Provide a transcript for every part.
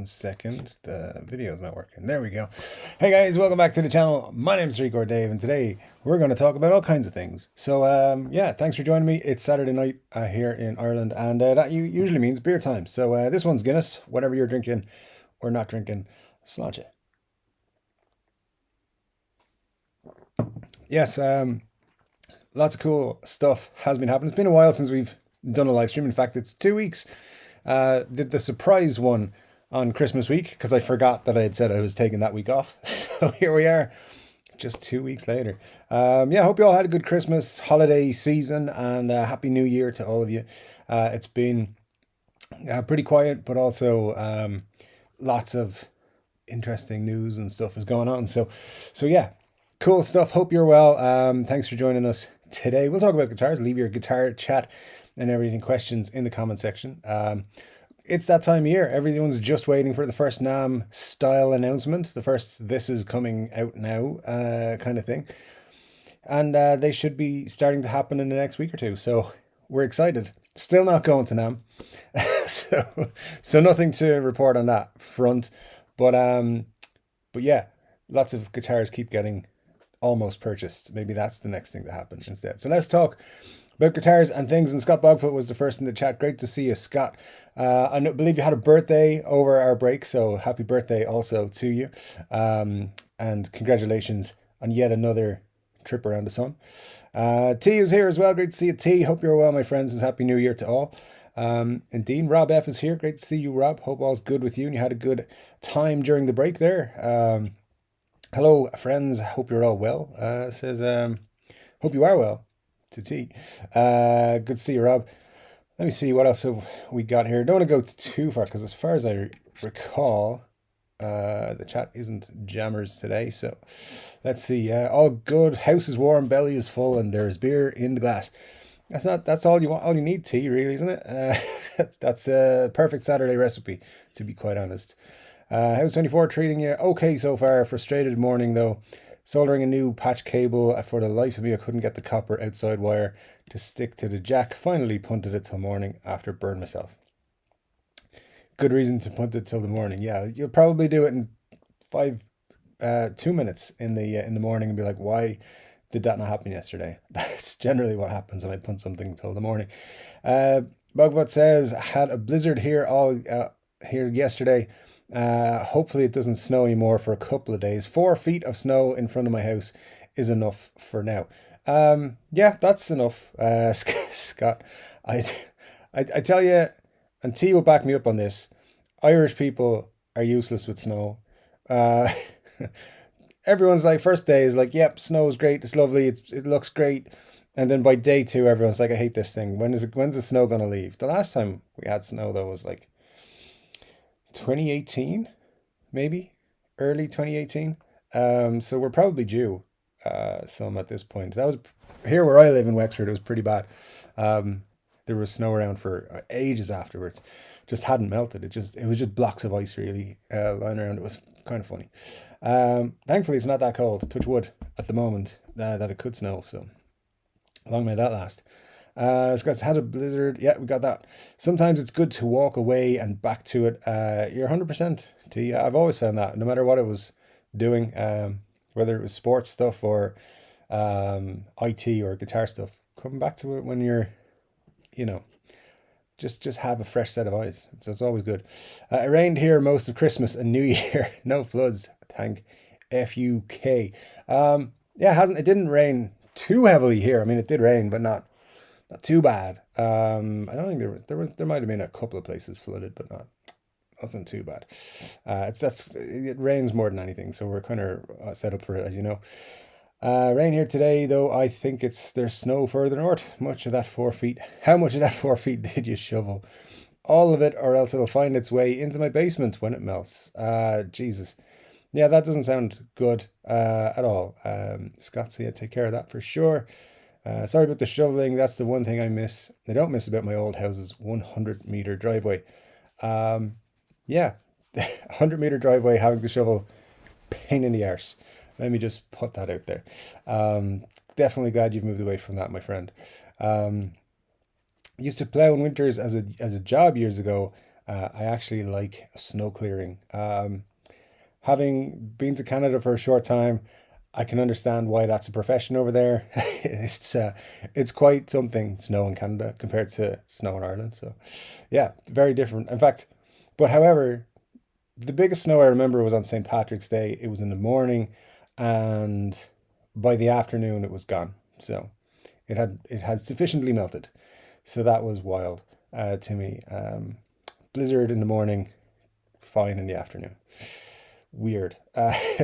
1 second. The video's not working. There we go. Hey guys, welcome back to the channel. My name's Chord Dave, and today we're going to talk about all kinds of things. So yeah, thanks for joining me. It's Saturday night here in Ireland, and that usually means beer time. So this one's Guinness. Whatever you're drinking or not drinking, sláinte it. Yes, lots of cool stuff has been happening. It's been a while since we've done a live stream. In fact, it's 2 weeks. Did the surprise one on Christmas week because I forgot that I had said I was taking that week off. So here we are, just 2 weeks later. Yeah, I hope you all had a good Christmas holiday season, and Happy New Year to all of you. It's been pretty quiet, but also lots of interesting news and stuff is going on. So yeah, cool stuff. Hope you're well. Thanks for joining us today. We'll talk about guitars. Leave your guitar chat and everything, questions in the comment section. It's that time of year. Everyone's just waiting for the first NAMM style announcement. The first "this is coming out now" kind of thing. And they should be starting to happen in the next week or two. So we're excited. Still not going to NAMM. so nothing to report on that front. But yeah, lots of guitars keep getting almost purchased. Maybe that's the next thing to happen instead. So let's talk about guitars and things. And Scott Bogfoot was the first in the chat. Great to see you, Scott. I believe you had a birthday over our break, so happy birthday also to you. And congratulations on yet another trip around the sun. T is here as well. Great to see you, T. Hope you're well, my friends. And Happy New Year to all. Indeed, Rob F is here. Great to see you, Rob. Hope all's good with you and you had a good time during the break there. Hello, friends. Hope you're all well. Says, hope you are well. To T. Good to see you, Rob. Let me see what else have we got here. Don't want to go too far because as far as I recall, the chat isn't jammers today. So let's see. All good. House is warm, belly is full, and there's beer in the glass. That's all you want. All you need, tea, really, isn't it? That's a perfect Saturday recipe, to be quite honest. House 24 treating you okay so far. Frustrated morning though. Soldering a new patch cable. For the life of me, I couldn't get the copper outside wire to stick to the jack. Finally punted it till morning after burned myself. Good reason to punt it till the morning. Yeah, you'll probably do it in 2 minutes in the morning and be like, why did that not happen yesterday? That's generally what happens when I punt something till the morning. Bogbot says, had a blizzard here here yesterday. Hopefully it doesn't snow anymore for a couple of days. 4 feet of snow in front of my house is enough for now. Yeah, that's enough. Scott, I tell you, and T will back me up on this, Irish people are useless with snow. Everyone's like, first day is like, yep, snow is great, it's lovely, it looks great. And then by day 2, everyone's like, I hate this thing. When's the snow gonna leave? The last time we had snow though was like 2018, maybe early 2018. So we're probably due some at this point. That was here where I live in Wexford. It was pretty bad. There was snow around for ages afterwards. Just hadn't melted. It was just blocks of ice really lying around. It was kind of funny. Thankfully it's not that cold, touch wood, at the moment that it could snow. So long may that last. Scott's had a blizzard. Yeah, we got that. Sometimes it's good to walk away and back to it. You're 100% T. I've always found that no matter what I was doing, whether it was sports stuff or IT or guitar stuff, coming back to it when you're, just have a fresh set of eyes. So it's always good. It rained here most of Christmas and New Year. No floods, thank FUK. Yeah, it didn't rain too heavily here. I mean, it did rain, but not too bad. I don't think there might have been a couple of places flooded, but nothing too bad. It rains more than anything, so we're kind of set up for it, as you know. Rain here today, though. I think there's snow further north. Much of that 4 feet. How much of that 4 feet did you shovel? All of it, or else it'll find its way into my basement when it melts. Jesus. Yeah, that doesn't sound good at all. Scott, so yeah, take care of that for sure. Sorry about the shoveling. That's the one thing I miss. I don't miss about my old house's 100-meter driveway. Yeah, 100-meter driveway, having to shovel, pain in the arse. Let me just put that out there. Definitely glad you've moved away from that, my friend. Used to plow in winters as a job years ago, I actually like snow clearing. Having been to Canada for a short time, I can understand why that's a profession over there. It's quite something, snow in Canada compared to snow in Ireland. So yeah, very different. In fact, but however, the biggest snow I remember was on St. Patrick's Day. It was in the morning, and by the afternoon it was gone. So it had sufficiently melted. So that was wild to me. Blizzard in the morning, fine in the afternoon. Weird.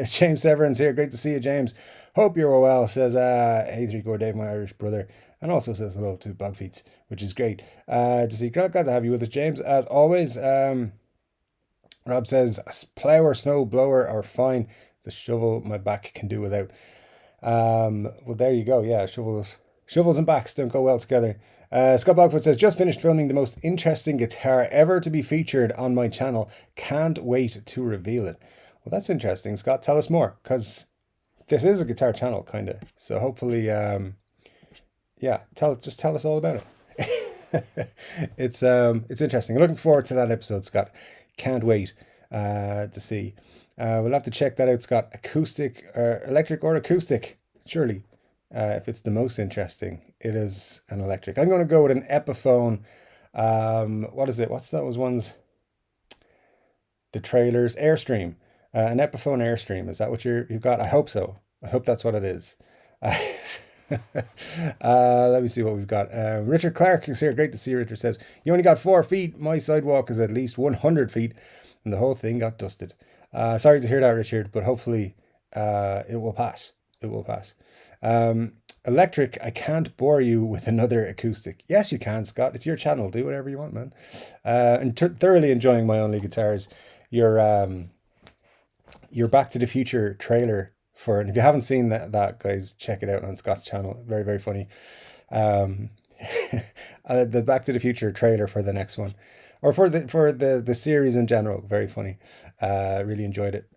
James Severance here. Great to see you, James. Hope you're well. Says, hey, Chord Dave, my Irish brother. And also says hello to Bogfeets, which is great to see. Glad to have you with us, James. As always, Rob says, plow or snow blower are fine. It's a shovel my back can do without. Well, there you go. Yeah, shovels and backs don't go well together. Scott Bogfoot says, just finished filming the most interesting guitar ever to be featured on my channel. Can't wait to reveal it. Well, that's interesting, Scott. Tell us more, because this is a guitar channel, kind of. So hopefully, yeah, just tell us all about it. It's interesting. Looking forward to that episode, Scott. Can't wait to see. We'll have to check that out, Scott. Acoustic, electric or acoustic, surely. If it's the most interesting, it is an electric. I'm going to go with an Epiphone. What is it? What's those ones? The trailers, Airstream. An Epiphone Airstream. Is that what you've got? I hope so. I hope that's what it is. Let me see what we've got. Richard Clark is here. Great to see you, Richard. Says, you only got 4 feet. My sidewalk is at least 100 feet. And the whole thing got dusted. Sorry to hear that, Richard, but hopefully it will pass. It will pass. Electric, I can't bore you with another acoustic. Yes, you can, Scott. It's your channel. Do whatever you want, man. And thoroughly enjoying my only guitars. Your Back to the Future trailer for, and if you haven't seen that guys, check it out on Scott's channel. Very, very funny. The Back to the Future trailer for the next one, or for the series in general. Very funny. Really enjoyed it.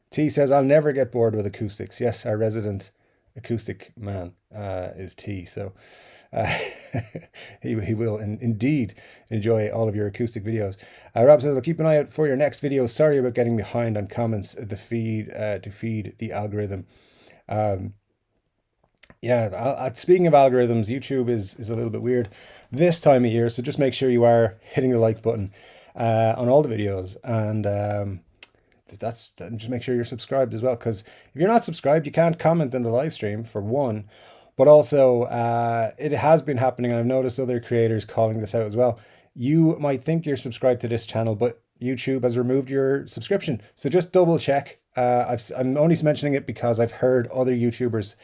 T says, I'll never get bored with acoustics. Yes, our resident acoustic man is T. So he will indeed enjoy all of your acoustic videos. Rob says, I'll keep an eye out for your next video. Sorry about getting behind on comments to feed the algorithm. Yeah, speaking of algorithms, YouTube is a little bit weird this time of year. So just make sure you are hitting the like button on all the videos, and just make sure you're subscribed as well, because if you're not subscribed, you can't comment in the live stream, for one. But also, it has been happening, and I've noticed other creators calling this out as well. You might think you're subscribed to this channel, but YouTube has removed your subscription. So just double check. I'm only mentioning it because I've heard other YouTubers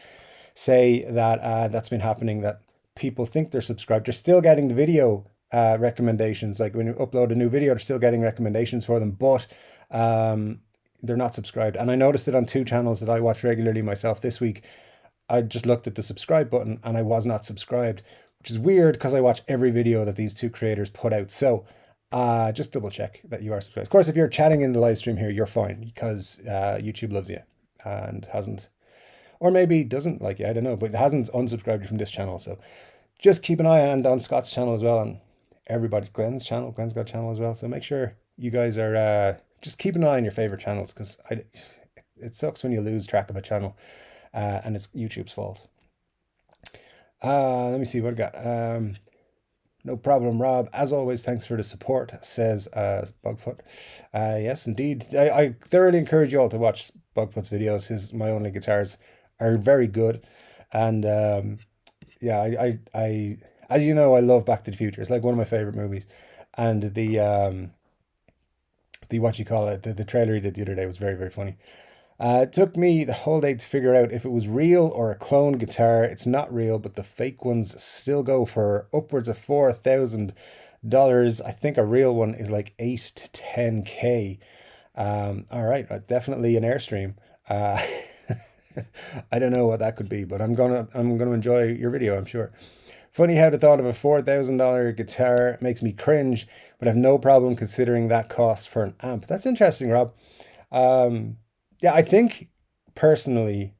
say that that's been happening, that people think they're subscribed. They're still getting the video recommendations. Like when you upload a new video, they're still getting recommendations for them, but they're not subscribed. And I noticed it on 2 channels that I watch regularly myself this week. I just looked at the subscribe button and I was not subscribed, which is weird because I watch every video that these 2 creators put out. So just double check that you are subscribed. Of course, if you're chatting in the live stream here, you're fine, because YouTube loves you and hasn't, or maybe doesn't like you, I don't know, but it hasn't unsubscribed you from this channel. So just keep an eye on Scott's channel as well, and everybody's Glenn's channel. Glenn's got a channel as well. So make sure you guys are just keep an eye on your favorite channels, because it sucks when you lose track of a channel, and it's YouTube's fault. Let me see what I got. No problem, Rob. As always, thanks for the support, says Bugfoot. Yes, indeed. I thoroughly encourage you all to watch Bugfoot's videos. His My Only Guitars are very good. And yeah, I as you know, I love Back to the Future. It's like one of my favorite movies. And the what you call it, the trailer he did the other day was very, very funny. It took me the whole day to figure out if it was real or a clone guitar. It's not real, but the fake ones still go for upwards of $4,000. I think a real one is like 8 to 10K. All right, definitely an Airstream. I don't know what that could be, but I'm gonna enjoy your video, I'm sure. Funny how the thought of a $4,000 guitar makes me cringe, but I have no problem considering that cost for an amp. That's interesting, Rob. Yeah, I think personally,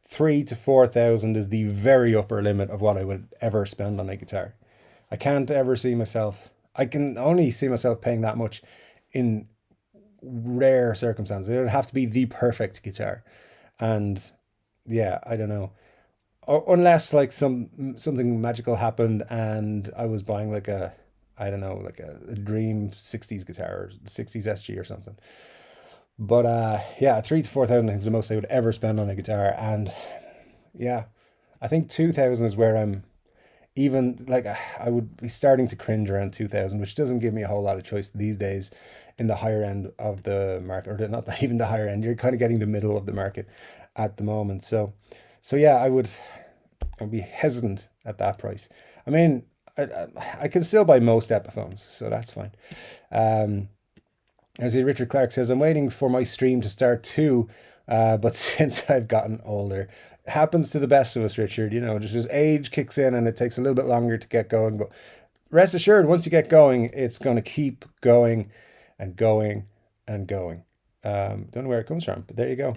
3,000 to 4,000 is the very upper limit of what I would ever spend on a guitar. I can't ever see myself I can only see myself paying that much in rare circumstances. It would have to be the perfect guitar, and yeah, I don't know. Or, unless like something magical happened and I was buying like a, I don't know, like a dream 60s guitar or 60s SG or something. But yeah, 3 to 4 thousand is the most I would ever spend on a guitar, and yeah, I think 2,000 is where I'm even like I would be starting to cringe around 2,000, which doesn't give me a whole lot of choice these days in the higher end of the market, or not even the higher end. You're kind of getting the middle of the market at the moment. So yeah, I'd be hesitant at that price. I mean, I can still buy most Epiphones, so that's fine. Um, I see Richard Clark says, I'm waiting for my stream to start too, but since I've gotten older, it happens to the best of us, Richard. You know, just as age kicks in and it takes a little bit longer to get going. But rest assured, once you get going, it's going to keep going and going and going. Don't know where it comes from, but there you go.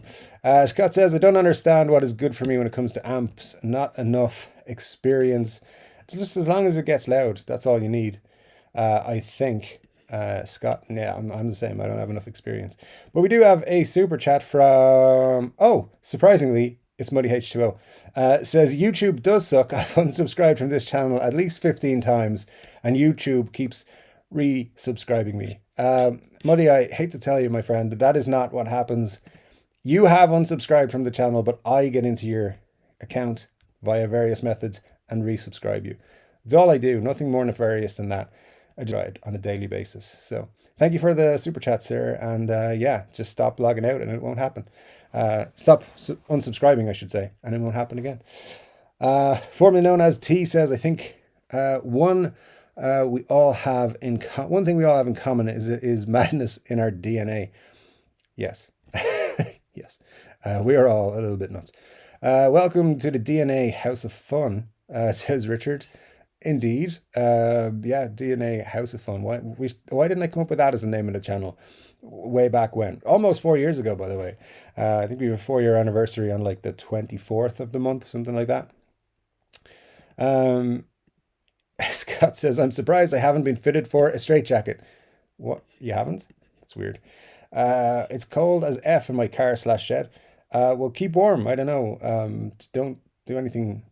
Scott says, I don't understand what is good for me when it comes to amps. Not enough experience. Just as long as it gets loud, that's all you need, I think. Scott, yeah, I'm the same. I don't have enough experience. But we do have a super chat from, oh, surprisingly, it's Muddy H2O. Says, YouTube does suck. I've unsubscribed from this channel at least 15 times, and YouTube keeps resubscribing me. Muddy, I hate to tell you, my friend, that is not what happens. You have unsubscribed from the channel, but I get into your account via various methods and resubscribe you. It's all I do, nothing more nefarious than that. I try it on a daily basis. So thank you for the super chat, sir. And yeah, just stop logging out and it won't happen. Stop unsubscribing, I should say, and it won't happen again. Formerly known as T says, I think one we all have in one thing we all have in common is madness in our DNA. Yes, yes, we are all a little bit nuts. Welcome to the DNA House of Fun, says Richard. Indeed, yeah, DNA House of Fun. Why didn't I come up with that as the name of the channel way back when? Almost 4 years ago, by the way. I think we have a 4-year anniversary on like the 24th of the month, something like that. Scott says, I'm surprised I haven't been fitted for a straitjacket. What? You haven't? That's weird. It's cold as F in my car/shed. Well, keep warm. I don't know. Don't do anything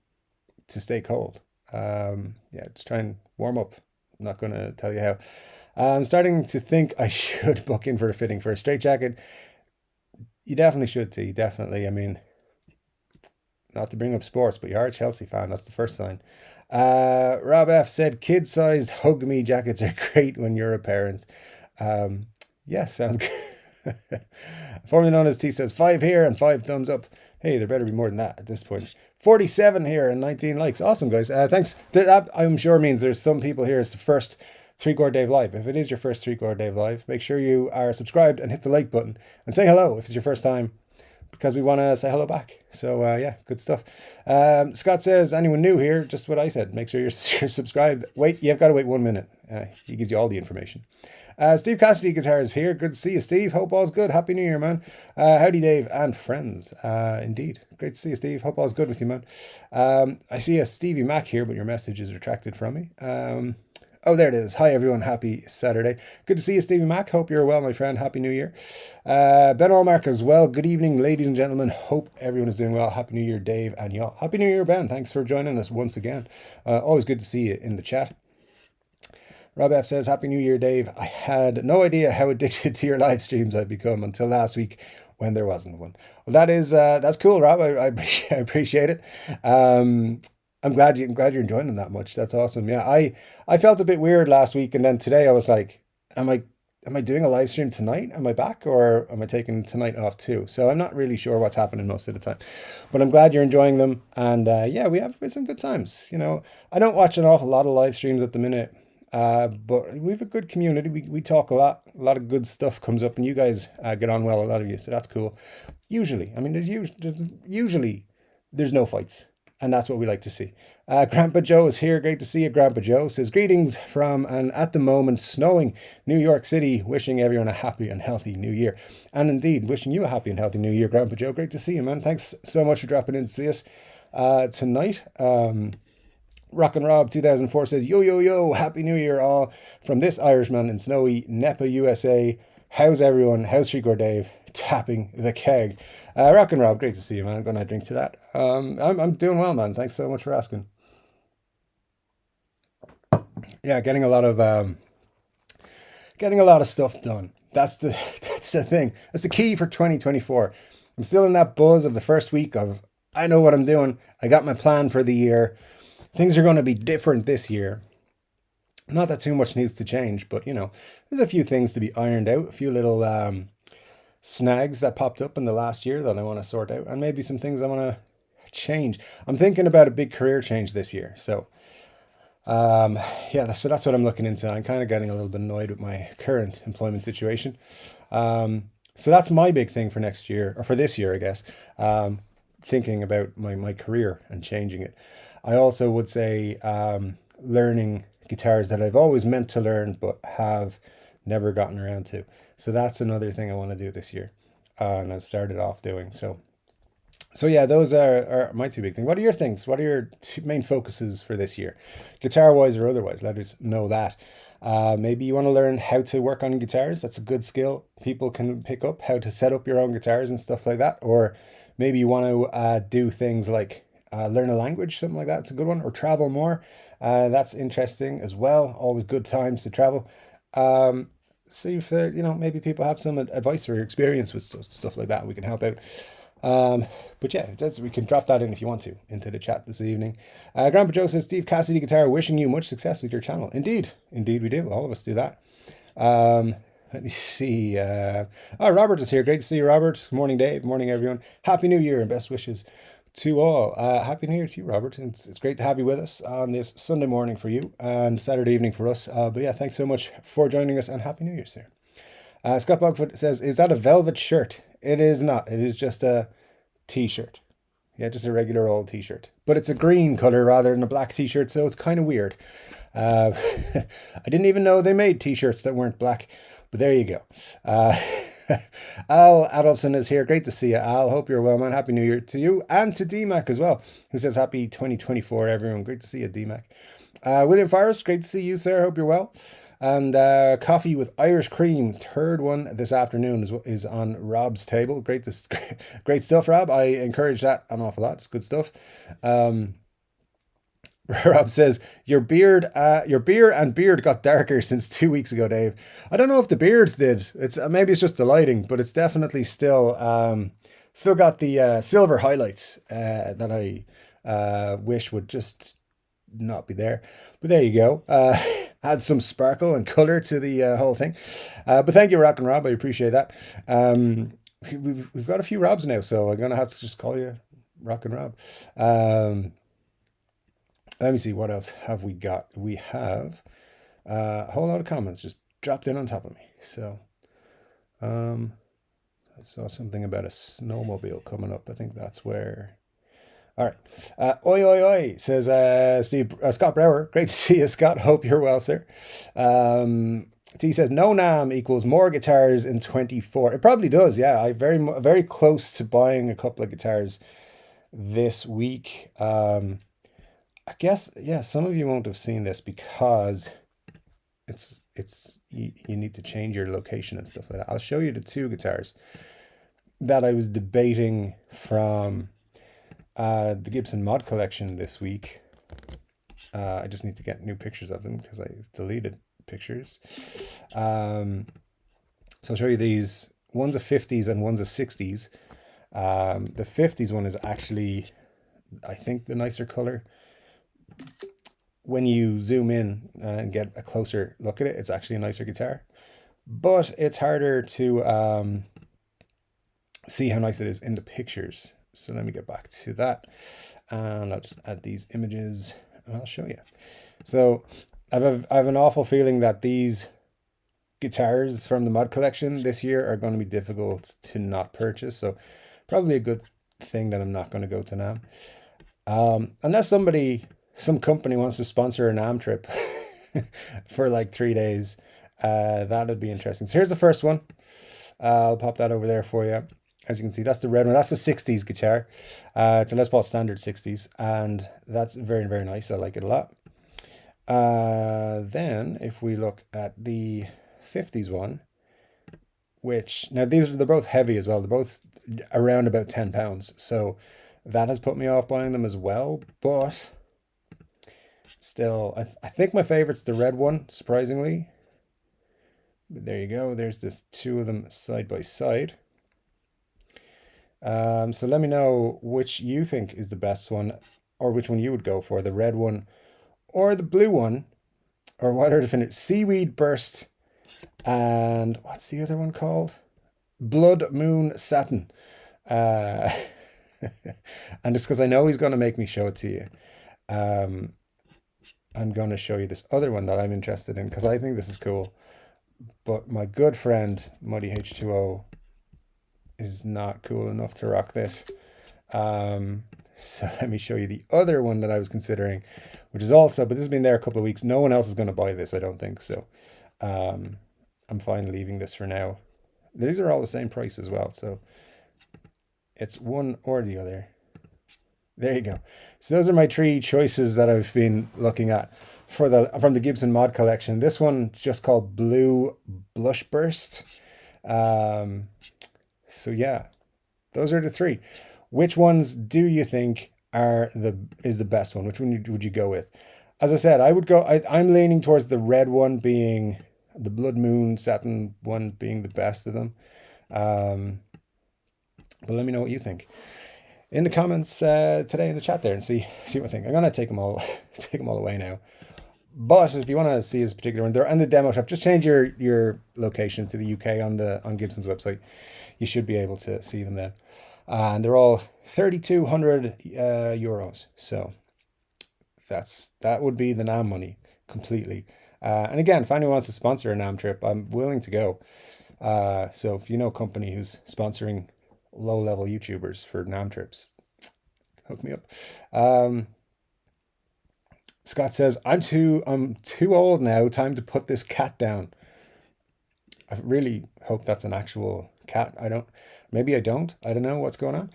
to stay cold. Yeah, just try and warm up. I'm not going to tell you how. I'm starting to think I should book in for a fitting for a straitjacket. You definitely should, T. Definitely. I mean, not to bring up sports, but you are a Chelsea fan. That's the first sign. Rob F said, kid-sized hug me jackets are great when you're a parent. Yeah, sounds good. Formerly known as T says, 5 here and 5 thumbs up. Hey, there better be more than that at this point. 47 here and 19 likes. Awesome, guys. Thanks. That, I'm sure, means there's some people here. It's the first 3 Chord Dave Live. If it is your first 3 Chord Dave Live, make sure you are subscribed and hit the like button and say hello if it's your first time, because we want to say hello back. So yeah, good stuff. Scott says, anyone new here, just what I said, make sure you're subscribed. Wait, you've got to wait 1 minute. He gives you all the information. Steve Cassidy Guitars here. Good to see you, Steve. Hope all's good. Happy New Year, man. Howdy, Dave and friends. Indeed. Great to see you, Steve. Hope all's good with you, man. I see a Stevie Mac here, but your message is retracted from me. Oh, there it is. Hi, everyone. Happy Saturday. Good to see you, Stevie Mac. Hope you're well, my friend. Happy New Year. Ben Allmark as well. Good evening, ladies and gentlemen. Hope everyone is doing well. Happy New Year, Dave and y'all. Happy New Year, Ben. Thanks for joining us once again. Always good to see you in the chat. Rob F says, Happy New Year, Dave. I had no idea how addicted to your live streams I've become until last week when there wasn't one. Well, that's cool, Rob. I appreciate it. I'm glad you're enjoying them that much. That's awesome. Yeah, I felt a bit weird last week, and then today I was like, am I doing a live stream tonight? Am I back, or am I taking tonight off too? So I'm not really sure what's happening most of the time, but I'm glad you're enjoying them. And yeah, we have some good times. You know, I don't watch an awful lot of live streams at the minute. But we have a good community. We talk a lot of good stuff comes up, and you guys get on well, a lot of you, so that's cool. Usually, I mean, there's no fights, and that's what we like to see. Grandpa Joe is here. Great to see you, Grandpa Joe. Says, greetings from an at the moment snowing New York City, wishing everyone a happy and healthy new year. And indeed, wishing you a happy and healthy new year, Grandpa Joe. Great to see you, man. Thanks so much for dropping in to see us tonight. Rock and Rob 2004 says, yo, yo, yo, Happy New Year all from this Irishman in snowy Nepa, USA. How's everyone? How's Chord Dave? Tapping the keg. Rock and Rob, great to see you, man. I'm going to drink to that. I'm doing well, man. Thanks so much for asking. Yeah, getting a lot of stuff done. That's the thing. That's the key for 2024. I'm still in that buzz of the first week of I know what I'm doing. I got my plan for the year. Things are going to be different this year. Not that too much needs to change, but there's a few things to be ironed out, a few little snags that popped up in the last year that I want to sort out, and maybe some things I want to change. I'm thinking about a big career change this year. So yeah, so that's what I'm looking into. I'm kind of getting a little bit annoyed with my current employment situation. So that's my big thing for next year, or for this year, I guess. Thinking about my career and changing it. I also would say learning guitars that I've always meant to learn but have never gotten around to. So that's another thing I want to do this year, and I've started off doing. So yeah, those are my two big things. What are your things? What are your two main focuses for this year, guitar-wise or otherwise? Let us know that. Maybe you want to learn how to work on guitars. That's a good skill people can pick up, how to set up your own guitars and stuff like that. Or maybe you want to do things like learn a language, something like that. It's a good one. Or travel more. That's interesting as well. Always good times to travel. See if maybe people have some advice or experience with stuff like that. We can help out. But yeah, we can drop that in if you want to into the chat this evening. Grandpa Joe says, Steve Cassidy Guitar, wishing you much success with your channel. Indeed we do. All of us do that. Let me see. Robert is here. Great to see you, Robert. Good morning, Dave. Good morning, everyone. Happy New Year and best wishes to all. Happy New Year to you, Robert. It's great to have you with us on this Sunday morning for you and Saturday evening for us. But yeah, thanks so much for joining us and Happy New Year, sir. Scott Bogfoot says, is that a velvet shirt? It is not. It is just a t-shirt. Yeah, just a regular old t-shirt. But it's a green color rather than a black t-shirt, so it's kind of weird. I didn't even know they made t-shirts that weren't black, but there you go. Al Adolfson is here. Great to see you, Al. Hope you're well, man. Happy New Year to you and to DMAC as well, who says happy 2024, everyone. Great to see you, DMAC. William Forrest, great to see you, sir. Hope you're well. And coffee with Irish cream, third one this afternoon is on Rob's table. Great stuff, Rob. I encourage that an awful lot. It's good stuff. Rob says your beard and beard got darker since 2 weeks ago, Dave. I don't know if the beard did. Maybe it's just the lighting, but it's definitely still got the silver highlights that I wish would just not be there. But there you go. Add some sparkle and color to the whole thing. But thank you, Rock and Rob. I appreciate that. We've got a few Robs now, so I'm gonna have to just call you Rock and Rob. Let me see, what else have we got? We have a whole lot of comments just dropped in on top of me. So I saw something about a snowmobile coming up. I think that's where. All right. Oi, oi, oi, says Scott Brower. Great to see you, Scott. Hope you're well, sir. T says, no NAMM equals more guitars in 24. It probably does, yeah. I'm very close to buying a couple of guitars this week. I guess, yeah, some of you won't have seen this because you need to change your location and stuff like that. I'll show you the two guitars that I was debating from the Gibson mod collection this week. I just need to get new pictures of them because I've deleted pictures. So I'll show you these. One's a 50s and one's a 60s. The 50s one is actually, I think, the nicer color. When you zoom in and get a closer look at it, it's actually a nicer guitar. But it's harder to see how nice it is in the pictures. So let me get back to that, and I'll just add these images and I'll show you. So I have an awful feeling that these guitars from the mod collection this year are going to be difficult to not purchase. So probably a good thing that I'm not going to go to NAMM. Unless some company wants to sponsor a NAMM trip for like 3 days. That would be interesting. So here's the first one. I'll pop that over there for you. As you can see, that's the red one. That's the 60s guitar. It's a Les Paul Standard 60s, and that's very, very nice. I like it a lot. Then if we look at the 50s one, which now they're both heavy as well. They're both around about 10 pounds. So that has put me off buying them as well. But still, I think my favorite's the red one, surprisingly. But there you go. There's this two of them side by side. So let me know which you think is the best one, or which one you would go for, the red one or the blue one, or what are the finish? Seaweed Burst, and what's the other one called? Blood Moon Satin. And just because I know he's going to make me show it to you, I'm going to show you this other one that I'm interested in because I think this is cool. But my good friend Muddy H2O is not cool enough to rock this. So let me show you the other one that I was considering, which is also, but this has been there a couple of weeks. No one else is going to buy this, I don't think. So I'm fine leaving this for now. These are all the same price as well. So it's one or the other. There you go. So those are my three choices that I've been looking at from the Gibson mod collection. This one's just called Blue Blush Burst. So yeah, those are the three. Which ones do you think is the best one? Which one would you go with? As I said, I'm leaning towards the red one being the Blood Moon Satin one being the best of them. But let me know what you think in the comments today in the chat there, and see what I think. I'm gonna take them all away now. But if you want to see this particular one, they're in the demo shop. Just change your location to the UK on Gibson's website. You should be able to see them then. And they're all 3,200 euros. So that would be the NAMM money completely. And again, if anyone wants to sponsor a NAMM trip, I'm willing to go. So if you know a company who's sponsoring low-level YouTubers for NAMM trips, hook me up. Scott says, I'm too old now. Time to put this cat down. I really hope that's an actual cat. Maybe I don't know what's going on.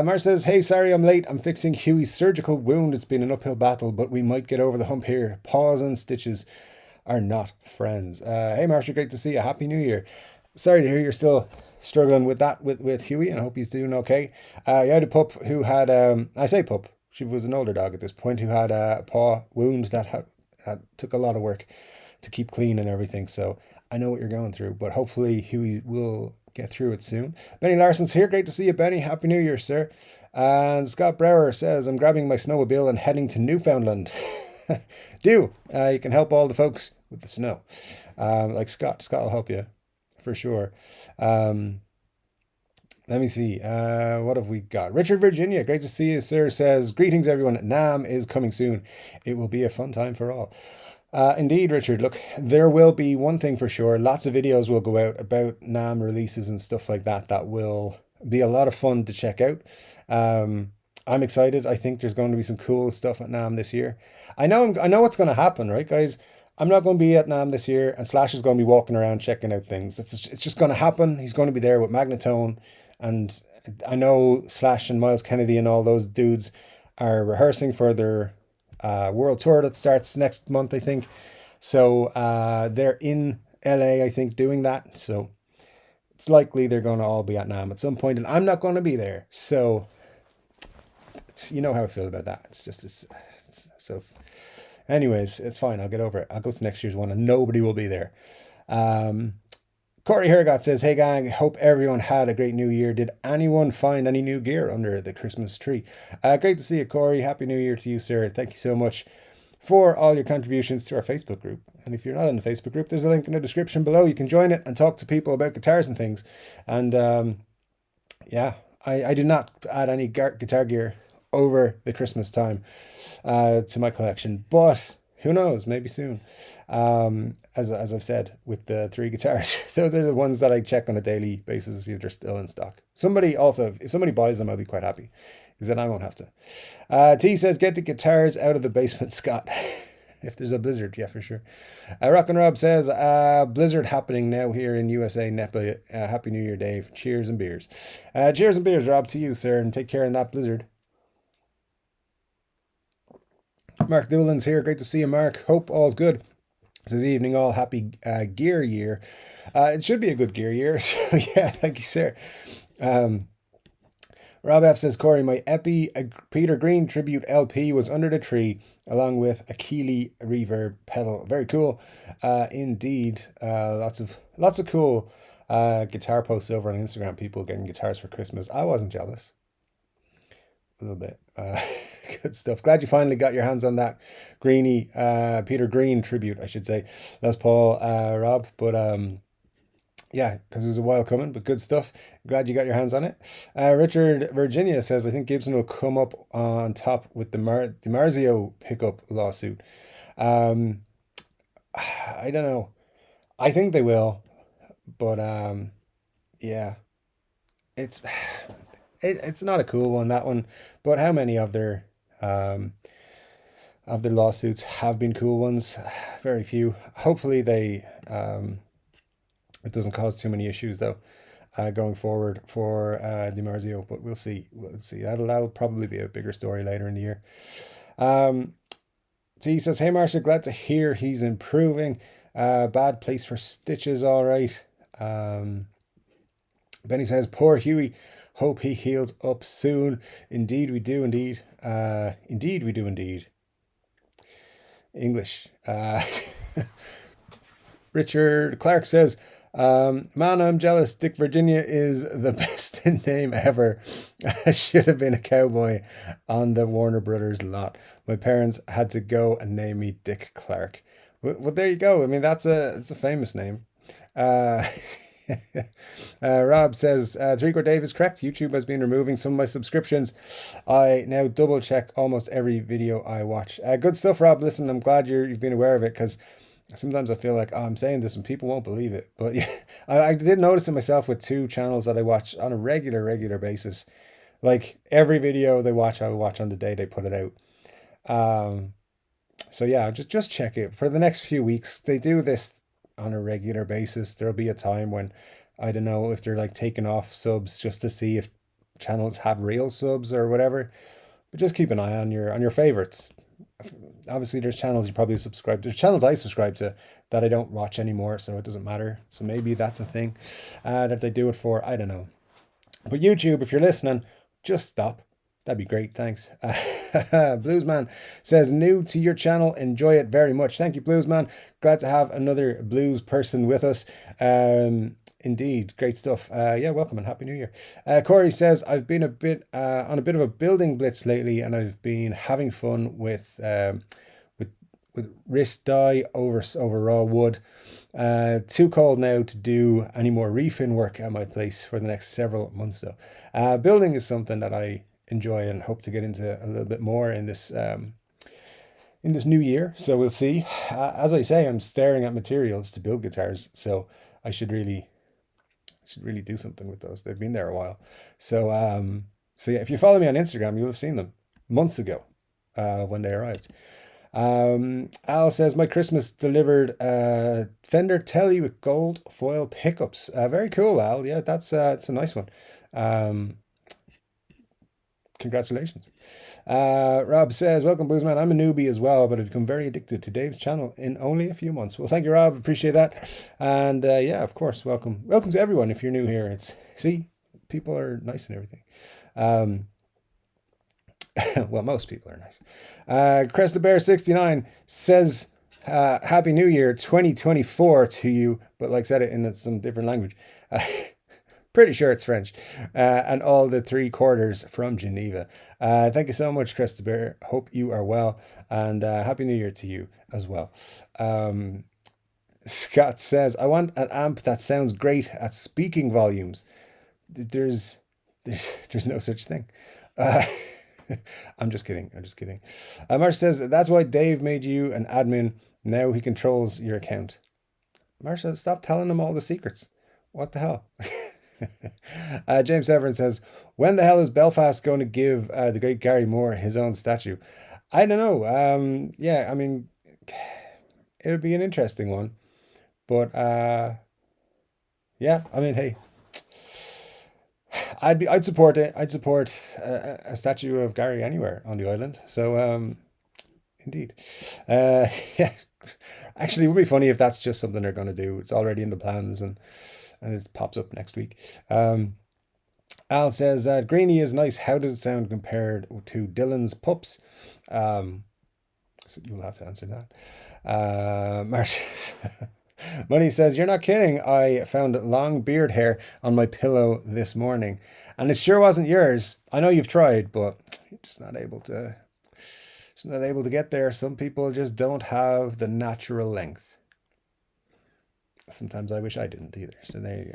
Mar says, hey, sorry I'm late. I'm fixing Huey's surgical wound. It's been an uphill battle, but we might get over the hump here. Paws and stitches are not friends. Hey, Marcia, great to see you. Happy New Year. Sorry to hear you're still struggling with that with Huey, and I hope he's doing okay. You had a pup who had, I say pup, she was an older dog at this point, who had a paw wound that took a lot of work to keep clean and everything. So I know what you're going through, but hopefully Huey will get through it soon. Benny Larson's here. Great to see you, Benny. Happy New Year, sir. And Scott Brower says, I'm grabbing my snowmobile and heading to Newfoundland. You can help all the folks with the snow. Like Scott will help you for sure. Let me see. What have we got? Richard Virginia, great to see you, sir, says, greetings, everyone. NAMM is coming soon. It will be a fun time for all. Indeed, Richard. Look, there will be one thing for sure. Lots of videos will go out about NAMM releases and stuff like that. That will be a lot of fun to check out. I'm excited. I think there's going to be some cool stuff at NAMM this year. I know what's going to happen, right, guys? I'm not going to be at NAMM this year, and Slash is going to be walking around checking out things. It's just going to happen. He's going to be there with Magnatone, and I know Slash and Miles Kennedy and all those dudes are rehearsing for their world tour that starts next month, I think. So they're in LA, I think, doing that. So it's likely they're going to all be at NAMM at some point, and I'm not going to be there. So you know how I feel about that. It's so. Anyways, it's fine. I'll get over it. I'll go to next year's one, and nobody will be there. Corey Hergott says, hey gang, hope everyone had a great new year. Did anyone find any new gear under the Christmas tree? Great to see you, Corey. Happy New Year to you, sir. Thank you so much for all your contributions to our Facebook group. And if you're not in the Facebook group, there's a link in the description below. You can join it and talk to people about guitars and things. And yeah, I did not add any guitar gear over the Christmas time to my collection, but who knows, maybe soon. As I've said, with the three guitars, those are the ones that I check on a daily basis if they're still in stock. If somebody buys them, I'll be quite happy, because then I won't have to. T says, get the guitars out of the basement, Scott. if there's a blizzard, yeah, for sure. Rock and Rob says, blizzard happening now here in USA, NEPA. Happy New Year, Dave. Cheers and beers. Cheers and beers, Rob, to you, sir, and take care in that blizzard. Mark Doolan's here. Great to see you, Mark. Hope all's good. Says evening, all happy gear year. It should be a good gear year. So yeah, thank you, sir. Rob F says, Corey, my Epi Peter Green tribute LP was under the tree along with a Keeley reverb pedal. Very cool. Indeed. Lots of cool guitar posts over on Instagram. People getting guitars for Christmas. I wasn't jealous. A little bit. Good stuff. Glad you finally got your hands on that Greeny, Peter Green tribute, I should say. That's Paul, Rob. But yeah, because it was a while coming, but good stuff. Glad you got your hands on it. Richard Virginia says, I think Gibson will come up on top with the DiMarzio pickup lawsuit. I don't know. I think they will, but yeah, it's it's not a cool one, that one. But how many of their lawsuits have been cool ones? Very few. Hopefully they it doesn't cause too many issues though, going forward for DiMarzio. But we'll see. We'll see. That'll probably be a bigger story later in the year. So he says, hey Marsha, glad to hear he's improving. Bad place for stitches, all right. Benny says, poor Huey. Hope he heals up soon. Indeed, we do, indeed. Indeed, we do, indeed. English. Richard Clark says, man, I'm jealous. Dick Virginia is the best name ever. I should have been a cowboy on the Warner Brothers lot. My parents had to go and name me Dick Clark. Well, there you go. I mean, it's a famous name. Rob says, Chord Dave is correct. YouTube has been removing some of my subscriptions. I now double check almost every video I watch. Good stuff, Rob. Listen, I'm glad you've been aware of it, because sometimes I feel like, oh, I'm saying this and people won't believe it. But yeah, I did notice it myself with two channels that I watch on a regular basis. Like every video they watch, I will watch on the day they put it out. So yeah, just check it for the next few weeks. They do this on a regular basis. There'll be a time when I don't know if they're like taking off subs just to see if channels have real subs or whatever. But just keep an eye on your favorites. Obviously, there's channels you probably subscribe to. There's channels I subscribe to that I don't watch anymore, so it doesn't matter. So maybe that's a thing that they do it for. I don't know. But YouTube, if you're listening, just stop. That'd be great. Thanks. Bluesman says, new to your channel. Enjoy it very much. Thank you, Bluesman. Glad to have another blues person with us. Indeed. Great stuff. Yeah, welcome and Happy New Year. Corey says, I've been on a bit of a building blitz lately, and I've been having fun with writ dye over raw wood. Too cold now to do any more refin work at my place for the next several months though. Building is something that I enjoy and hope to get into a little bit more in this new year. So we'll see. As I say, I'm staring at materials to build guitars, so I should really do something with those. They've been there a while. So yeah, if you follow me on Instagram, you'll have seen them months ago when they arrived. Al says, my Christmas delivered Fender Telly with gold foil pickups. Very cool, Al. Yeah, it's a nice one. Congratulations. Rob says, welcome, Bluesman. I'm a newbie as well, but I've become very addicted to Dave's channel in only a few months. Well, thank you, Rob. Appreciate that. And yeah, of course, welcome to everyone. If you're new here, see, people are nice and everything. Well, most people are nice. Cresta Bear 69 says, Happy New Year 2024 to you, but like said it in some different language. Pretty sure it's French. And all the 3/4 from Geneva. Thank you so much, Cresta Bear. Hope you are well. And Happy New Year to you as well. Scott says, I want an amp that sounds great at speaking volumes. There's no such thing. I'm just kidding. Marsh says, that's why Dave made you an admin. Now he controls your account. Marsha, stop telling him all the secrets. What the hell? James Everett says, when the hell is Belfast going to give the great Gary Moore his own statue? I don't know. Yeah, I mean, it would be an interesting one. But yeah, I mean, hey, I'd support it. I'd support a statue of Gary anywhere on the island. So indeed, yeah. Actually, it would be funny if that's just something they're going to do. It's already in the plans, and it pops up next week. Al says Greenie is nice. How does it sound compared to Dylan's Pups? Um, so you'll have to answer that. Money says, you're not kidding. I found long beard hair on my pillow this morning, and it sure wasn't yours. I know you've tried, but you're just not able to. Just not able to get there. Some people just don't have the natural length. Sometimes I wish I didn't either. So there you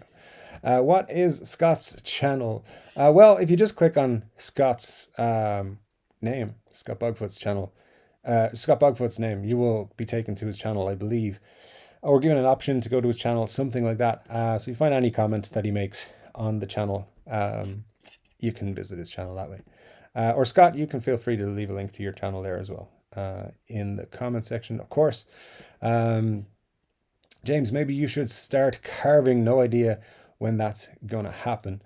go. What is Scott's channel? Well, if you just click on Scott's name, Scott Bugfoot's channel, Scott Bugfoot's name, you will be taken to his channel, I believe. Or given an option to go to his channel, something like that. So you find any comment that he makes on the channel, you can visit his channel that way. Or Scott, you can feel free to leave a link to your channel there as well in the comment section, of course. James, maybe you should start carving. No idea when that's going to happen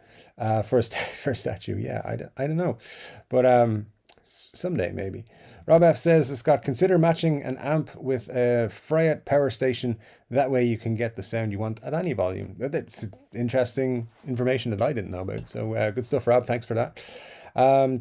for a statue. Yeah, I don't know. But someday maybe. Rob F says, Scott, consider matching an amp with a Fryette power station. That way you can get the sound you want at any volume. That's interesting information that I didn't know about. So good stuff, Rob. Thanks for that.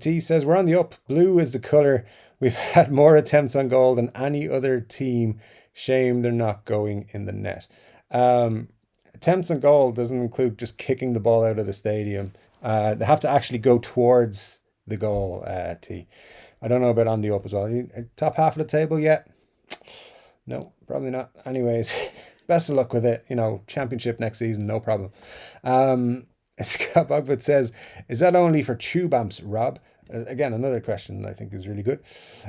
T says, we're on the up. Blue is the color. We've had more attempts on goal than any other team. Shame they're not going in the net. Attempts on goal doesn't include just kicking the ball out of the stadium. They have to actually go towards the goal, T. I don't know about on the up as well. Top half of the table yet? No, probably not. Anyways, best of luck with it. Championship next season, no problem. Scott Bugfoot says, is that only for tube amps, Rob? Again, another question I think is really good.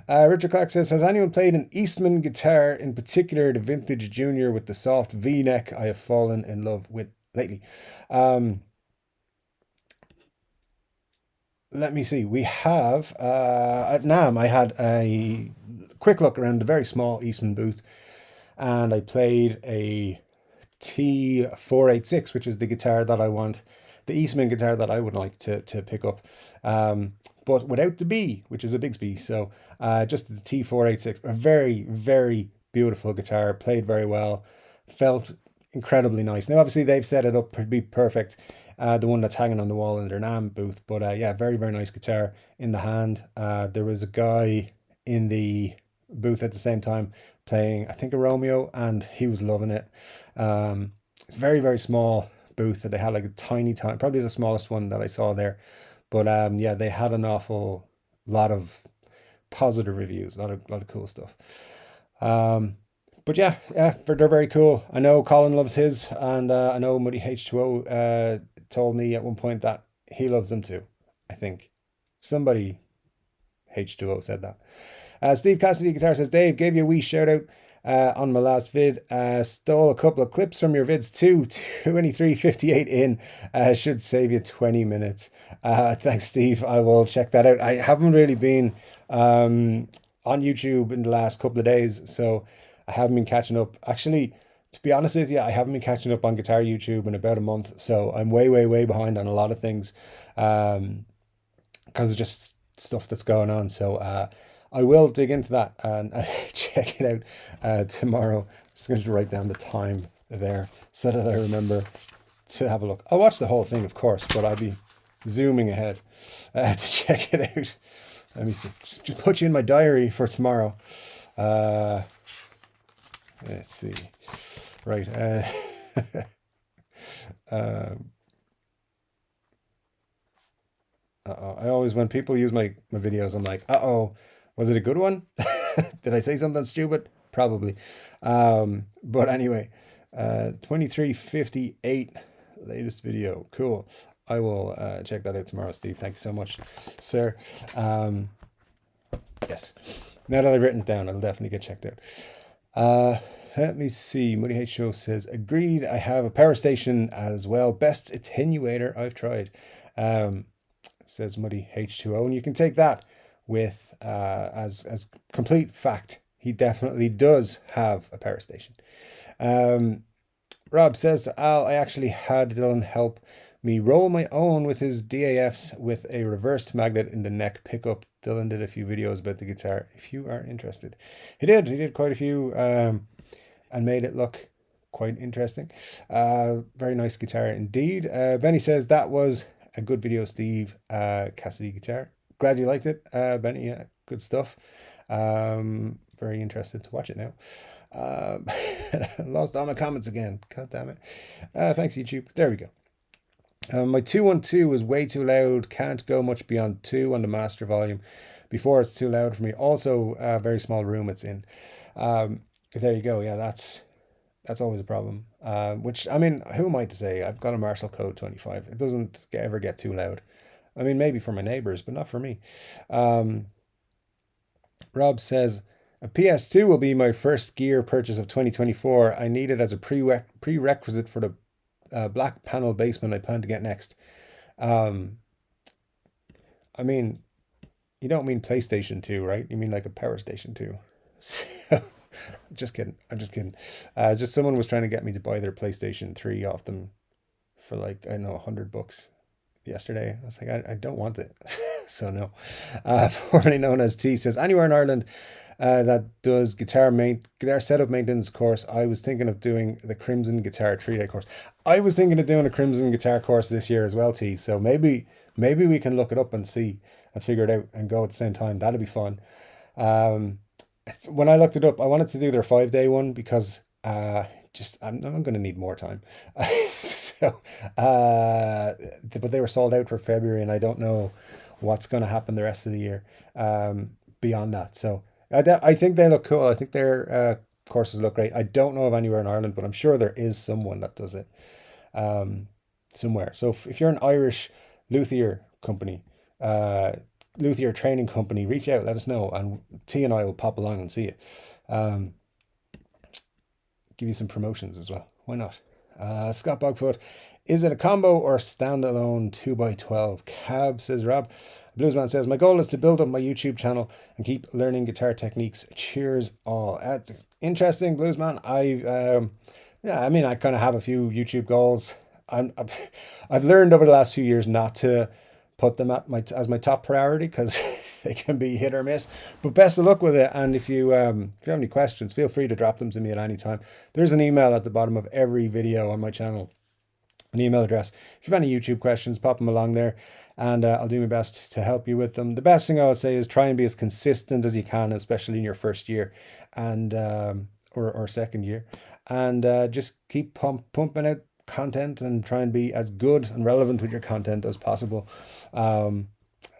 Richard Clark says, has anyone played an Eastman guitar, in particular the Vintage Junior with the soft V-neck I have fallen in love with lately? Let me see. We have, at NAMM, I had a quick look around the very small Eastman booth, and I played a T486, which is the guitar that I want, the Eastman guitar that I would like to pick up, but without the B, which is a Bigsby. So just the T486, a very, very beautiful guitar, played very well, felt incredibly nice. Now, obviously, they've set it up to be perfect, the one that's hanging on the wall in their NAMM booth, but yeah, very, very nice guitar in the hand. There was a guy in the booth at the same time playing, I think, a Romeo, and he was loving it. Very, very small booth that they had, like a tiny, probably the smallest one that I saw there. But yeah, they had an awful lot of positive reviews, a lot of cool stuff. But yeah, they're very cool. I know Colin loves his, and I know Muddy H2O told me at one point that he loves them too. I think somebody H2O said that. Steve Cassidy Guitar says, Dave, gave you a wee shout out on my last vid. Stole a couple of clips from your vids too. 23:58 in. Should save you 20 minutes. Thanks, Steve. I will check that out. I haven't really been on YouTube in the last couple of days, so I haven't been catching up. Actually, to be honest with you, I haven't been catching up on guitar YouTube in about a month, so I'm way, way, way behind on a lot of things because of just stuff that's going on. So I will dig into that and check it out tomorrow. Just going to write down the time there so that I remember to have a look. I'll watch the whole thing, of course, but I'll be zooming ahead to check it out. Let me see. Just put you in my diary for tomorrow. Let's see. Right. I always, when people use my videos, I'm like, was it a good one? Did I say something stupid? Probably. But anyway, 23:58, latest video. Cool. I will check that out tomorrow, Steve. Thank you so much, sir. Yes. Now that I've written it down, I'll definitely get checked out. Let me see. Muddy H Show says, agreed. I have a power station as well. Best attenuator I've tried. Says Muddy H2O, and you can take that with as complete fact. he definitely does have a power station. Rob says to Al, I actually had Dylan help me roll my own with his DAFs with a reversed magnet in the neck pickup. Dylan did a few videos about the guitar if you are interested. He did quite a few and made it look quite interesting. Very nice guitar indeed. Benny says that was a good video, Steve. Cassidy guitar. Glad you liked it, Benny. Yeah, good stuff. Very interested to watch it now. Lost all my comments again. God damn it. Thanks, YouTube. There we go. My 212 is way too loud. Can't go much beyond 2 on the master volume before it's too loud for me. Also, a very small room it's in. There you go. Yeah, that's always a problem. Which, I mean, who am I to say? I've got a Marshall Code 25. It doesn't ever get too loud. I mean, maybe for my neighbors, but not for me. Rob says, a PS2 will be my first gear purchase of 2024. I need it as a prerequisite for the black panel basement I plan to get next. I mean, you don't mean PlayStation 2, right? You mean like a Power Station 2. Just kidding. I'm just kidding. Just someone was trying to get me to buy their PlayStation 3 off them for like, I don't know, $100 yesterday. I was like, I don't want it. So no. Formerly known as T says, anywhere in Ireland that does guitar setup maintenance course. I was thinking of doing the Crimson Guitar 3-day course. I was thinking of doing a Crimson Guitar course this year as well, T. So maybe we can look it up and see and figure it out and go at the same time. That'd be fun. When I looked it up, I wanted to do their 5-day one because I'm going to need more time. So, but they were sold out for February, and I don't know what's going to happen the rest of the year beyond that. So I think they look cool. I think their courses look great. I don't know of anywhere in Ireland, but I'm sure there is someone that does it somewhere. So if you're an Irish luthier company, luthier training company, reach out, let us know, and T and I will pop along and see you. Give you some promotions as well. Why not? Scott Bogfoot, is it a combo or standalone 2x12 cab, says Rob. Bluesman says, my goal is to build up my YouTube channel and keep learning guitar techniques. Cheers all. That's interesting, Bluesman. I mean, I kind of have a few YouTube goals. I've learned over the last few years not to put them as my top priority because they can be hit or miss. But best of luck with it. And if you have any questions, feel free to drop them to me at any time. There's an email at the bottom of every video on my channel, an email address. If you have any YouTube questions, pop them along there, and I'll do my best to help you with them. The best thing I would say is try and be as consistent as you can, especially in your first year and or second year, and just keep pumping out content and try and be as good and relevant with your content as possible.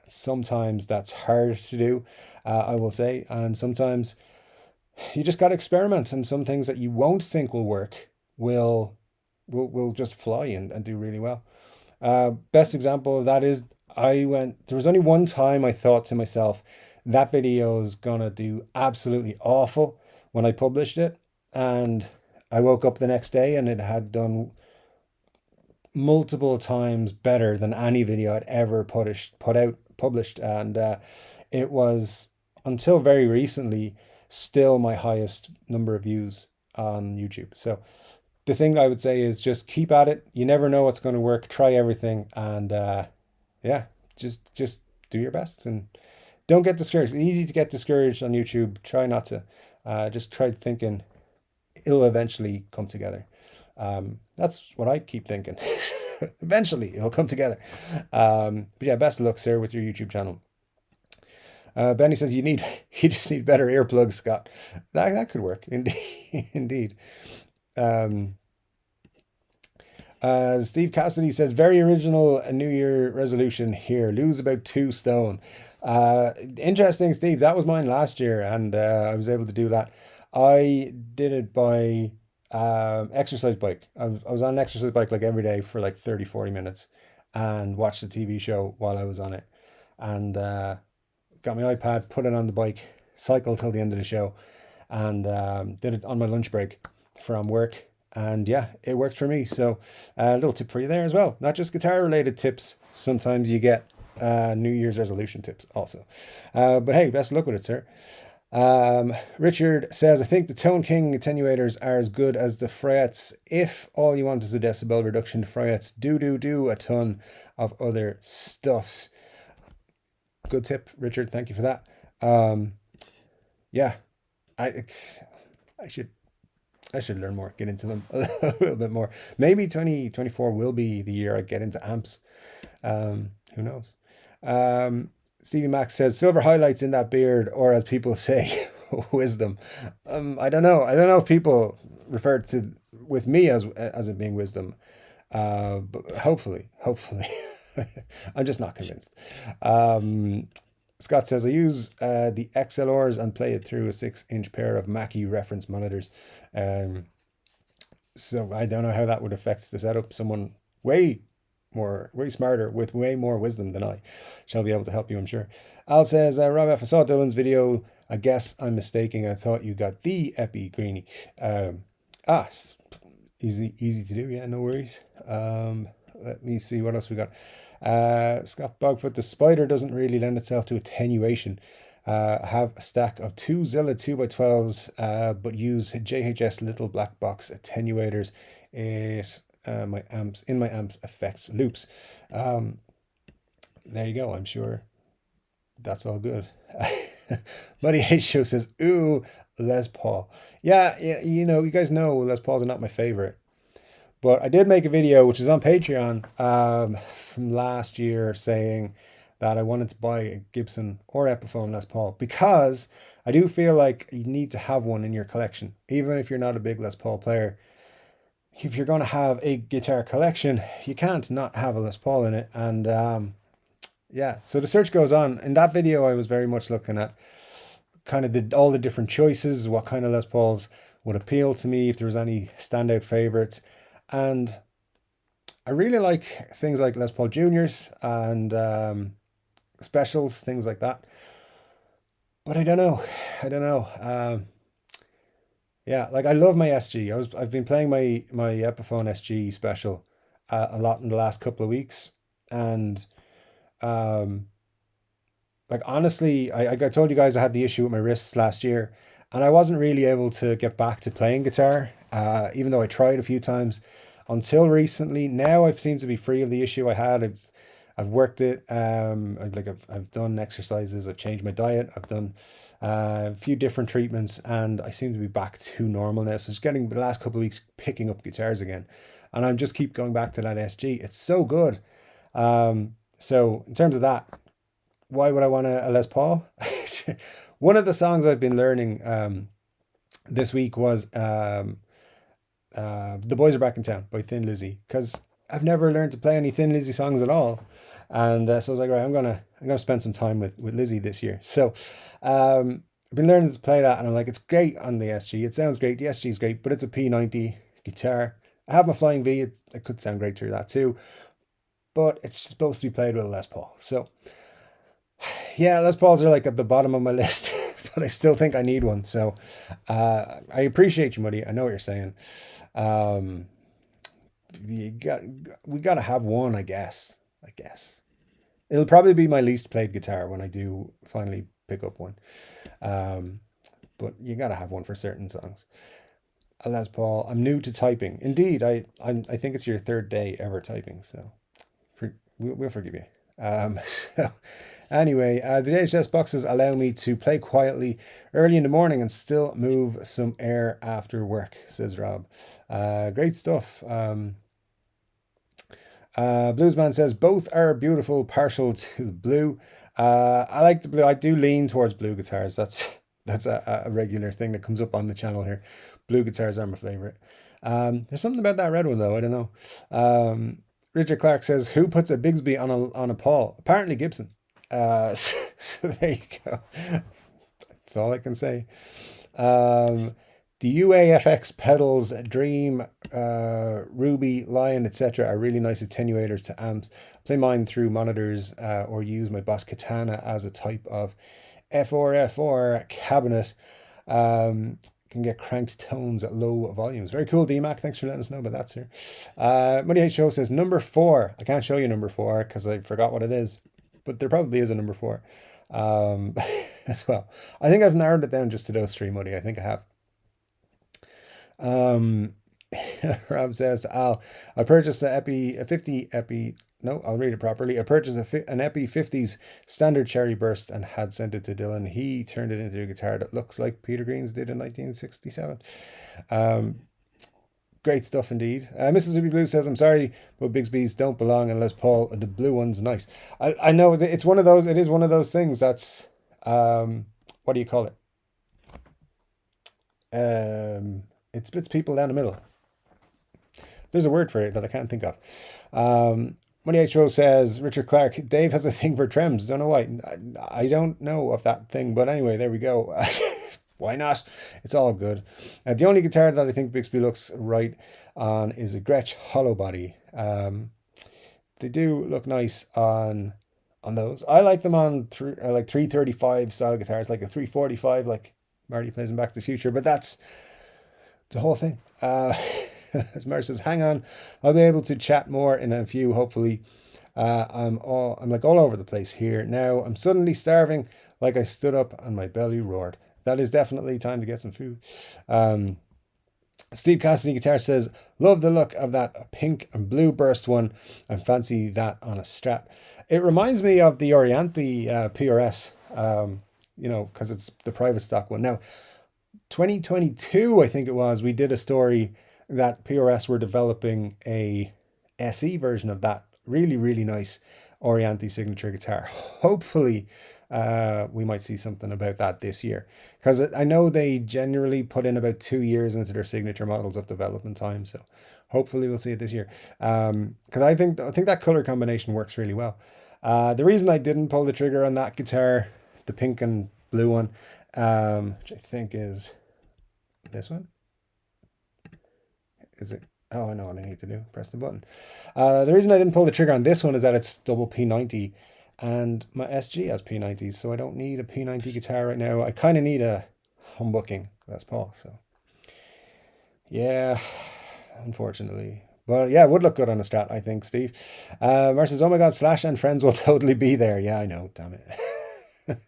Sometimes that's hard to do, I will say, and sometimes you just got to experiment, and some things that you won't think will work will just fly and do really well. Best example of that is there was only one time I thought to myself, that video is gonna do absolutely awful when I published it, and I woke up the next day and it had done multiple times better than any video I'd ever published, and it was, until very recently, still my highest number of views on YouTube. So the thing I would say is just keep at it. You never know what's going to work. Try everything, and just do your best and don't get discouraged. It's easy to get discouraged on YouTube. Try not to. Just try thinking it'll eventually come together. That's what I keep thinking. Eventually it'll come together. But yeah, best of luck, sir, with your YouTube channel. Benny says you just need better earplugs, Scott. That could work. Indeed. Steve Cassidy says, very original New Year resolution here. Lose about 2 stone. Interesting, Steve. That was mine last year, and I was able to do that. I did it by exercise bike. I was on an exercise bike like every day for like 30-40 minutes and watched a TV show while I was on it, and got my iPad, put it on the bike, cycled till the end of the show, and did it on my lunch break from work. And yeah, it worked for me. So a little tip for you there as well. Not just guitar related tips. Sometimes you get New Year's resolution tips also. But hey, best of luck with it, sir. Richard says, I think the Tone King attenuators are as good as the frets. If all you want is a decibel reduction, the frets do a ton of other stuffs. Good tip, Richard. Thank you for that. Yeah, I I should I should learn more, get into them a little bit more. Maybe 2024 will be the year I get into amps. Who knows? Stevie Max says silver highlights in that beard, or as people say, wisdom. I don't know. I don't know if people refer to with me as it being wisdom. But hopefully, I'm just not convinced. Scott says I use the XLRs and play it through a 6-inch pair of Mackie reference monitors. So I don't know how that would affect the setup. Someone way way smarter with way more wisdom than I shall be able to help you, I'm sure. Al says, Rob F, I saw Dylan's video. I guess I'm mistaken. I thought you got the Epi Greenie. Easy to do. Yeah, no worries. Let me see what else we got. Scott Bogfoot, the Spider doesn't really lend itself to attenuation. I have a stack of 2 Zilla 2x12s, but use JHS little black box attenuators. My amps effects loops. There you go. I'm sure that's all good. Buddy H Show says, ooh, Les Paul. Yeah, you know, you guys know Les Pauls are not my favorite. But I did make a video, which is on Patreon, from last year saying that I wanted to buy a Gibson or Epiphone Les Paul because I do feel like you need to have one in your collection, even if you're not a big Les Paul player. If you're going to have a guitar collection, you can't not have a Les Paul in it. And yeah, so the search goes on. In that video, I was very much looking at kind of all the different choices, what kind of Les Pauls would appeal to me, if there was any standout favorites. And I really like things like Les Paul Juniors and specials, things like that. But I don't know. Yeah, like I love my SG. I've been playing my Epiphone SG special a lot in the last couple of weeks, and um, like honestly, I told you guys I had the issue with my wrists last year, and I wasn't really able to get back to playing guitar, even though I tried a few times until recently. Now I've seemed to be free of the issue I had. I've worked it. I've done exercises. I've changed my diet. I've done a few different treatments, and I seem to be back to normal now. So just getting the last couple of weeks picking up guitars again, and I'm just keep going back to that SG. It's so good. So in terms of that, why would I want a Les Paul? One of the songs I've been learning this week was The Boys Are Back in Town by Thin Lizzy, because I've never learned to play any Thin Lizzy songs at all. And so I was like, right, I'm gonna spend some time with Lizzy this year. So I've been learning to play that, and I'm like, it's great on the SG. It sounds great. The SG is great, but it's a P90 guitar. I have my Flying V. It could sound great through that too, but it's supposed to be played with a Les Paul. So yeah, Les Pauls are like at the bottom of my list, but I still think I need one. So I appreciate you, Muddy. I know what you're saying. We got to have one, I guess. It'll probably be my least played guitar when I do finally pick up one. But you got to have one for certain songs. Les Paul, I'm new to typing. Indeed, I think it's your third day ever typing, so we'll forgive you. So anyway, the JHS boxes allow me to play quietly early in the morning and still move some air after work, says Rob. Great stuff. Bluesman says both are beautiful, partial to the blue. I like the blue. I do lean towards blue guitars. That's a regular thing that comes up on the channel here. Blue guitars are my favorite. There's something about that red one though. I don't know. Richard Clark says, who puts a Bigsby on a Paul? Apparently Gibson. So there you go. That's all I can say. The UAFX pedals, Dream, Ruby, Lion, etc. are really nice attenuators to amps. Play mine through monitors or use my Boss Katana as a type of FR cabinet. Can get cranked tones at low volumes. Very cool, DMAC. Thanks for letting us know about that, sir. Money H Show says number 4. I can't show you number 4 because I forgot what it is, but there probably is a number 4. as well. I think I've narrowed it down just to those three, Muddy. I think I have. Um, Rob says to Al, I purchased a 50 Epi. No, I'll read it properly. I purchased an Epi 50s standard cherry burst and had sent it to Dylan. He turned it into a guitar that looks like Peter Green's did in 1967. Um, Great stuff indeed. Mississippi Blue says, I'm sorry, but Bigsby's don't belong unless Paul, the blue one's nice. I know that it's one of those, it is one of those things that's, what do you call it? It splits people down the middle. There's a word for it that I can't think of. Money HO says, Richard Clark, Dave has a thing for trems. Don't know why. I don't know of that thing, but anyway, there we go. Why not? It's all good. The only guitar that I think Bixby looks right on is a Gretsch hollow body. They do look nice on those. I like them on like 335 style guitars, like a 345, like Marty plays in Back to the Future, but that's the whole thing. As Mar says, hang on, I'll be able to chat more in a few, hopefully. I'm like all over the place here. Now I'm suddenly starving, like I stood up and my belly roared. That is definitely time to get some food. Steve Cassidy Guitar says, love the look of that pink and blue burst one and fancy that on a Strat. It reminds me of the Orianthi PRS, because it's the private stock one. Now, 2022, I think it was, we did a story that PRS were developing a SE version of that really, really nice Orianthi signature guitar. Hopefully, we might see something about that this year, because I know they generally put in about 2 years into their signature models of development time. So hopefully we'll see it this year. Because I think that color combination works really well. The reason I didn't pull the trigger on that guitar, the pink and blue one, which I think is this one. Is it? Oh, I know what I need to do. Press the button. The reason I didn't pull the trigger on this one is that it's double P90 and my SG has P90s, so I don't need a P90 guitar right now. I kind of need a humbucking Les Paul, so yeah, unfortunately. But yeah, it would look good on a Strat, I think, Steve. Mar says, oh my God, Slash and Friends will totally be there. Yeah, I know, damn it.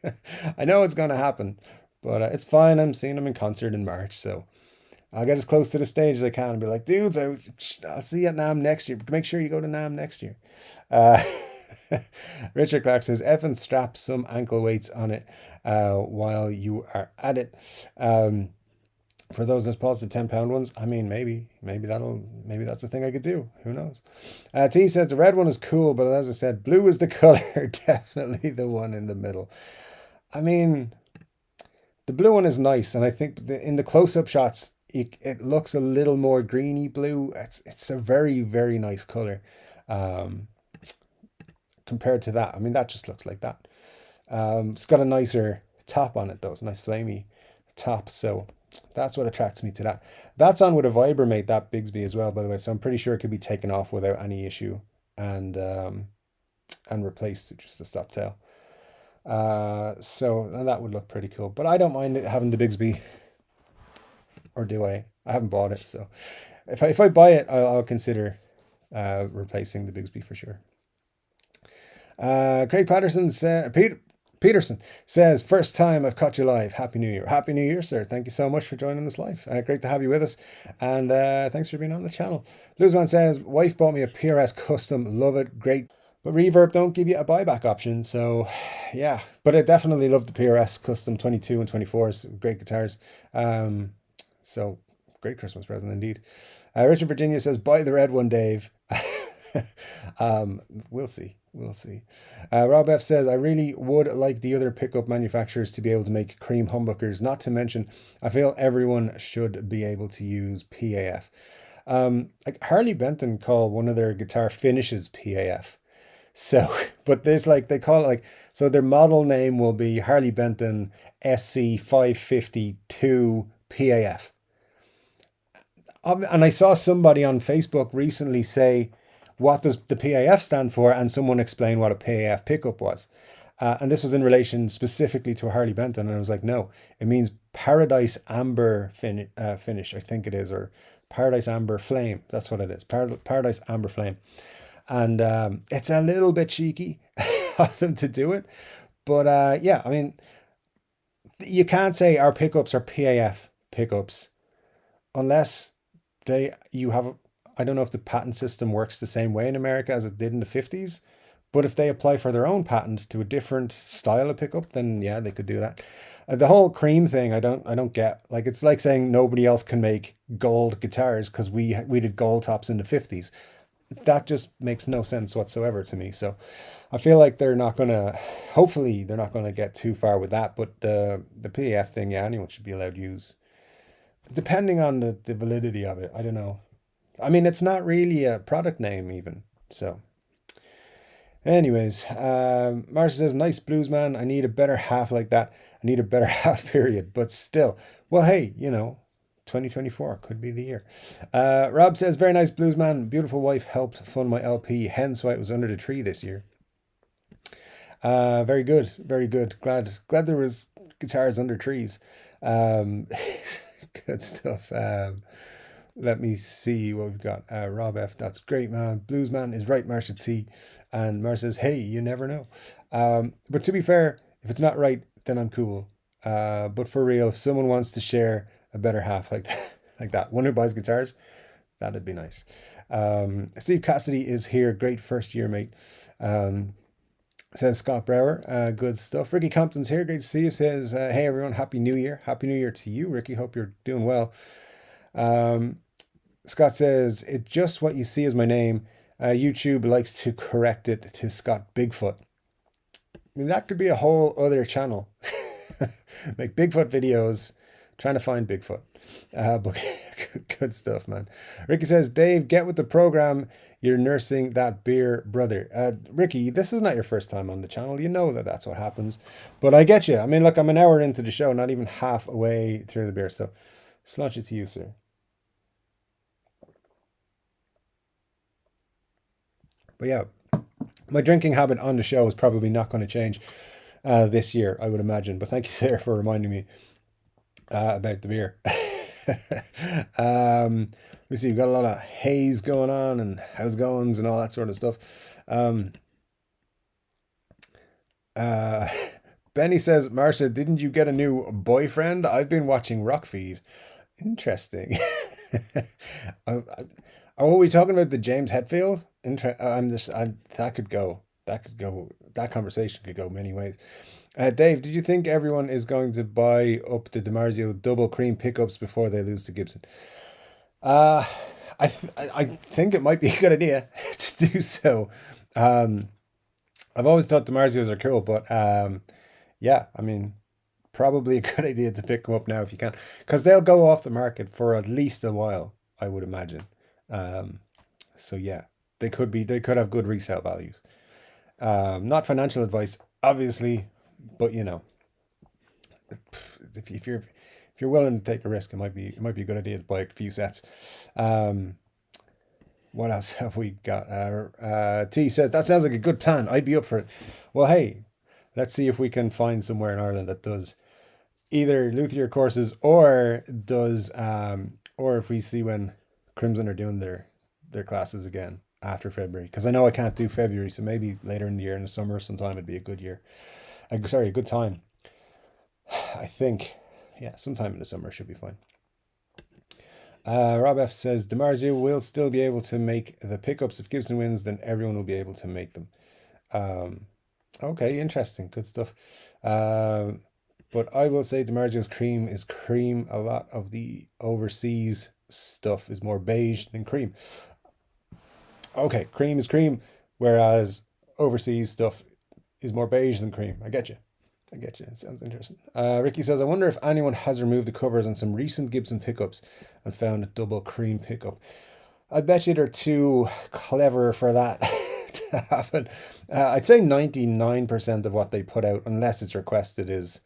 I know it's going to happen, but it's fine. I'm seeing them in concert in March, so I'll get as close to the stage as I can and be like, dudes, I'll see you at NAMM next year. Make sure you go to NAMM next year. Richard Clark says, Effin strap some ankle weights on it while you are at it. For those that's paused the 10-pound ones, I mean, maybe that's a thing I could do. Who knows? T says the red one is cool, but as I said, blue is the color. Definitely the one in the middle. I mean, the blue one is nice, and I think in the close-up shots, it looks a little more greeny blue. It's a very, very nice color. Compared to that, I mean, that just looks like that. It's got a nicer top on it though. It's a nice flamey top, so that's what attracts me to that. That's on with a Vibromate, that Bigsby as well, by the way, so I'm pretty sure it could be taken off without any issue and replaced with just a stop tail. So that would look pretty cool, but I don't mind having the Bigsby, or do I? I haven't bought it, so if I buy it, I'll consider replacing the Bigsby for sure. Craig Peterson says, first time I've caught you live. Happy New Year. Happy New Year, sir. Thank you so much for joining us live. Great to have you with us. And thanks for being on the channel. Bluesman says, wife bought me a PRS custom. Love it. Great. But Reverb don't give you a buyback option. So yeah, but I definitely love the PRS custom 22 and 24s. Great guitars. So great Christmas present indeed. Richard Virginia says, buy the red one, Dave. We'll see. We'll see. Rob F says, I really would like the other pickup manufacturers to be able to make cream humbuckers. Not to mention, I feel everyone should be able to use PAF. Like Harley Benton call one of their guitar finishes PAF. So, but there's like, they call it like, so their model name will be Harley Benton SC 552 PAF. And I saw somebody on Facebook recently say, what does the PAF stand for? And someone explained what a PAF pickup was. And this was in relation specifically to a Harley Benton. And I was like, no, it means Paradise Amber finish, I think it is, or Paradise Amber Flame. That's what it is, Paradise Amber Flame. And it's a little bit cheeky of them to do it. But yeah, I mean, you can't say our pickups are PAF pickups unless you have, I don't know if the patent system works the same way in America as it did in the 50s, but if they apply for their own patent to a different style of pickup, then yeah, they could do that. The whole cream thing, I don't get. Like, it's like saying nobody else can make gold guitars because we did gold tops in the 50s. That just makes no sense whatsoever to me. So I feel like they're not gonna, hopefully they're not gonna get too far with that. But the PAF thing, yeah, anyone should be allowed to use, depending on the validity of it. I don't know. I mean, it's not really a product name even. So anyways, Marcia says, nice blues man. I need a better half like that. I need a better half period, but still. Well, hey, 2024 could be the year. Rob says, very nice blues man. Beautiful wife helped fund my LP, hence why it was under the tree this year. Very good, very good. Glad there was guitars under trees. Um, good stuff. Let me see what we've got. Rob F, that's great, man. Blues man is right, Marcia T. And Marcia says, hey, you never know. But to be fair, if it's not right, then I'm cool. But for real, if someone wants to share a better half like that, like that, one who buys guitars, that'd be nice. Steve Cassidy is here. Great first year, mate. Says Scott Brower. Good stuff. Ricky Compton's here. Great to see you. Says, hey, everyone. Happy New Year. Happy New Year to you, Ricky. Hope you're doing well. Scott says, it's just what you see as my name. YouTube likes to correct it to Scott Bigfoot. I mean, that could be a whole other channel. Make Bigfoot videos, trying to find Bigfoot. But good stuff, man. Ricky says, Dave, get with the program. You're nursing that beer, brother. Ricky, this is not your first time on the channel. You know that that's what happens. But I get you. I mean, look, I'm an hour into the show, not even half away through the beer. So, slouch it to you, sir. But yeah, my drinking habit on the show is probably not going to change this year, I would imagine. But thank you, Sarah, for reminding me about the beer. Let me see, we've got a lot of haze going on and house goings and all that sort of stuff. Benny says, Marcia, didn't you get a new boyfriend? I've been watching Rockfeed. Interesting. Are we talking about the James Hetfield? That conversation could go many ways. Dave, did you think everyone is going to buy up the DiMarzio double cream pickups before they lose to Gibson? Uh, I think it might be a good idea to do so. Um, I've always thought DiMarzios are cool, but yeah, I mean, probably a good idea to pick them up now if you can, because they'll go off the market for at least a while, I would imagine. Um, so yeah, they could have good resale values. Not financial advice, obviously, but if you're willing to take a risk, it might be a good idea to buy a few sets. Um, what else have we got? T says, that sounds like a good plan. I'd be up for it. Well, hey, let's see if we can find somewhere in Ireland that does either luthier courses or if we see when Crimson are doing their classes again after February. Because I know I can't do February, so maybe later in the year, in the summer sometime, it'd be a good year. Sorry, a good time. I think, yeah, sometime in the summer should be fine. Rob F says, DiMarzio will still be able to make the pickups. If Gibson wins, then everyone will be able to make them. Um, okay, interesting. Good stuff. But I will say DiMarzio's cream is cream. A lot of the overseas stuff is more beige than cream. Okay, cream is cream, whereas overseas stuff is more beige than cream. I get you. I get you. It sounds interesting. Ricky says, I wonder if anyone has removed the covers on some recent Gibson pickups and found a double cream pickup. I bet you they're too clever for that to happen. I'd say 99% of what they put out, unless it's requested, is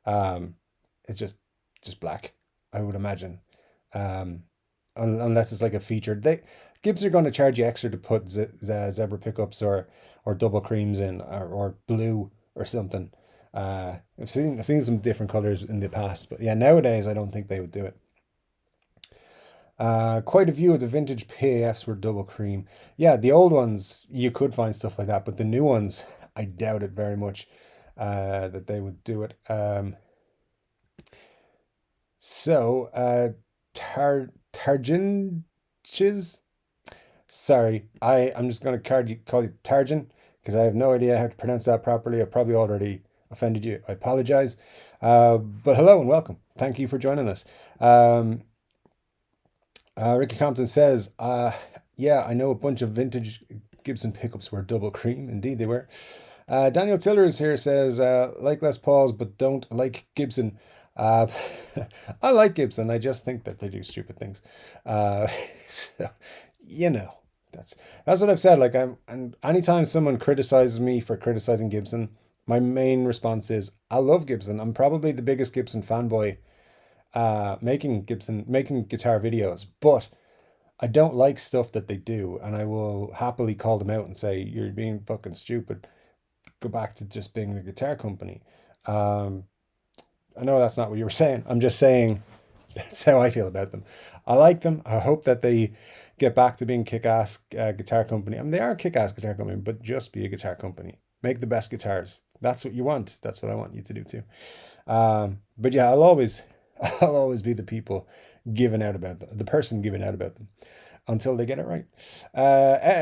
um, it's just black, I would imagine. Um, unless it's like a feature. Gibbs are going to charge you extra to put zebra pickups or double creams in or blue or something. I've seen some different colors in the past, but yeah, nowadays I don't think they would do it. Quite a few of the vintage PAFs were double cream. Yeah, the old ones you could find stuff like that, but the new ones I doubt it very much. that they would do it. Targinches. Sorry, I'm just going to call you Targin because I have no idea how to pronounce that properly. I've probably already offended you. I apologize. But hello and welcome. Thank you for joining us. Ricky Compton says, yeah, I know a bunch of vintage Gibson pickups were double cream. Indeed, they were. Daniel Tillers here says, like Les Pauls, but don't like Gibson. Uh, I like Gibson. I just think that they do stupid things. So, you know, that's what I've said. Like and anytime someone criticizes me for criticizing Gibson, my main response is, I love Gibson. I'm probably the biggest Gibson fanboy making guitar videos, but I don't like stuff that they do, and I will happily call them out and say, you're being fucking stupid. Go back to just being a guitar company. I know that's not what you were saying. I'm just saying that's how I feel about them. I like them. I hope that they get back to being kick-ass guitar company. I mean, they are a kick-ass guitar company, but just be a guitar company. Make the best guitars. That's what you want. That's what I want you to do too. But yeah, I'll always be the people giving out about them, the person giving out about them until they get it right.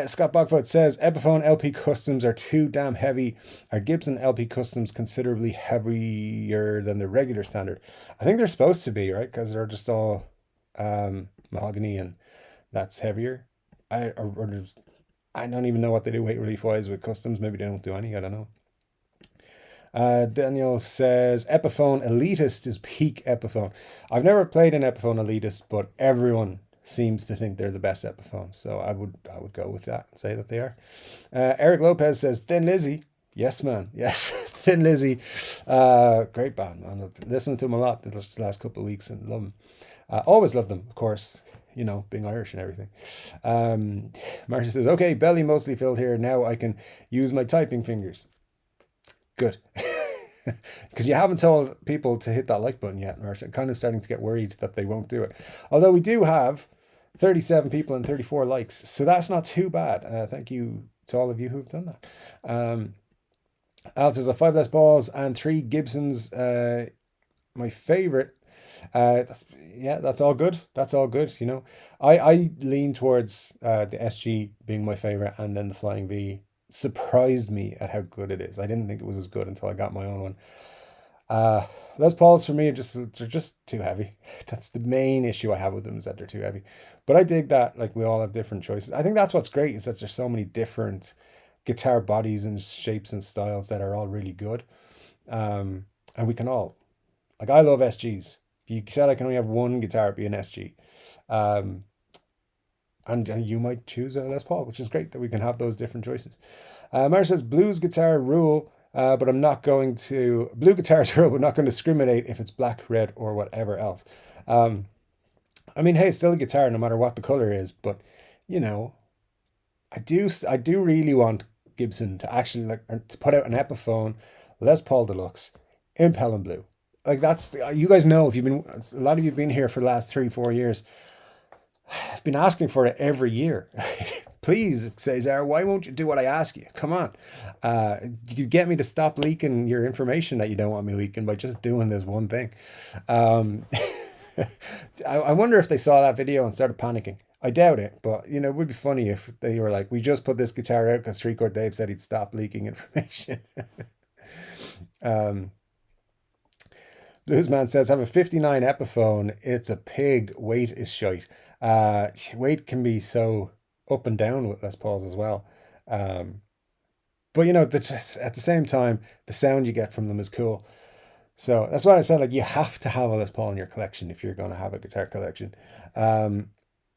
Scott Bogfoot says, Epiphone LP Customs are too damn heavy. Are Gibson LP Customs considerably heavier than the regular standard? I think they're supposed to be, right? Because they're just all mahogany and that's heavier. I don't even know what they do weight relief wise with Customs. Maybe they don't do any. I don't know. Daniel says, Epiphone Elitist is peak Epiphone. I've never played an Epiphone Elitist, but everyone seems to think they're the best Epiphone. So I would go with that and say that they are. Eric Lopez says, Thin Lizzy. Yes, man. Yes, Thin Lizzy. Great band, man. I've listened to them a lot this last couple of weeks and love them. Always love them, of course. You know, being Irish and everything. Marcia says, okay, belly mostly filled here. Now I can use my typing fingers. Good. Because you haven't told people to hit that like button yet, Marcia. I'm kind of starting to get worried that they won't do it. Although we do have 37 people and 34 likes. So that's not too bad. Thank you to all of you who've done that. Al says, 5 Les Balls and 3 Gibsons. My favorite. That's all good. That's all good. You know, I lean towards the SG being my favorite, and then the Flying V surprised me at how good it is. I didn't think it was as good until I got my own one. Les Pauls for me they're just too heavy. That's the main issue I have with them, is that they're too heavy. But I dig that, like, we all have different choices. I think that's what's great, is that there's so many different guitar bodies and shapes and styles that are all really good. And we can all, like, I love SGs. If you said I can only have one guitar, it'd be an SG. And you might choose a Les Paul, which is great that we can have those different choices. Mar says, blues guitar rule, but I'm not going to, blue guitars rule, but not going to discriminate if it's black, red, or whatever else. I mean, hey, it's still a guitar no matter what the color is, but, you know, I do really want Gibson to actually, to put out an Epiphone Les Paul Deluxe in Pelham Blue. Like, that's, you guys know, if you've been, a lot of you have been here for the last 3-4 years. I've been asking for it every year. Please, Cesar, why won't you do what I ask you? Come on. You could get me to stop leaking your information that you don't want me leaking by just doing this one thing. I wonder if they saw that video and started panicking. I doubt it, but, you know, it would be funny if they were like, we just put this guitar out because Chord Dave said he'd stop leaking information. Bluesman says, have a 59 Epiphone. It's a pig. Weight is shite. Weight can be so up and down with Les Pauls as well. But, you know, at the same time, the sound you get from them is cool. So that's why I said, like, you have to have a Les Paul in your collection if you're going to have a guitar collection.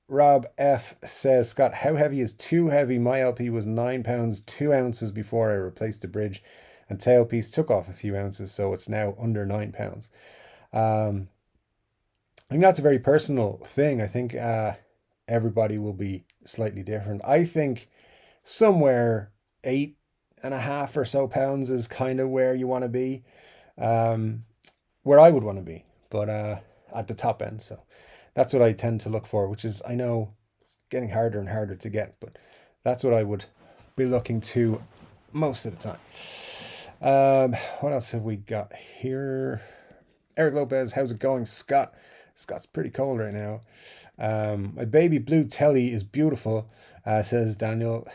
Rob F says, Scott, how heavy is too heavy? My LP was 9 pounds 2 ounces before I replaced the bridge, and tailpiece took off a few ounces, so it's now under 9 pounds. I think that's a very personal thing. I think everybody will be slightly different. I think somewhere 8.5 or so pounds is kind of where you want to be, where I would want to be, but at the top end. So that's what I tend to look for, which is, I know it's getting harder and harder to get, but that's what I would be looking to most of the time. What else have we got here? Eric Lopez, how's it going, Scott? Scott's pretty cold right now. My baby blue telly is beautiful, says Daniel.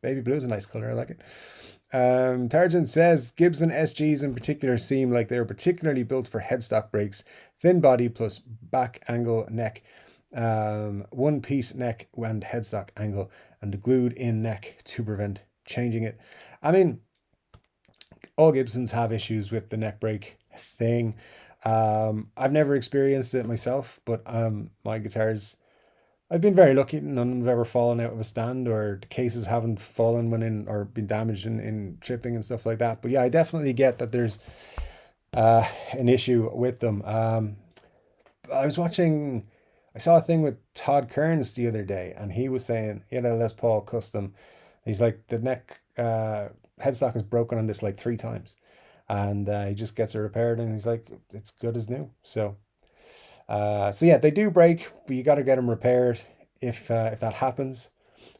Baby blue is a nice color. I like it. Tarjan says Gibson SGs in particular seem like they were particularly built for headstock brakes, thin body plus back angle neck, one piece neck and headstock angle, and a glued in neck to prevent changing it. I mean, all Gibsons have issues with the neck brake thing. I've never experienced it myself, but my guitars, I've been very lucky. None have ever fallen out of a stand, or the cases haven't fallen when in or been damaged in tripping and stuff like that. But yeah, I definitely get that there's an issue with them. I was watching, I saw a thing with Todd Kearns the other day, and he was saying he had a Les Paul custom. He's like, the neck headstock is broken on this like 3 times, and he just gets it repaired, and he's like, it's good as new. So yeah, they do break, but you got to get them repaired if that happens.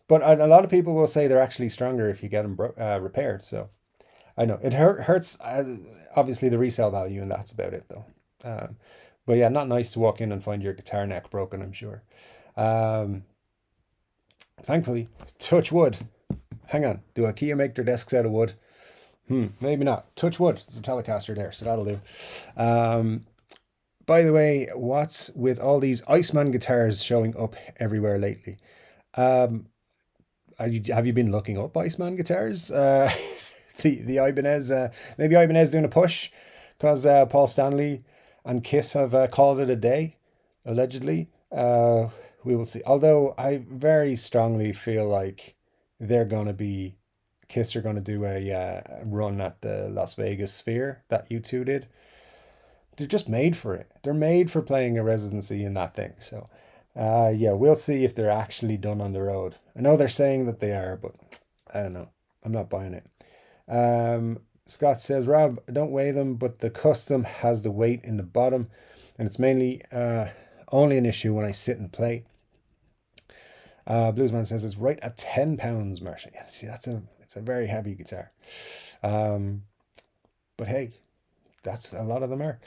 But a lot of people will say they're actually stronger if you get them repaired. So I know it hurts. Obviously, the resale value, and that's about it, though. But yeah, not nice to walk in and find your guitar neck broken, I'm sure. Um, Thankfully, touch wood. Hang on, do IKEA make their desks out of wood? Maybe not. Touch wood. There's a Telecaster there, so that'll do. By the way, what's with all these Iceman guitars showing up everywhere lately? Um, have you been looking up Iceman guitars? The Ibanez, maybe Ibanez doing a push because Paul Stanley and Kiss have called it a day, allegedly. We will see. Although I very strongly feel like they're going to be, Kiss are going to do a run at the Las Vegas Sphere that U2 did. They're just made for it. They're made for playing a residency in that thing. So, yeah, we'll see if they're actually done on the road. I know they're saying that they are, but I don't know. I'm not buying it. Scott says, Rob, don't weigh them, but the custom has the weight in the bottom, and it's mainly only an issue when I sit and play. Bluesman says it's right at 10 pounds, Marcia. Yeah, see, it's a very heavy guitar. But hey, that's a lot of them are.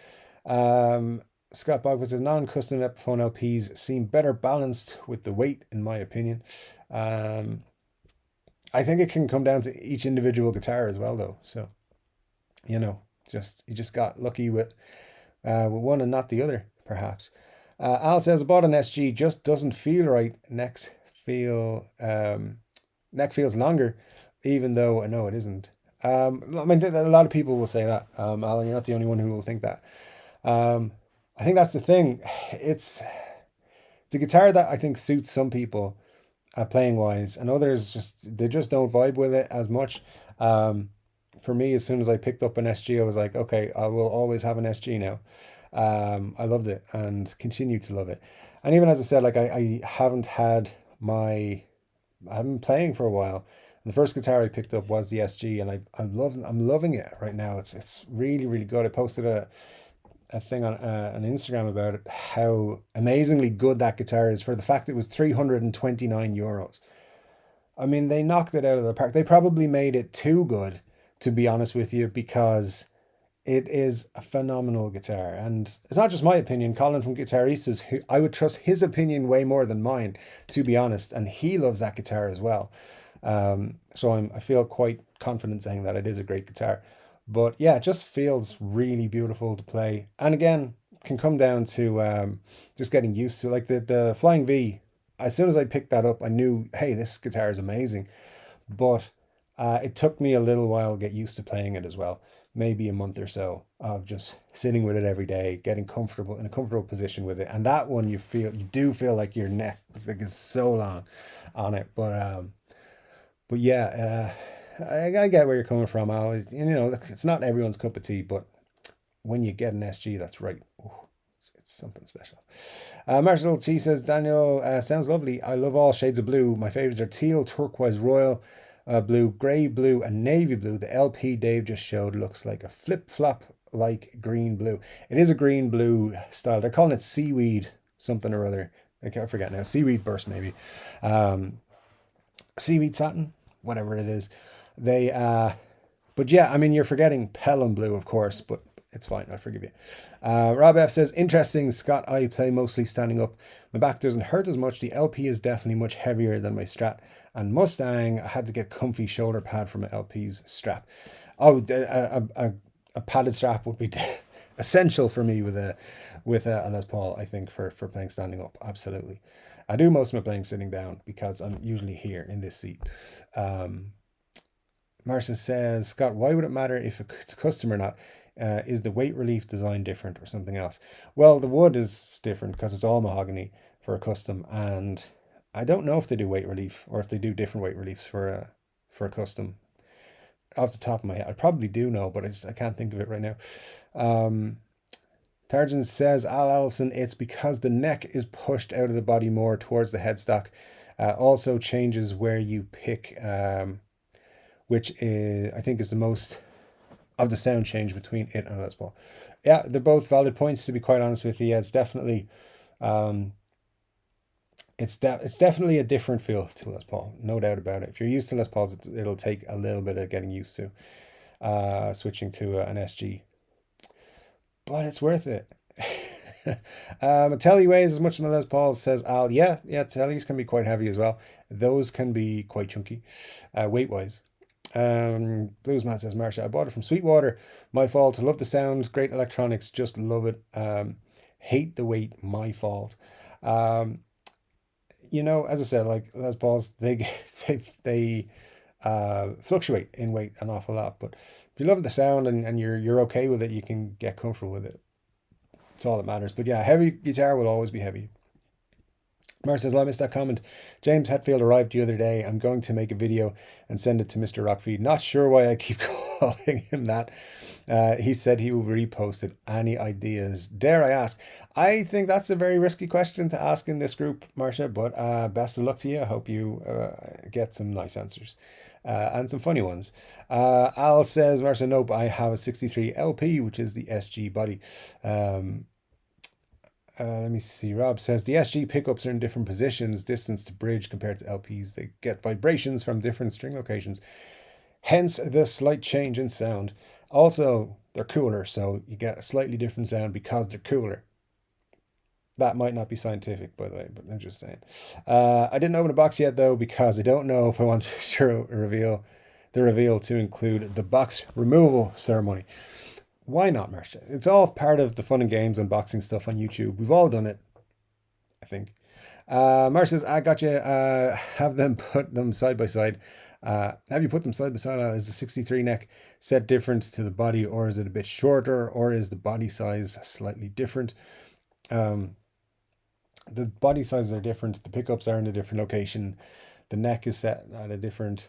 Scott Bogwood says non-custom Epiphone LPs seem better balanced with the weight, in my opinion. I think it can come down to each individual guitar as well, though. So, you know, you just got lucky with one and not the other, perhaps. Al says, I bought an SG, just doesn't feel right. Neck feels longer, even though I know it isn't. I mean, a lot of people will say that. Alan, you're not the only one who will think that. I think that's the thing. It's a guitar that I think suits some people playing wise, and others they just don't vibe with it as much. For me, as soon as I picked up an SG, I was like, okay, I will always have an SG now. I loved it and continue to love it. And even as I said, like I haven't been playing for a while. And the first guitar I picked up was the SG, and I'm loving it right now. It's really, really good. I posted a thing on Instagram about it, how amazingly good that guitar is for the fact it was 329 euros. I mean, they knocked it out of the park. They probably made it too good, to be honest with you, because it is a phenomenal guitar. And it's not just my opinion. Colin from Guitaristas, who I would trust his opinion way more than mine, to be honest. And he loves that guitar as well. So I feel quite confident saying that it is a great guitar. But yeah, it just feels really beautiful to play. And again, can come down to just getting used to it. Like the Flying V, as soon as I picked that up, I knew, hey, this guitar is amazing. But it took me a little while to get used to playing it as well. Maybe a month or so of just sitting with it every day, getting comfortable in a comfortable position with it. And that one, you do feel like your neck like is so long on it. But yeah, I get where you're coming from. I always, it's not everyone's cup of tea, but when you get an SG, that's right. Oh, it's something special. Marshall T says, Daniel, sounds lovely. I love all shades of blue. My favorites are teal, turquoise, royal blue, grey blue, and navy blue. The LP Dave just showed looks like a flip-flop like green blue. It is a green blue style. They're calling it seaweed something or other. I can't forget now. Seaweed burst, maybe. Seaweed satin, whatever it is. They But yeah, I mean, you're forgetting Pelham Blue, of course, but it's fine. I forgive you. Rob F says, interesting, Scott. I play mostly standing up. My back doesn't hurt as much. The LP is definitely much heavier than my Strat. And Mustang, I had to get comfy shoulder pad for my LP's strap. Oh, a padded strap would be essential for me with a Les Paul, I think, for playing standing up. Absolutely. I do most of my playing sitting down because I'm usually here in this seat. Marcia says, Scott, why would it matter if it's custom or not? Is the weight relief design different or something else? Well, the wood is different because it's all mahogany for a custom, and I don't know if they do weight relief or if they do different weight reliefs for a custom. Off the top of my head, I probably do know, but I can't think of it right now. Tarjan says, Al Allison, it's because the neck is pushed out of the body more towards the headstock. Also changes where you pick, which is, I think, is the most of the sound change between it and Les Paul. Yeah, they're both valid points, to be quite honest with you. Yeah, it's definitely it's definitely a different feel to Les Paul, no doubt about it. If you're used to Les Pauls, it'll take a little bit of getting used to switching to an SG, but it's worth it. A telly weighs as much as the Les Pauls, says Al. Yeah, tellies can be quite heavy as well. Those can be quite chunky, weight wise. Bluesman says, Marsha, I bought it from Sweetwater. My fault. Love the sound. Great electronics. Just love it. Hate the weight. My fault. As I said, like Les Pauls, they fluctuate in weight an awful lot. But if you love the sound and you're okay with it, you can get comfortable with it. It's all that matters. But yeah, heavy guitar will always be heavy. Mar says, I missed that comment. James Hetfield arrived the other day. I'm going to make a video and send it to Mr. Rockfeed. Not sure why I keep calling him that. He said he will repost it. Any ideas? Dare I ask? I think that's a very risky question to ask in this group, Marcia, but best of luck to you. I hope you get some nice answers and some funny ones. Al says, Marcia, nope, I have a 63 LP, which is the SG body. Let me see. Rob says the SG pickups are in different positions, distance to bridge compared to LPs. They get vibrations from different string locations, hence the slight change in sound. Also, they're cooler, so you get a slightly different sound because they're cooler. That might not be scientific, by the way, but I'm just saying. I didn't open a box yet, though, because I don't know if I want to reveal to include the box removal ceremony. Why not, Marcia? It's all part of the fun and games unboxing stuff on YouTube. We've all done it, I think. Marcia says, I got you. Have them put them side by side. Have you put them side by side? Is the 63 neck set different to the body, or is it a bit shorter, or is the body size slightly different? The body sizes are different. The pickups are in a different location. The neck is set at a different,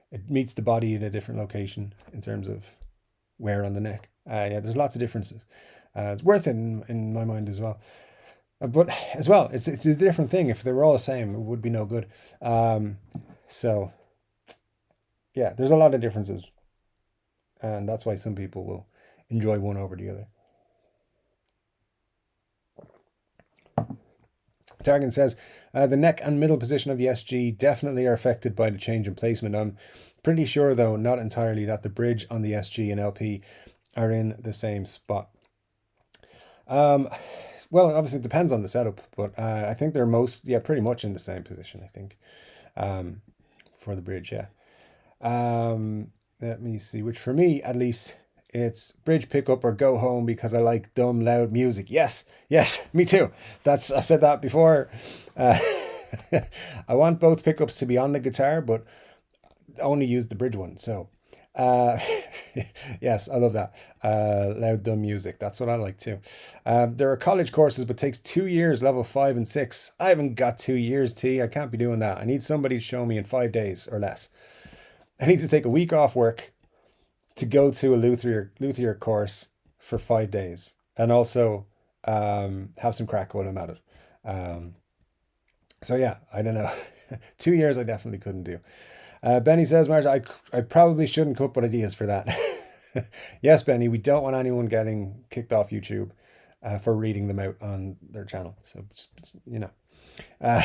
it meets the body in a different location in terms of wear on the neck. Yeah, there's lots of differences. It's worth it in my mind as well. But as well, it's a different thing. If they were all the same, it would be no good. So, yeah, there's a lot of differences. And that's why some people will enjoy one over the other. Targan says, the neck and middle position of the SG definitely are affected by the change in placement. I'm pretty sure, though, not entirely, that the bridge on the SG and LP are in the same spot. Well, obviously it depends on the setup, but I think they're pretty much in the same position, I think, for the bridge, yeah. Let me see, which for me, at least, it's bridge pickup or go home because I like dumb, loud music. Yes, me too. I've said that before. I want both pickups to be on the guitar, but only use the bridge one. So, yes, I love that. Loud, dumb music. That's what I like too. There are college courses, but takes 2 years, level 5 and 6. I haven't got 2 years, T. I can't be doing that. I need somebody to show me in 5 days or less. I need to take a week off work to go to a luthier course for 5 days and also have some crack while I'm at it. So yeah, I don't know. 2 years I definitely couldn't do. Benny says, Marge, I probably shouldn't put ideas for that. Yes, Benny, we don't want anyone getting kicked off YouTube for reading them out on their channel. So, just, Uh,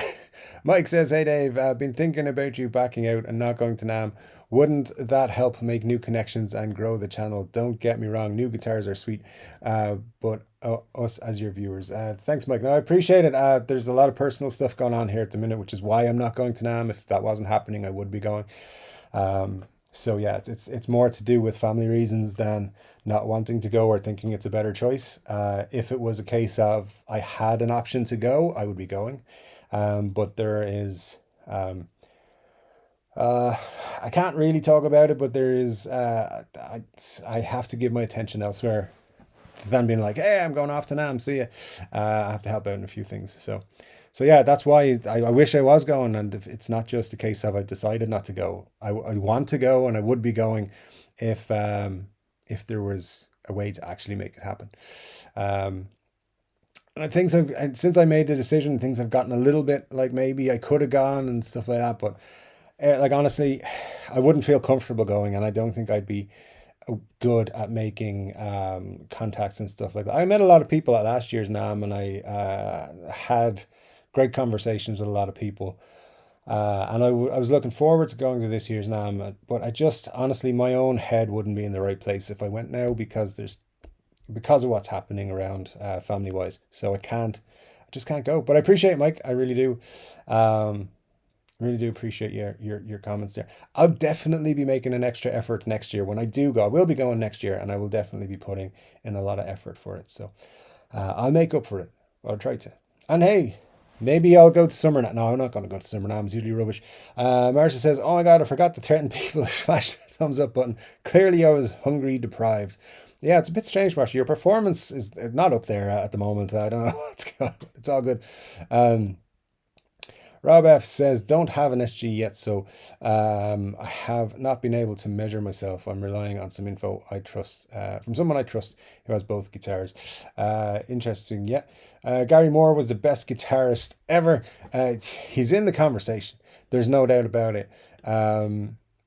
Mike says, "Hey Dave, I've been thinking about you backing out and not going to NAMM. Wouldn't that help make new connections and grow the channel? Don't get me wrong, new guitars are sweet, but us as your viewers." Thanks, Mike. No, I appreciate it. There's a lot of personal stuff going on here at the minute, which is why I'm not going to NAMM. If that wasn't happening, I would be going. So yeah, it's more to do with family reasons than not wanting to go or thinking it's a better choice. If it was a case of I had an option to go, I would be going. But there is uh, I can't really talk about it, but there is I have to give my attention elsewhere than being like, hey, I'm going off to NAMM, see ya. I have to help out in a few things. So yeah, that's why I wish I was going, and if it's not just a case of I've decided not to go. I want to go, and I would be going if there was a way to actually make it happen. Um, and things have and since I made the decision, things have gotten a little bit like maybe I could have gone and stuff like that, but like honestly, I wouldn't feel comfortable going, and I don't think I'd be good at making contacts and stuff like that. I met a lot of people at last year's NAMM, and I had great conversations with a lot of people. And I was looking forward to going to this year's NAMM, but I just honestly, my own head wouldn't be in the right place if I went now because of what's happening around family wise. So I just can't go. But I appreciate it, Mike. I really do. Um, Really do appreciate your comments there. I'll definitely be making an extra effort next year when I do go. I will be going next year, and I will definitely be putting in a lot of effort for it. So I'll make up for it. I'll try to. And hey, maybe I'll go to Summer Night. No, I'm not going to go to Summer Night. It's usually rubbish. Marcia says, "Oh my God, I forgot to threaten people to smash the thumbs up button. Clearly, I was hungry deprived." Yeah, it's a bit strange, Marcia. Your performance is not up there at the moment. I don't know what's going on. It's all good. Um, Rob F says, "Don't have an SG yet, so I have not been able to measure myself. I'm relying on some info I trust from someone I trust who has both guitars." Interesting, yeah. Gary Moore was the best guitarist ever. He's in the conversation. There's no doubt about it,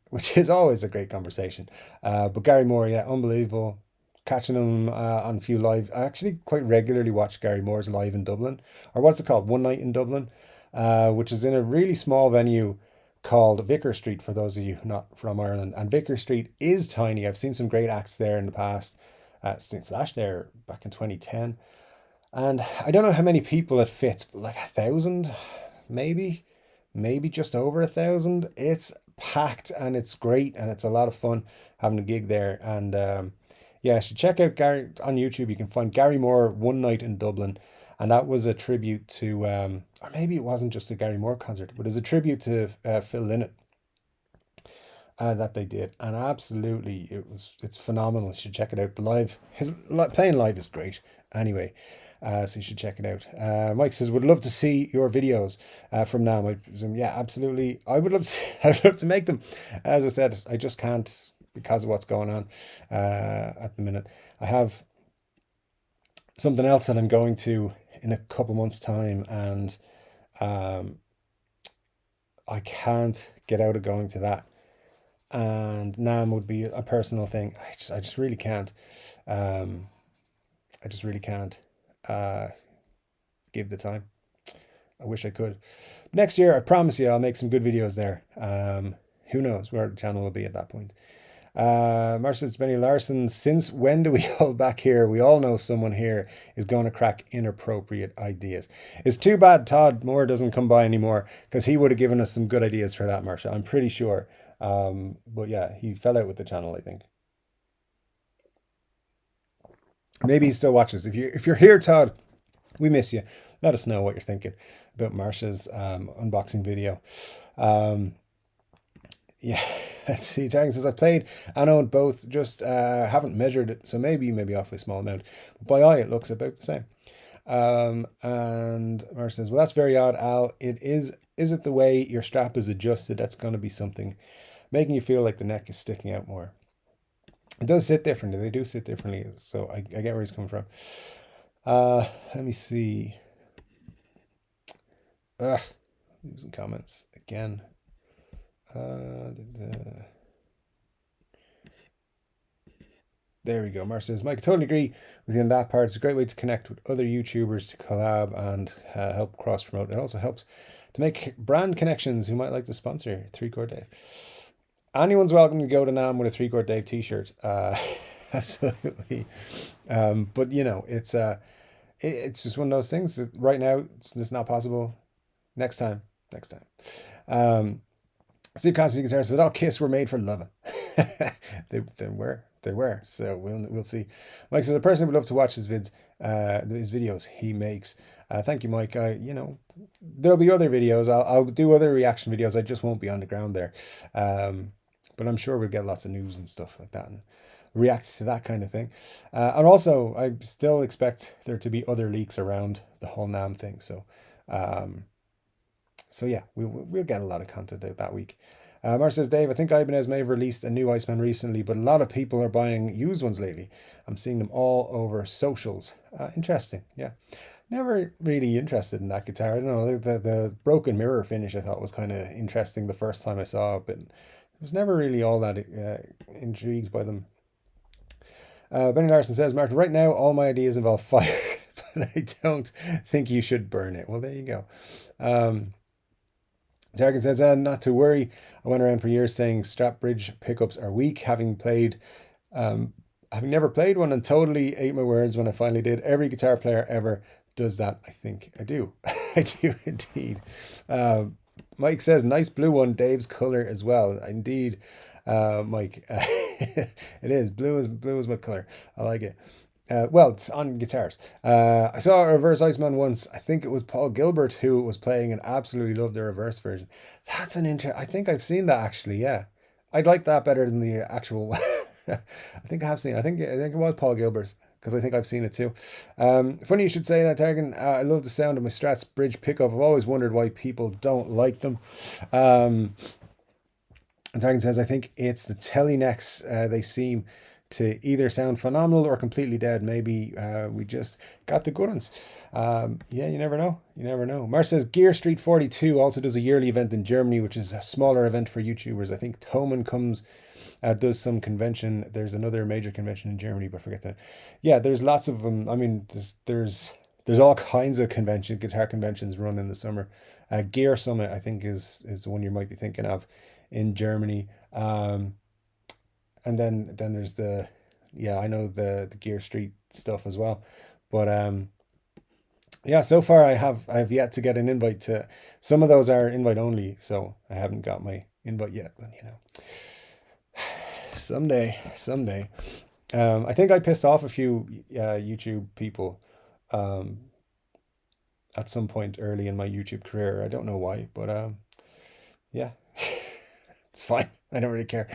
which is always a great conversation. But Gary Moore, yeah, unbelievable. Catching him on a few live. I actually quite regularly watch Gary Moore's live in Dublin, or what's it called? One Night in Dublin, which is in a really small venue called Vicar Street, for those of you not from Ireland. And Vicar Street is tiny. I've seen some great acts there in the past, since last year, back in 2010. And I don't know how many people it fits, but like 1,000, maybe, maybe just over 1,000. It's packed and it's great and it's a lot of fun having a gig there. And yeah, so check out Gary on YouTube. You can find Gary Moore One Night in Dublin, and that was a tribute to, or maybe it wasn't just a Gary Moore concert, but it's a tribute to Phil Lynott that they did, and absolutely, it's phenomenal. You should check it out. The live, playing live is great. Anyway, so you should check it out. Mike says, "Would love to see your videos from now." I presume, yeah, absolutely. I would love to. I'd love to make them. As I said, I just can't because of what's going on at the minute. I have something else that I'm going to in a couple months' time, and um, I can't get out of going to that. And NAMM would be a personal thing. I just really can't. Um, I just really can't uh, give the time. I wish I could. Next year, I promise you, I'll make some good videos there. Who knows where the channel will be at that point. Marcus Benny Larson, "Since when do we all back here? We all know someone here is going to crack inappropriate ideas." It's too bad Todd Moore doesn't come by anymore, because he would have given us some good ideas for that, Marcia. I'm pretty sure. But yeah, he fell out with the channel, I think. Maybe he still watches. If you're here, Todd, we miss you. Let us know what you're thinking about Marcia's unboxing video. Um, Yeah, let's see. Taryn says, "I played and owned both, just haven't measured it, so maybe off a small amount. But by eye, it looks about the same." And Marcia says, "Well, that's very odd, Al. It is. Is it the way your strap is adjusted? That's going to be something making you feel like the neck is sticking out more. It does sit differently. They do sit differently. So I get where he's coming from. Let me see. Losing comments again. There we go. Mar says, Mike, I totally agree with you on that part. It's a great way to connect with other YouTubers, to collab and help cross promote. It also helps to make brand connections who might like to sponsor Chord Dave. Anyone's welcome to go to NAMM with a Chord Dave t-shirt. Absolutely. But you know, it's just one of those things that right now it's just not possible. Next time. Steve Constantine Guitar said, "Oh, Kiss were made for loving." They were. So we'll see. Mike says, "A person would love to watch his videos he makes." Thank you, Mike. There'll be other videos. I'll do other reaction videos. I just won't be on the ground there. But I'm sure we'll get lots of news and stuff like that and react to that kind of thing. And also, I still expect there to be other leaks around the whole NAMM thing. So yeah, we'll get a lot of content out that week. Mar says, Dave, I think Ibanez may have released a new Iceman recently, but a lot of people are buying used ones lately. I'm seeing them all over socials. Interesting, yeah. Never really interested in that guitar. I don't know, the broken mirror finish I thought was kind of interesting the first time I saw it, but I was never really all that intrigued by them. Benny Larson says, Martin, right now all my ideas involve fire, but I don't think you should burn it. Well, there you go. Targan says, not to worry. I went around for years saying strap bridge pickups are weak, having never played one and totally ate my words when I finally did. Every guitar player ever does that. I think I do. I do indeed. Mike says, nice blue one, Dave's color as well. Indeed, Mike. It is. Blue is my color. I like it. Well, it's on guitars. I saw a reverse Iceman once. I think it was Paul Gilbert who was playing and absolutely loved the reverse version. That's an I think I've seen that actually. Yeah, I'd like that better than the actual. I think I have seen. I think it was Paul Gilbert's because I think I've seen it too. Funny you should say that, Targan. I love the sound of my Strats bridge pickup. I've always wondered why people don't like them. And Targan says, I think it's the Telenecks. They seem to either sound phenomenal or completely dead. Maybe we just got the good ones. Yeah, you never know. Mar says, Gear Street 42 also does a yearly event in Germany, which is a smaller event for YouTubers. I think Thomann does some convention. There's another major convention in Germany, but forget that. Yeah, there's lots of them. I mean, there's all kinds of guitar conventions run in the summer. Gear Summit, I think, is the one you might be thinking of in Germany. And then there's I know the Gear Street stuff as well. But yeah, so far I have yet to get an invite to. Some of those are invite only, so I haven't got my invite yet. But someday. I think I pissed off a few YouTube people at some point early in my YouTube career. I don't know why, but yeah, it's fine. I don't really care.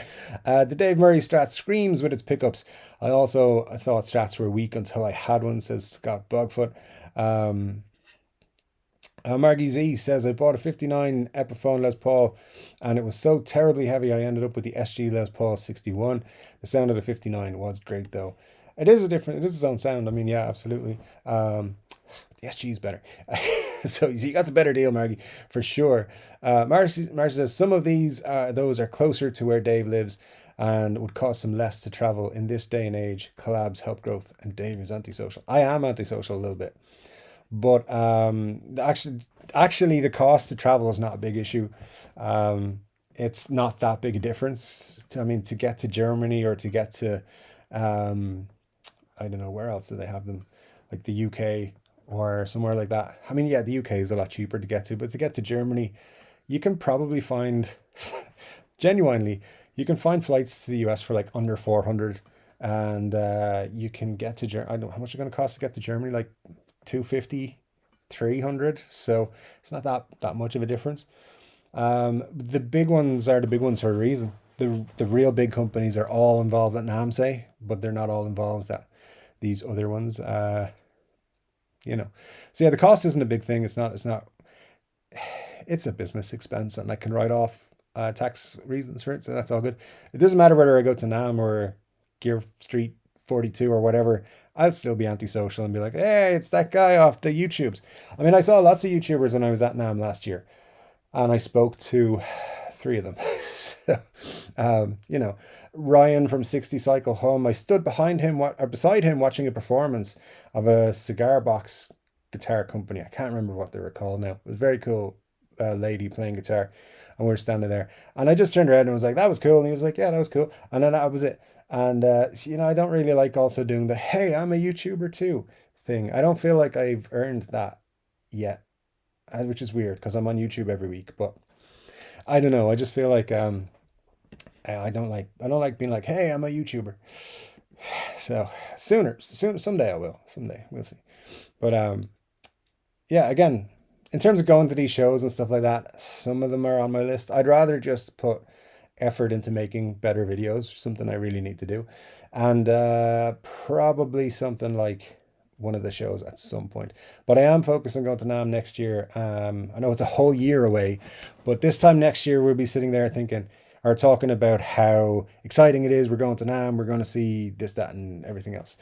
The Dave Murray Strat screams with its pickups. I thought Strats were weak until I had one, says Scott Bogfoot. Margie Z says, I bought a 59 Epiphone Les Paul and it was so terribly heavy I ended up with the SG Les Paul 61. The sound of the 59 was great though. It is its own sound. I mean, yeah, absolutely. The SG is better. So you got the better deal, Margie, for sure. Margie says, some of those are closer to where Dave lives and would cost him less to travel in this day and age. Collabs help growth and Dave is antisocial. I am antisocial a little bit. But actually, the cost to travel is not a big issue. It's not that big a difference. I mean, to get to Germany or to get to, I don't know, where else do they have them? Like the UK or somewhere like that. I mean, yeah, the UK is a lot cheaper to get to, but to get to Germany, you can probably find, genuinely, you can find flights to the US for like under 400, and you can get to Germany. I don't know how much it's going to cost to get to Germany, like 250, 300. So it's not that much of a difference. The big ones are the big ones for a reason. The real big companies are all involved at NAMM, say, but they're not all involved at these other ones. So yeah, the cost isn't a big thing. It's a business expense and I can write off tax reasons for it. So that's all good. It doesn't matter whether I go to NAMM or Gear Street 42 or whatever. I'll still be antisocial and be like, hey, it's that guy off the YouTubes. I mean, I saw lots of YouTubers when I was at NAMM last year and I spoke to three of them. So, Ryan from 60 Cycle Home. I stood behind him, or beside him, watching a performance of a cigar box guitar company. I can't remember what they were called now. It was a very cool lady playing guitar, and we were standing there. And I just turned around and was like, "That was cool." And he was like, "Yeah, that was cool." And then that was it. And I don't really like also doing the "Hey, I'm a YouTuber too" thing. I don't feel like I've earned that yet, which is weird because I'm on YouTube every week. But I don't know. I just feel like I don't like being like, "Hey, I'm a YouTuber." So soon, someday I will. Someday we'll see. But yeah, again, in terms of going to these shows and stuff like that, some of them are on my list. I'd rather just put effort into making better videos, something I really need to do, and probably something like one of the shows at some point. But I am focused on going to NAMM next year. I know it's a whole year away, but this time next year we'll be sitting there thinking or talking about how exciting it is. We're going to NAMM. We're going to see this, that, and everything else.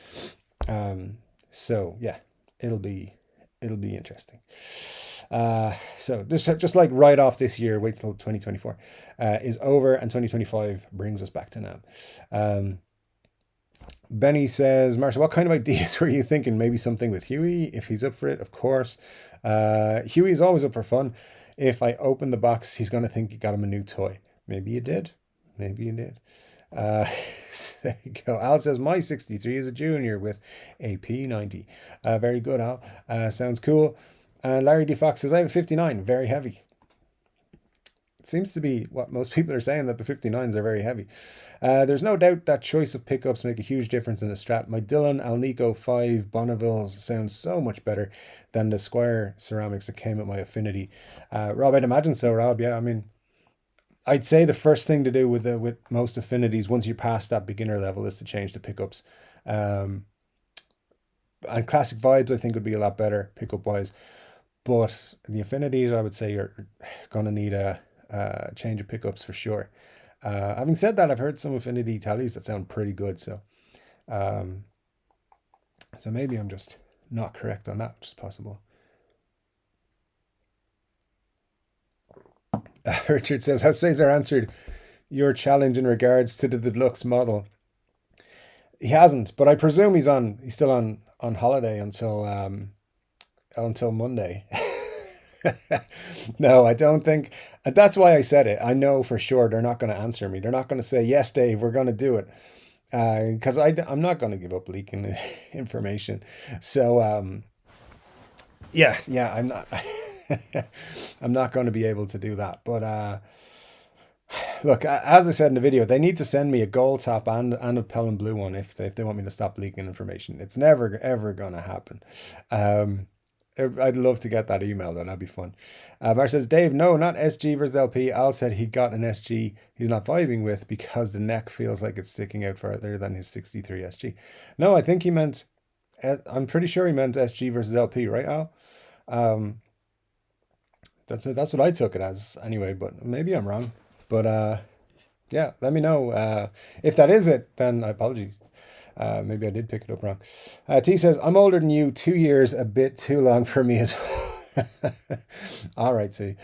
So yeah, it'll be interesting. So just like right off this year, wait till 2024 is over and 2025 brings us back to NAMM. Benny says, Marshall, what kind of ideas were you thinking? Maybe something with Huey, if he's up for it, of course. Huey's always up for fun. If I open the box, he's going to think you got him a new toy. Maybe you did. Maybe you did. There you go. Al says, my 63 is a junior with a P90. Very good, Al. Sounds cool. Larry D. Fox says, I have a 59, very heavy. It seems to be what most people are saying, that the 59s are very heavy. There's no doubt that choice of pickups make a huge difference in a Strat. My Dylan Alnico 5 Bonnevilles sounds so much better than the Squire ceramics that came at my Affinity. Rob, I'd imagine so, Rob. Yeah, I mean, I'd say the first thing to do with most Affinities, once you pass that beginner level, is to change the pickups. And Classic Vibes, I think, would be a lot better pickup wise. But the Affinities, I would say, you're going to need a change of pickups for sure. Having said that, I've heard some Affinity tallies that sound pretty good. So maybe I'm just not correct on that, which is possible. Richard says, has Cesar answered your challenge in regards to the deluxe model? He hasn't, but I presume he's still on holiday until Monday. No, I don't think. That's why I said it. I know for sure they're not going to answer me. They're not going to say, yes, Dave, we're going to do it. Because I'm not going to give up leaking information. So, yeah, I'm not. I'm not going to be able to do that. But look, as I said in the video, they need to send me a gold top and a Pelham blue one if they want me to stop leaking information. It's never, ever going to happen. I'd love to get that email though. That'd be fun. Mar says, Dave, no, not SG versus LP. Al said he got an SG he's not vibing with because the neck feels like it's sticking out further than his 63 SG. No, I think he meant, I'm pretty sure he meant SG versus LP, right, Al? That's what I took it as anyway, but maybe I'm wrong. But yeah, let me know. If that is it, then apologies. Maybe I did pick it up wrong. T says, I'm older than you, 2 years, a bit too long for me as well. All right, T.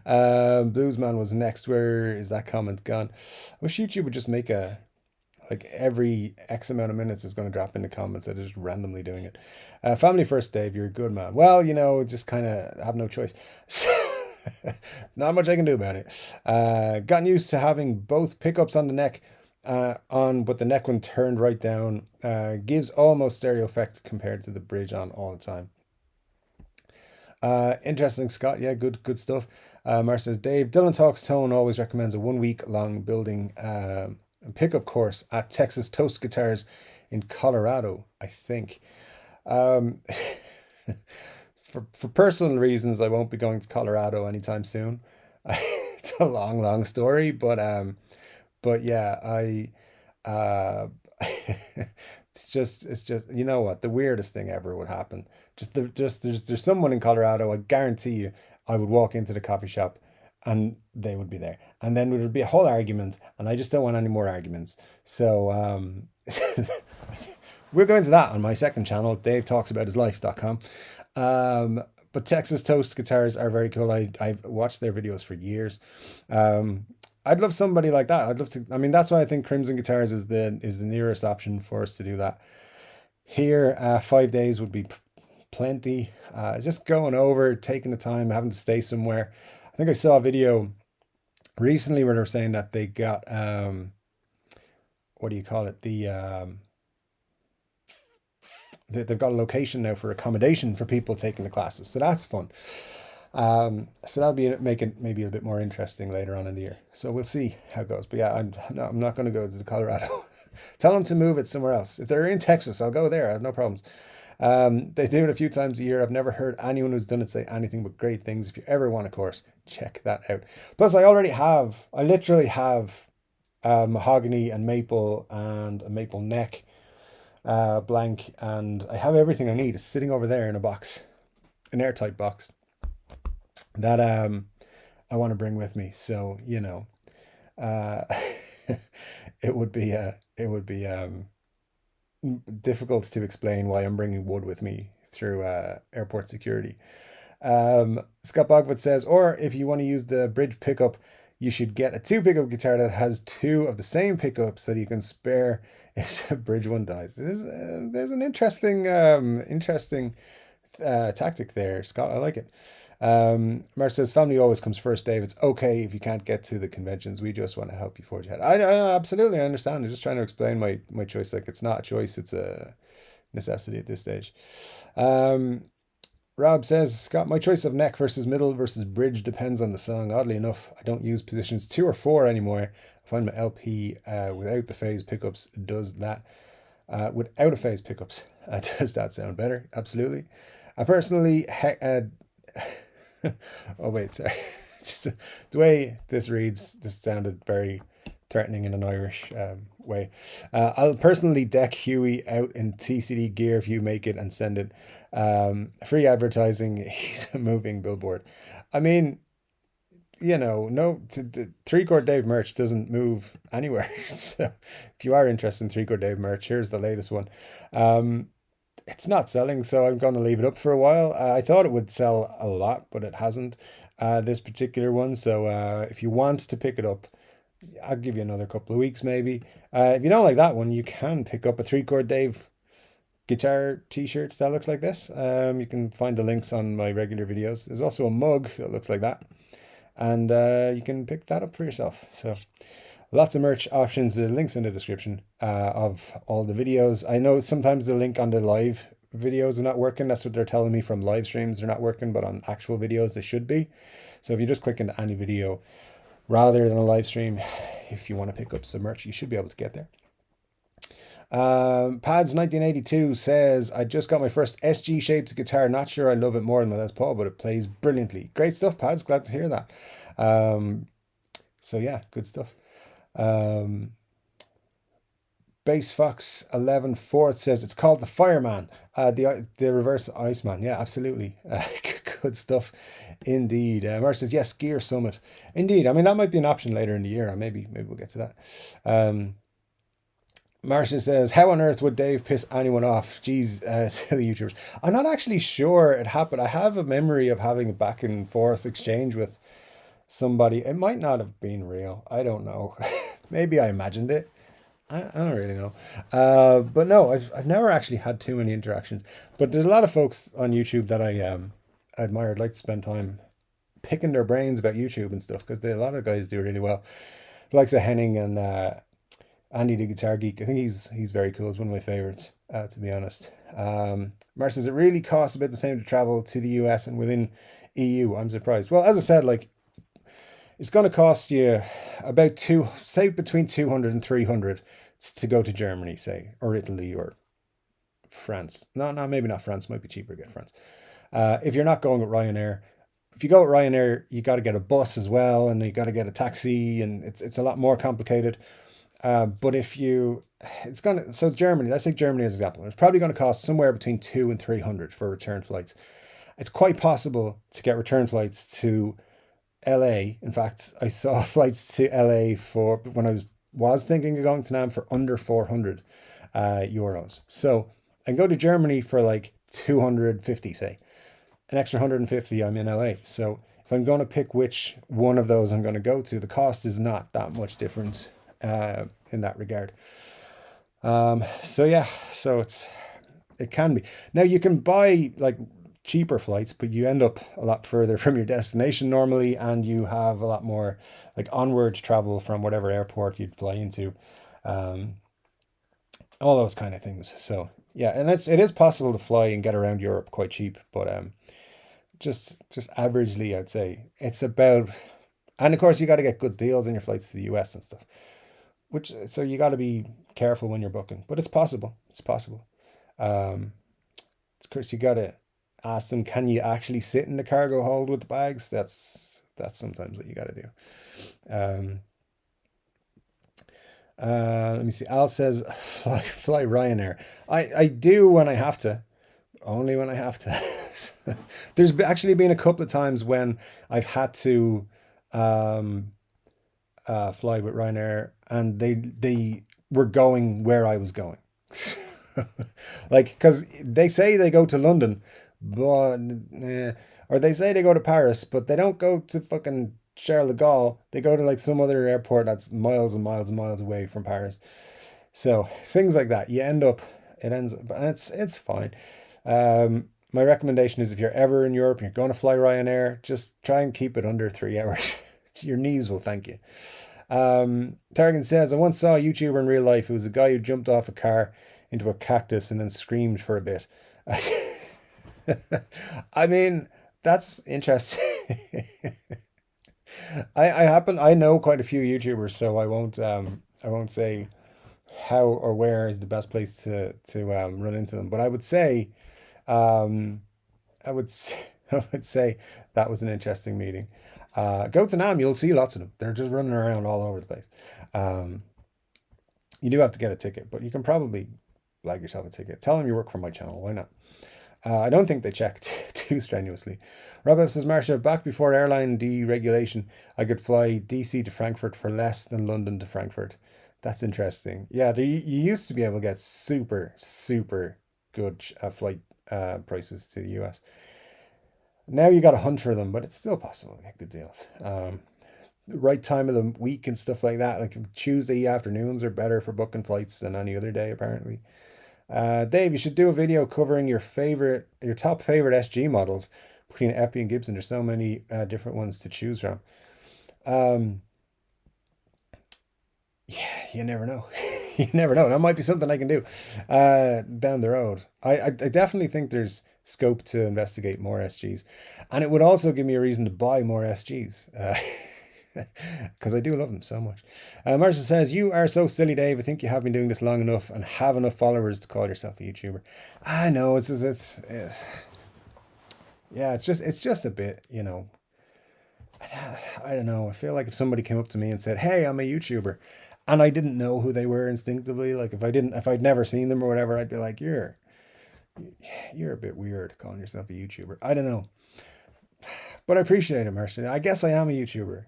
Bluesman was next. Where is that comment gone? I wish YouTube would just make like every X amount of minutes is going to drop in the comments that is randomly doing it. Family first, Dave, you're a good man. Well, just kind of have no choice. Not much I can do about it. Gotten used to having both pickups on the neck but the neck when turned right down gives almost stereo effect compared to the bridge on all the time. Interesting, Scott. Yeah, good stuff. Mar says, Dave, Dylan Talks Tone always recommends a 1 week long building pickup course at Texas Toast Guitars in Colorado, I think. For personal reasons, I won't be going to Colorado anytime soon. It's a long story, but yeah, it's just you know what, the weirdest thing ever would happen. There's someone in Colorado, I guarantee you, I would walk into the coffee shop and they would be there, and then there would be a whole argument, and I just don't want any more arguments. So we'll go into that on my second channel, DaveTalksAboutHisLife.com. But Texas Toast guitars are very cool. I've watched their videos for years. Um, I'd love somebody like that. I'd love to. I mean, that's why I think Crimson Guitars is the nearest option for us to do that. Here, 5 days would be plenty. Just going over, taking the time, having to stay somewhere. I think I saw a video recently where they were saying that they got what do you call it? They've got a location now for accommodation for people taking the classes, so that's fun. So that'll be make it maybe a bit more interesting later on in the year. So we'll see how it goes. But yeah, I'm not going to go to Colorado. Tell them to move it somewhere else. If they're in Texas, I'll go there. I have no problems. They do it a few times a year. I've never heard anyone who's done it say anything but great things. If you ever want a course, check that out. Plus, I literally have mahogany and maple and a maple neck blank, and I have everything I need. It's sitting over there in a box, an airtight box that I want to bring with me. So uh, it would be difficult to explain why I'm bringing wood with me through airport security. Scott Bogwood says, or if you want to use the bridge pickup, you should get a two pickup guitar that has two of the same pickups so that you can spare if the bridge one dies. There's an interesting tactic there, Scott. I like it. Mark says, family always comes first, Dave. It's okay if you can't get to the conventions. We just want to help you forge ahead. I absolutely understand. I'm just trying to explain my choice. Like, it's not a choice, it's a necessity at this stage. Rob says, Scott, my choice of neck versus middle versus bridge depends on the song. Oddly enough, I don't use positions 2 or 4 anymore. I find my LP without the phase pickups does that. Without a phase pickups, does that sound better? Absolutely. I personally, oh wait, sorry. Just the way this reads just sounded very threatening in an Irish way. I'll personally deck Huey out in TCD gear if you make it and send it. Free advertising. He's a moving billboard. I mean, no, the Three Chord Dave merch doesn't move anywhere. So if you are interested in Three Chord Dave merch, here's the latest one. It's not selling, so I'm going to leave it up for a while. I thought it would sell a lot, but it hasn't, this particular one. So if you want to pick it up, I'll give you another couple of weeks maybe. If you don't like that one, you can pick up a Three Chord Dave guitar t-shirt that looks like this. You can find the links on my regular videos. There's also a mug that looks like that, and you can pick that up for yourself. So lots of merch options. The links in the description of all the videos. I know sometimes the link on the live videos are not working. That's what they're telling me from live streams. They're not working, but on actual videos they should be. So if you just click into any video rather than a live stream, if you want to pick up some merch, you should be able to get there. Pads 1982 says, I just got my first SG shaped guitar. Not sure I love it more than my Les Paul, but it plays brilliantly. Great stuff, Pads. Glad to hear that. So yeah, good stuff. Bass Fox 11 Fourth says it's called the Fireman, the reverse Iceman. Yeah, absolutely. Good stuff indeed. Mark says yes, Gear Summit. Indeed. I mean, that might be an option later in the year. Maybe we'll get to that. Marcia says, how on earth would Dave piss anyone off? Geez, silly YouTubers. I'm not actually sure it happened. I have a memory of having a back and forth exchange with somebody. It might not have been real. I don't know. Maybe I imagined it. I don't really know. But no, I've never actually had too many interactions. But there's a lot of folks on YouTube that I admire. I'd like to spend time picking their brains about YouTube and stuff, because a lot of guys do really well. The likes of Henning and Andy the Guitar Geek. I think he's very cool. It's one of my favorites, to be honest. Mar says, it really costs about the same to travel to the US and within EU. I'm surprised. Well, as I said, like, it's going to cost you about say between 200 and 300 to go to Germany, say, or Italy or France. No, maybe not France. Might be cheaper to get France. If you're not going with Ryanair. If you go with Ryanair, you got to get a bus as well, and you got to get a taxi, and it's a lot more complicated. But so Germany, let's take Germany as an example. It's probably going to cost somewhere between 200 and 300 for return flights. It's quite possible to get return flights to LA. In fact, I saw flights to LA for when I was thinking of going to NAMM for under 400 euros. So I can go to Germany for like 250, say. an extra 150, I'm in LA. So if I'm going to pick which one of those I'm going to go to, the cost is not that much different in that regard. So yeah, so it can be. Now you can buy like cheaper flights, but you end up a lot further from your destination normally, and you have a lot more like onward travel from whatever airport you'd fly into, um, all those kind of things. So yeah, and it is possible to fly and get around Europe quite cheap, but just averagely, I'd say it's about. And of course, you got to get good deals on your flights to the US and stuff. Which so you got to be careful when you're booking, but it's possible. It's possible. Um, of course, you got to ask them, can you actually sit in the cargo hold with the bags? That's sometimes what you got to do. Um, Let me see. Al says fly Ryanair. I do when I have to, only when I have to. There's actually been a couple of times when I've had to um, fly with Ryanair, and they were going where I was going. Like, because they say they go to London, but or they say they go to Paris, but they don't go to fucking Charles de Gaulle. They go to like some other airport that's miles and miles and miles away from Paris. So things like that, you end up, it ends up, and it's fine. My recommendation is if you're ever in Europe and you're going to fly Ryanair, just try and keep it under 3 hours. Your knees will thank you. Targan says, I once saw a YouTuber in real life. It was a guy who jumped off a car into a cactus and then screamed for a bit. I mean, that's interesting. I know quite a few YouTubers, so I won't say how or where is the best place to run into them. But I would say um, I would I would say that was an interesting meeting. Go to NAMM, you'll see lots of them. They're just running around all over the place. Um, you do have to get a ticket, but you can probably blag yourself a ticket. Tell them you work for my channel. Why not? I don't think they checked too strenuously. Robert says, Marsha, back before airline deregulation, I could fly DC to Frankfurt for less than London to Frankfurt. That's interesting. Yeah, you used to be able to get super, super good flight prices to the US. Now you got to hunt for them, but it's still possible to get good deals. The right time of the week and stuff like that. Like Tuesday afternoons are better for booking flights than any other day, apparently. Dave, you should do a video covering your top favorite SG models between Epi and Gibson. There's so many different ones to choose from. Um, yeah, you never know. You never know. That might be something I can do down the road. I definitely think there's scope to investigate more SGs, and it would also give me a reason to buy more SGs. Because I do love them so much. Marcia says, you are so silly, Dave. I think you have been doing this long enough and have enough followers to call yourself a YouTuber. I know yeah, it's just a bit, you know. I don't know. I feel like if somebody came up to me and said, hey, I'm a YouTuber, and I didn't know who they were instinctively, like if I'd never seen them or whatever, I'd be like, you're a bit weird calling yourself a YouTuber. I don't know. But I appreciate it, Marcia. I guess I am a YouTuber.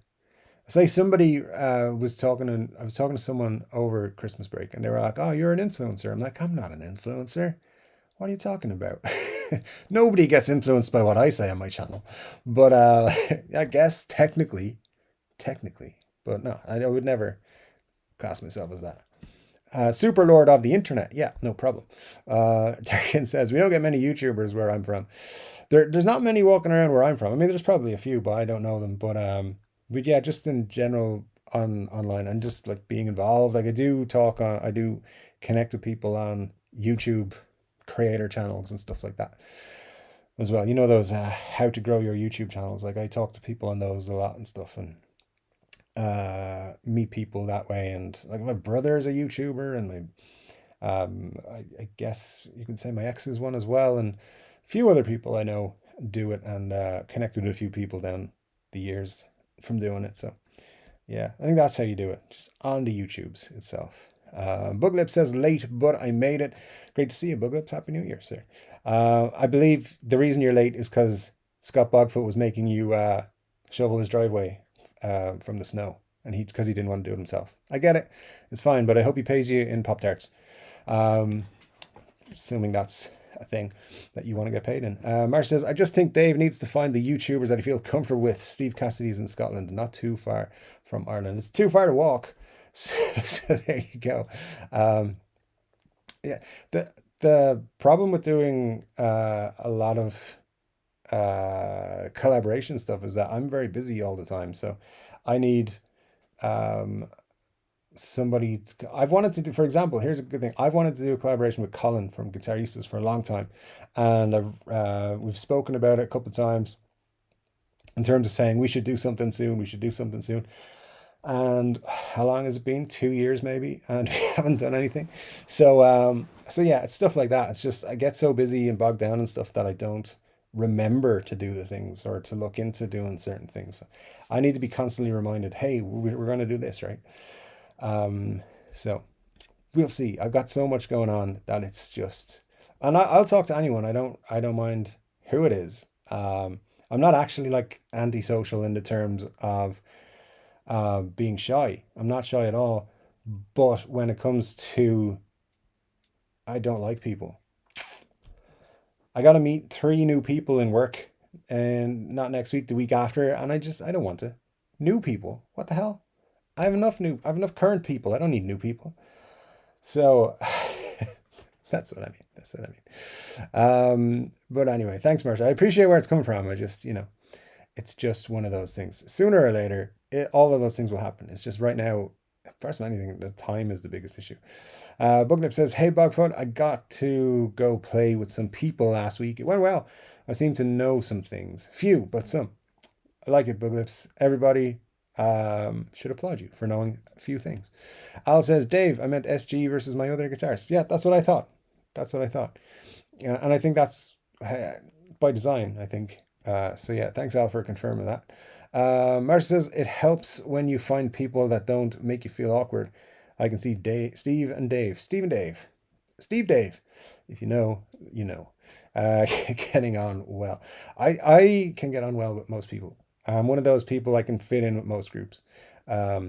Say somebody was talking, and I was talking to someone over Christmas break, and they were like, "Oh, you're an influencer." I'm like, "I'm not an influencer. What are you talking about?" Nobody gets influenced by what I say on my channel, but I guess technically, but no, I would never class myself as that. Super Lord of the Internet, yeah, no problem. Tarkin says we don't get many YouTubers where I'm from. There's not many walking around where I'm from. I mean, there's probably a few, but I don't know them. But yeah, just in general online and just like being involved. Like I do connect with people on YouTube creator channels and stuff like that as well. You know, those how to grow your YouTube channels. Like I talk to people on those a lot and stuff, and meet people that way. And like my brother is a YouTuber, and I guess you could say my ex is one as well, and a few other people I know do it, and connected with a few people down the years from doing it. So yeah, I think that's how you do it, just on the YouTubes itself. Buglip says late, but I made it. Great to see you, Buglip. Happy New Year, sir. I believe the reason you're late is because Scott Bogfoot was making you shovel his driveway from the snow, and because he didn't want to do it himself. I get it. It's fine, but I hope he pays you in Pop Tarts. Assuming a thing that you want to get paid in. Marsh says, I just think Dave needs to find the YouTubers that he feels comfortable with. Steve Cassidy's in Scotland, not too far from Ireland. It's too far to walk. So there you go. Um, yeah, the problem with doing a lot of collaboration stuff is that I'm very busy all the time. So I need um, somebody I've wanted to do, for example, here's a good thing. I've wanted to do a collaboration with Colin from Guitaristas for a long time. And we've spoken about it a couple of times in terms of saying we should do something soon, we should do something soon. And how long has it been? 2 years maybe, and we haven't done anything. So yeah, it's stuff like that. It's just I get so busy and bogged down and stuff that I don't remember to do the things or to look into doing certain things. I need to be constantly reminded, hey, we're going to do this, right? So we'll see. I've got so much going on that it's just, and I'll talk to anyone. I don't mind who it is. I'm not actually like antisocial in the terms of being shy. I'm not shy at all. But when it comes to, I don't like people. I got to meet 3 new people in work, and not next week, the week after, and I don't want to. New people. What the hell? I have enough current people. I don't need new people. So that's what I mean. That's what I mean. But anyway, thanks, Marsha. I appreciate where it's coming from. I just, it's just one of those things. Sooner or later, all of those things will happen. It's just right now, first of anything, the time is the biggest issue. Bugnip says, hey, Bogfoot, I got to go play with some people last week. It went well. I seem to know some things. Few, but some. I like it, Buglips. Everybody should applaud you for knowing a few things. Al says, Dave, I meant SG versus my other guitarists. Yeah, that's what I thought. That's what I thought. And I think that's by design, I think. So yeah, thanks, Al, for confirming that. Marcia says, it helps when you find people that don't make you feel awkward. I can see Steve and Dave. Steve Dave. If you know, you know. Getting on well. I can get on well with most people. I'm one of those people I can fit in with most groups. I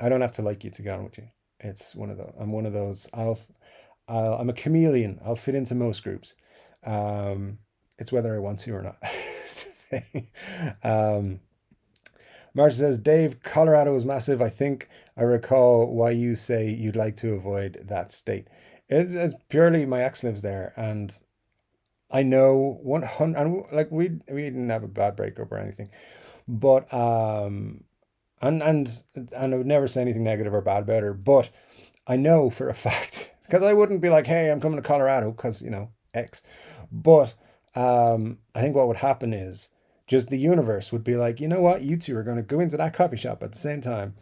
don't have to like you to get on with you. It's one of those. I'm one of those. I'm a chameleon. I'll fit into most groups. It's whether I want to or not. Marcia says, Dave, Colorado is massive. I think I recall why you say you'd like to avoid that state. It's purely my ex lives there, and I know 100, and like we didn't have a bad breakup or anything, but and I would never say anything negative or bad about her, but I know for a fact because I wouldn't be like, hey, I'm coming to Colorado because X, but I think what would happen is just the universe would be like, you know what, you two are going to go into that coffee shop at the same time,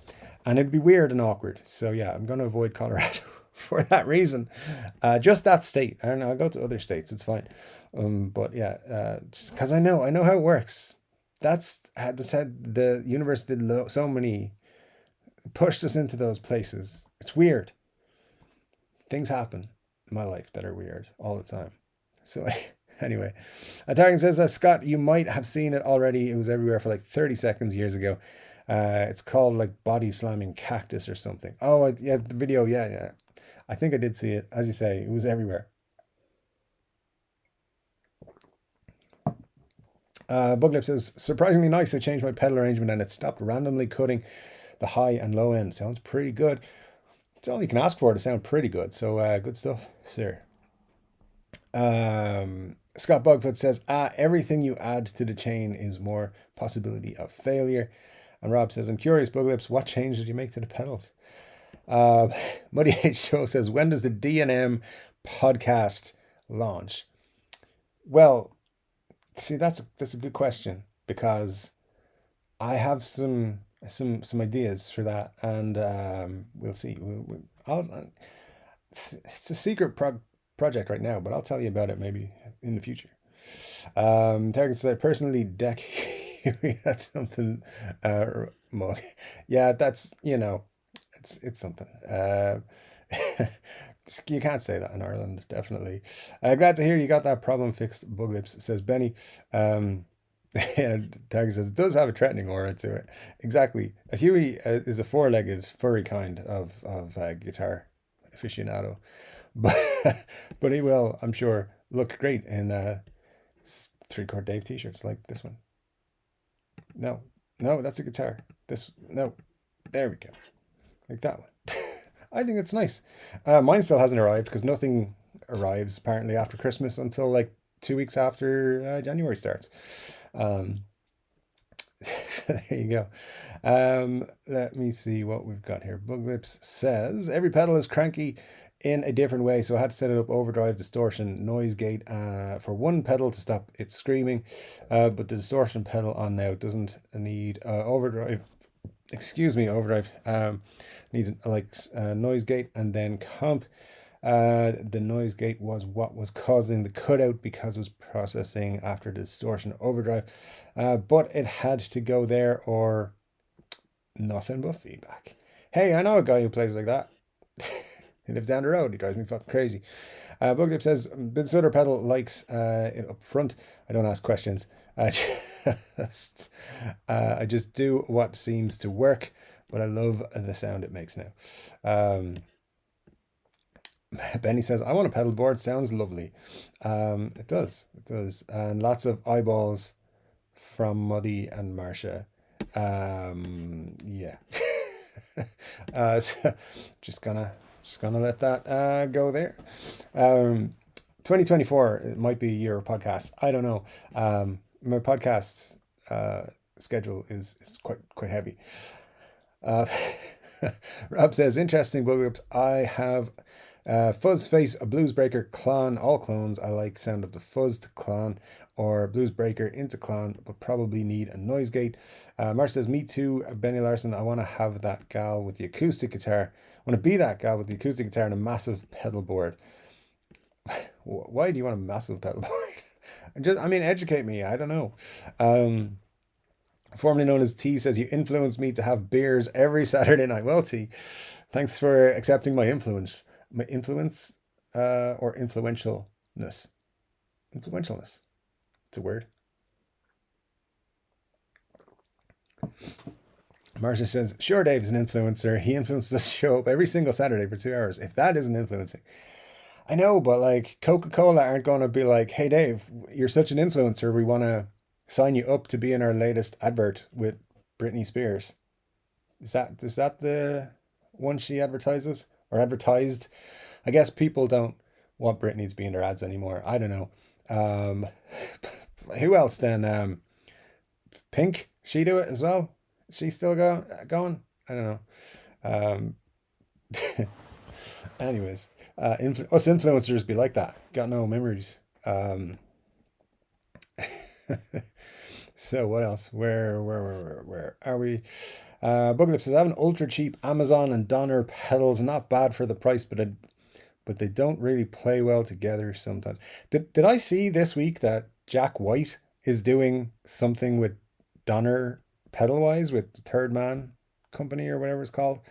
and it'd be weird and awkward. So yeah, I'm going to avoid Colorado for that reason. Just that state. I don't know. I'll go to other states. It's fine. But yeah, because I know how it works. That's said the universe did so many, pushed us into those places. It's weird. Things happen in my life that are weird all the time. So anyway, Targan says, Scott, you might have seen it already. It was everywhere for like 30 seconds years ago. It's called like body slamming cactus or something. Oh yeah, the video. Yeah. I think I did see it. As you say, it was everywhere. Buglip says, surprisingly nice. I changed my pedal arrangement and it stopped randomly cutting the high and low end. Sounds pretty good. It's all you can ask for to sound pretty good. So good stuff, sir. Scott Bugfoot says, everything you add to the chain is more possibility of failure. And Rob says, I'm curious, Buglips, what change did you make to the pedals? Muddy H Show says, when does the NAMM podcast launch? Well, see, that's a good question because I have some ideas for that, and we'll see. It's a secret project right now, but I'll tell you about it maybe in the future. Target said, personally, deck. That's something. Yeah, that's it's something. You can't say that in Ireland, definitely. Glad to hear you got that problem fixed, Buglips, says Benny. And Target says, it does have a threatening aura to it. Exactly. A Huey is a four-legged, furry kind of guitar aficionado. But he will, I'm sure, look great in three chord Dave t-shirts like this one. No, no, that's a guitar. This, no, there we go. Like that one. I think it's nice. Mine still hasn't arrived because nothing arrives apparently after Christmas until like 2 weeks after January starts. Um, so there you go. Let me see what we've got here. Buglips says every pedal is cranky in a different way, so I had to set it up overdrive, distortion, noise gate for one pedal to stop it screaming, but the distortion pedal on now doesn't need overdrive. Excuse me, overdrive. Needs like noise gate and then comp. The noise gate was what was causing the cutout because it was processing after the distortion overdrive, but it had to go there or nothing but feedback. Hey, I know a guy who plays like that. He lives down the road. He drives me fucking crazy. Bugdip says, Bid Sutter pedal likes it up front. I don't ask questions. I just do what seems to work, but I love the sound it makes now. Benny says, I want a pedal board. Sounds lovely. It does. It does. And lots of eyeballs from Muddy and Marsha. Yeah. So just gonna let that go there. 2024, it might be a year of podcasts. I don't know. My podcast schedule is quite heavy. Rob says, interesting boogie. I have Fuzz Face, a Blues Breaker clone, all clones. I like sound of the fuzzed clone or Blues Breaker into clone, but probably need a noise gate. Marsh says, me too, Benny Larson. I want to have that gal with the acoustic guitar. I want to be that gal with the acoustic guitar and a massive pedal board. Why do you want a massive pedal board? I mean, educate me. I don't know. Formerly known as T says, you influenced me to have beers every Saturday night. Well, T, thanks for accepting my influence. My influence or influentialness. Influentialness. It's a word. Marcia says, sure, Dave's an influencer. He influences the show up every single Saturday for 2 hours. If that isn't influencing. I know, but like Coca-Cola aren't going to be like, hey, Dave, you're such an influencer. We want to sign you up to be in our latest advert with Britney Spears. Is that the one she advertises or advertised? I guess people don't want Britney to be in their ads anymore. I don't know. Who else then? Pink, she do it as well? She's still going? I don't know. Anyways, us influencers be like that. Got no memories. So what else? Where are we? Buglip says, I have an ultra cheap Amazon and Donner pedals. Not bad for the price, but they don't really play well together sometimes. Did I see this week that Jack White is doing something with Donner pedal wise with Third Man Company or whatever it's called?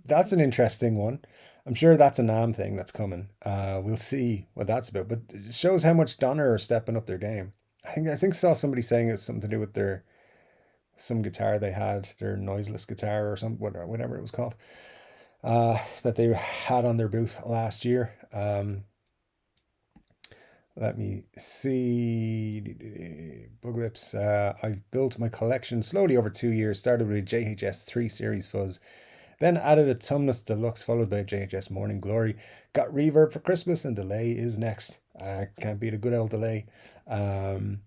That's an interesting one. I'm sure that's a NAMM thing that's coming. We'll see what that's about. But it shows how much Donner are stepping up their game. I think saw somebody saying it's something to do with some guitar they had, their noiseless guitar or something, whatever it was called, that they had on their booth last year. Let me see. Buglips. I've built my collection slowly over 2 years. Started with a JHS 3 Series fuzz. Then added a Tumnus Deluxe followed by a JHS Morning Glory. Got reverb for Christmas and delay is next. Can't beat a good old delay. Mer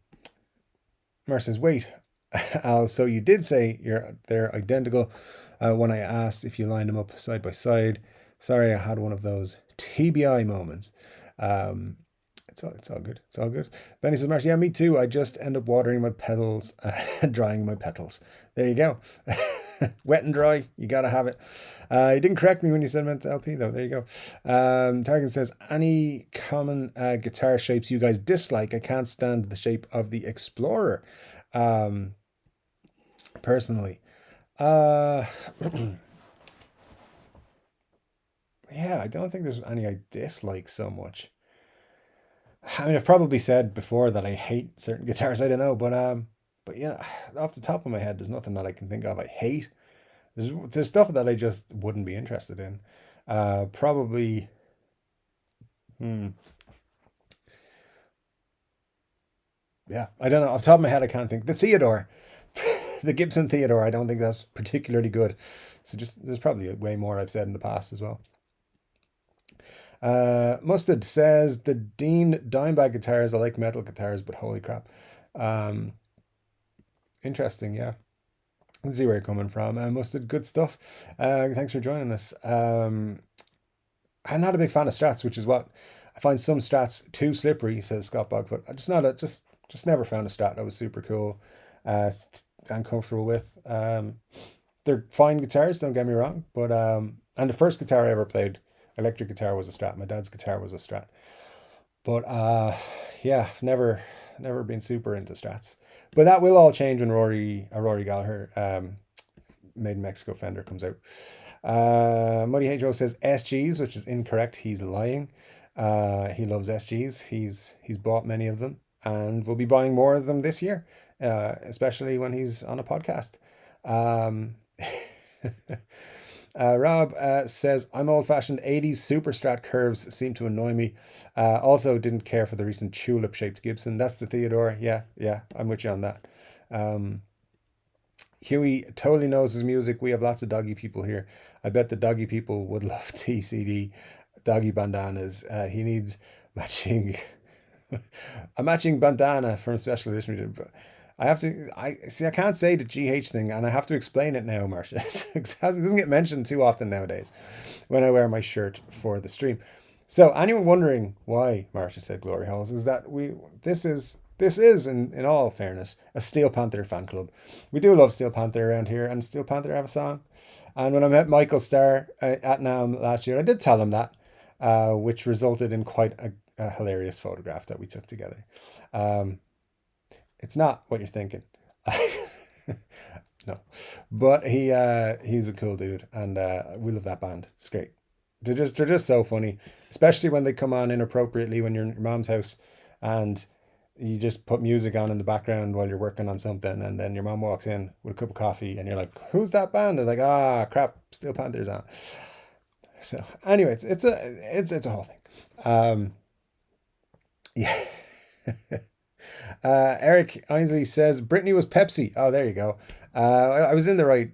says, wait, Al, so you did say they're identical when I asked if you lined them up side by side. Sorry, I had one of those TBI moments. It's all good. It's all good. Benny says, Marsh, yeah, me too. I just end up watering my petals, drying my petals. There you go. Wet and dry, you gotta have it. You didn't correct me when you said meant LP though. There you go. Targan says, any common guitar shapes you guys dislike? I can't stand the shape of the Explorer. Personally. Yeah, I don't think there's any I dislike so much. I mean, I've probably said before that I hate certain guitars. I don't know, but yeah, off the top of my head, there's nothing that I can think of I hate. There's stuff that I just wouldn't be interested in. Probably Hmm. Yeah, I don't know. Off the top of my head, I can't think. The Theodore, the Gibson Theodore. I don't think that's particularly good. So just there's probably way more I've said in the past as well. Mustard says the Dean Dimebag guitars. I like metal guitars, but holy crap. Um, Interesting. Yeah, let's see where you're coming from. Mustard, good stuff. Thanks for joining us. I'm not a big fan of Strats, which is what I find some Strats too slippery, says Scott Bogfoot. I just not a just never found a Strat that was super cool uh and comfortable with. They're fine guitars, don't get me wrong, but and the first guitar I ever played, electric guitar, was a Strat. My dad's guitar was a Strat. But yeah, never been super into Strats. But that will all change when Rory Gallagher Made in Mexico Fender comes out. Muddy Hedgerow says SGs, which is incorrect. He's lying. He loves SGs. He's bought many of them and will be buying more of them this year, especially when he's on a podcast. Um, Rob says, I'm old fashioned. 80s super strat curves seem to annoy me. Also, didn't care for the recent tulip shaped Gibson. That's the Theodore. Yeah, I'm with you on that. Um, Huey totally knows his music. We have lots of doggy people here. I bet the doggy people would love TCD doggy bandanas. He needs matching a matching bandana from special edition. I have to. I see. I can't say the GH thing, and I have to explain it now, Marcia. It doesn't get mentioned too often nowadays when I wear my shirt for the stream. So, anyone wondering why Marcia said glory holes is that this is in all fairness a Steel Panther fan club. We do love Steel Panther around here, and Steel Panther have a song. And when I met Michael Starr at NAMM last year, I did tell him that, which resulted in quite a hilarious photograph that we took together. Um, it's not what you're thinking. No, but he's a cool dude, and we love that band. It's great. They're just so funny, especially when they come on inappropriately when you're in your mom's house, and you just put music on in the background while you're working on something, and then your mom walks in with a cup of coffee, and you're like, "Who's that band?" They're like, "Ah, crap, Steel Panthers on." So anyway, it's a whole thing. Yeah. Eric Ainsley says Brittany was Pepsi. Oh, there you go. I was in the right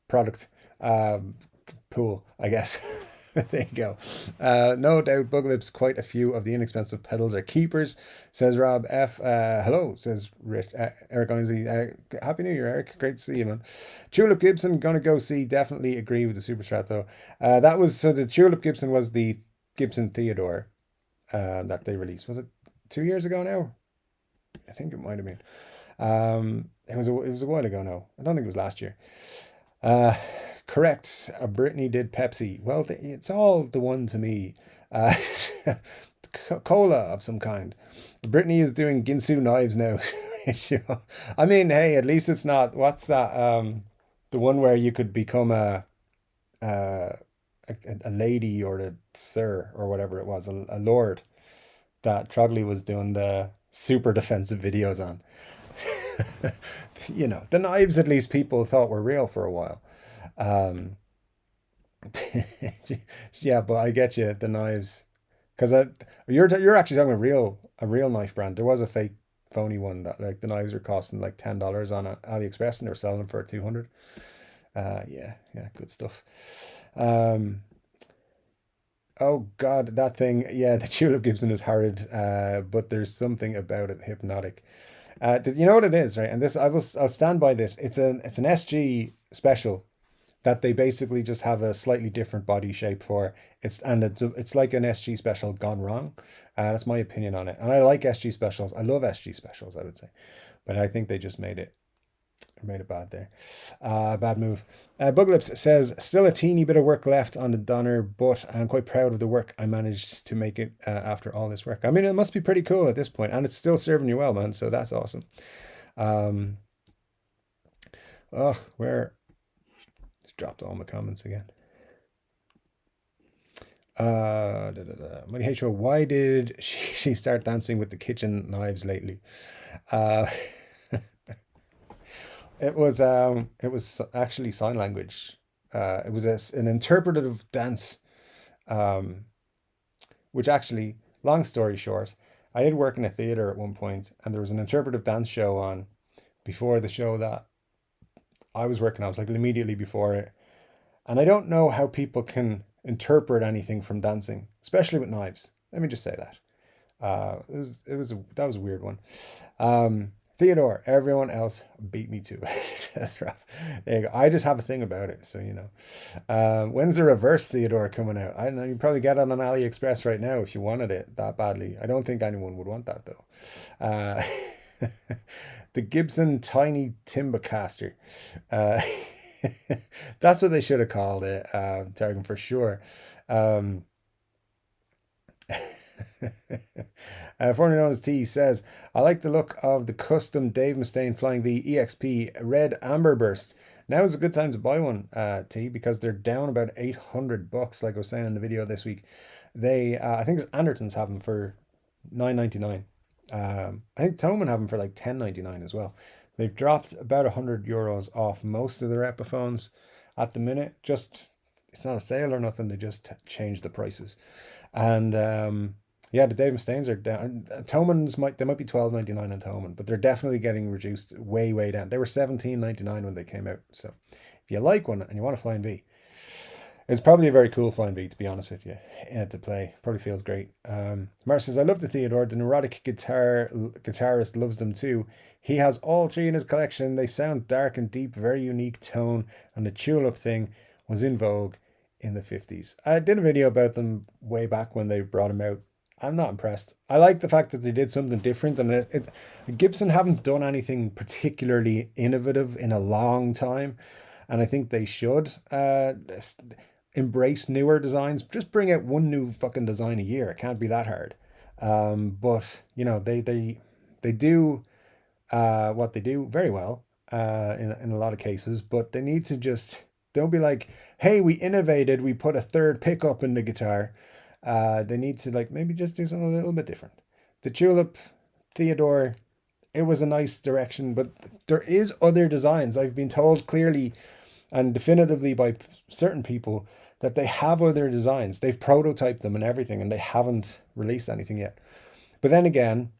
product um, pool, I guess. There you go. No doubt, Buglips, quite a few of the inexpensive pedals are keepers, says Rob F. Hello, says Eric Ainsley. Happy New Year, Eric. Great to see you, man. Tulip Gibson, gonna go see. Definitely agree with the Super Strat, though. That was so the Tulip Gibson was the Gibson Theodore that they released. Was it 2 years ago now? I think it might have been. It was a while ago now. I don't think it was last year. Uh, Correct. Brittany did Pepsi. Well, it's all the one to me. Uh, Cola of some kind. Brittany is doing Ginsu knives now. I mean, hey, at least it's not. What's that? The one where you could become a, a lady or a sir or whatever it was, a lord that Trogley was doing the super defensive videos on. The knives at least people thought were real for a while. Um, yeah, but I get you the knives because you're actually talking a real knife brand. There was a fake phony one that like the knives were costing like $10 on AliExpress and they're selling them for 200. Yeah, good stuff. Um, oh God, that thing. Yeah, the Tulip Gibson is hard, but there's something about it hypnotic. You know what it is, right? And this I'll stand by this. It's an SG special that they basically just have a slightly different body shape for. It's like an SG special gone wrong. That's my opinion on it. And I like SG specials. I love SG specials, I would say. But I think they just made it bad there. Bad move. Buglips says, still a teeny bit of work left on the Donner, but I'm quite proud of the work I managed to make it after all this work. I mean, it must be pretty cool at this point, and it's still serving you well, man. So that's awesome. Um, where just dropped all my comments again. Money H. Why did she start dancing with the kitchen knives lately? Uh, it was actually sign language. It was an interpretive dance, um, which actually long story short, I did work in a theater at one point, and there was an interpretive dance show on before the show that I was working on. I was like immediately before it. And I don't know how people can interpret anything from dancing, especially with knives. Let me just say that. That was a weird one. Theodore, everyone else beat me to it. That's rough. There you go. I just have a thing about it, so you know. When's the reverse Theodore coming out? I don't know. You probably get it on AliExpress right now if you wanted it that badly. I don't think anyone would want that though. Uh, the Gibson Tiny Timbercaster. Uh, that's what they should have called it, Targan, for sure. Um, Formerly known as T says, I like the look of the custom Dave Mustaine Flying V EXP Red Amber Bursts. Now is a good time to buy one, T, because they're down about $800, like I was saying in the video this week. They, I think it's Anderton's have them for $9.99. I think Thomann have them for like $10.99 as well. They've dropped about €100 off most of their Epiphones at the minute. Just, it's not a sale or nothing. They just changed the prices. And yeah, the Dave Mustaines are down. Thomann's might be $12.99 on Thomann, but they're definitely getting reduced way down. They were $17.99 when they came out. So if you like one and you want a Flying V, it's probably a very cool Flying V, to be honest with you, to play. Probably feels great. Mar says, I love the Theodore. The neurotic guitarist loves them too. He has all three in his collection. They sound dark and deep, very unique tone, and the tulip thing was in vogue in the 50s. I did a video about them way back when they brought them out. I'm not impressed. I like the fact that they did something different, and Gibson haven't done anything particularly innovative in a long time, and I think they should embrace newer designs. Just bring out one new fucking design a year. It can't be that hard. But you know, they do what they do very well in a lot of cases, but they need to just don't be like, hey, we innovated, we put a third pickup in the guitar. They need to like maybe just do something a little bit different. The Tulip Theodore, it was a nice direction, but there is other designs. I've been told clearly and definitively by certain people that they have other designs. They've prototyped them and everything, and they haven't released anything yet. But then again,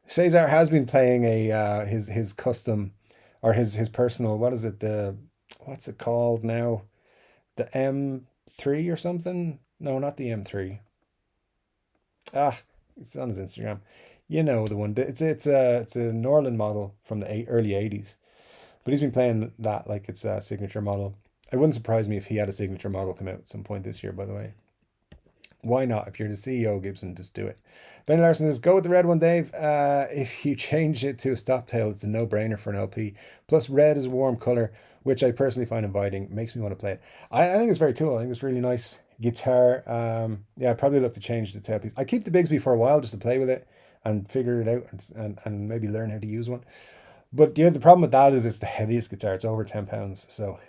Cesar has been playing a his custom or his personal, what is it, what's it called now? The M3 or something? No, not the M3. It's on his Instagram. You know the one. It's a Norland model from the early 80s. But he's been playing that like it's a signature model. It wouldn't surprise me if he had a signature model come out at some point this year, by the way. Why not? If you're the CEO of Gibson, just do it. Ben Larson says, go with the red one, Dave. If you change it to a stop tail, it's a no-brainer for an LP. Plus, red is a warm color, which I personally find inviting. Makes me want to play it. I think it's very cool. I think it's really nice guitar. Yeah, I'd probably look to change the tailpiece. I keep the Bigsby for a while just to play with it and figure it out and maybe learn how to use one. But yeah, the problem with that is it's the heaviest guitar. It's over 10 pounds. So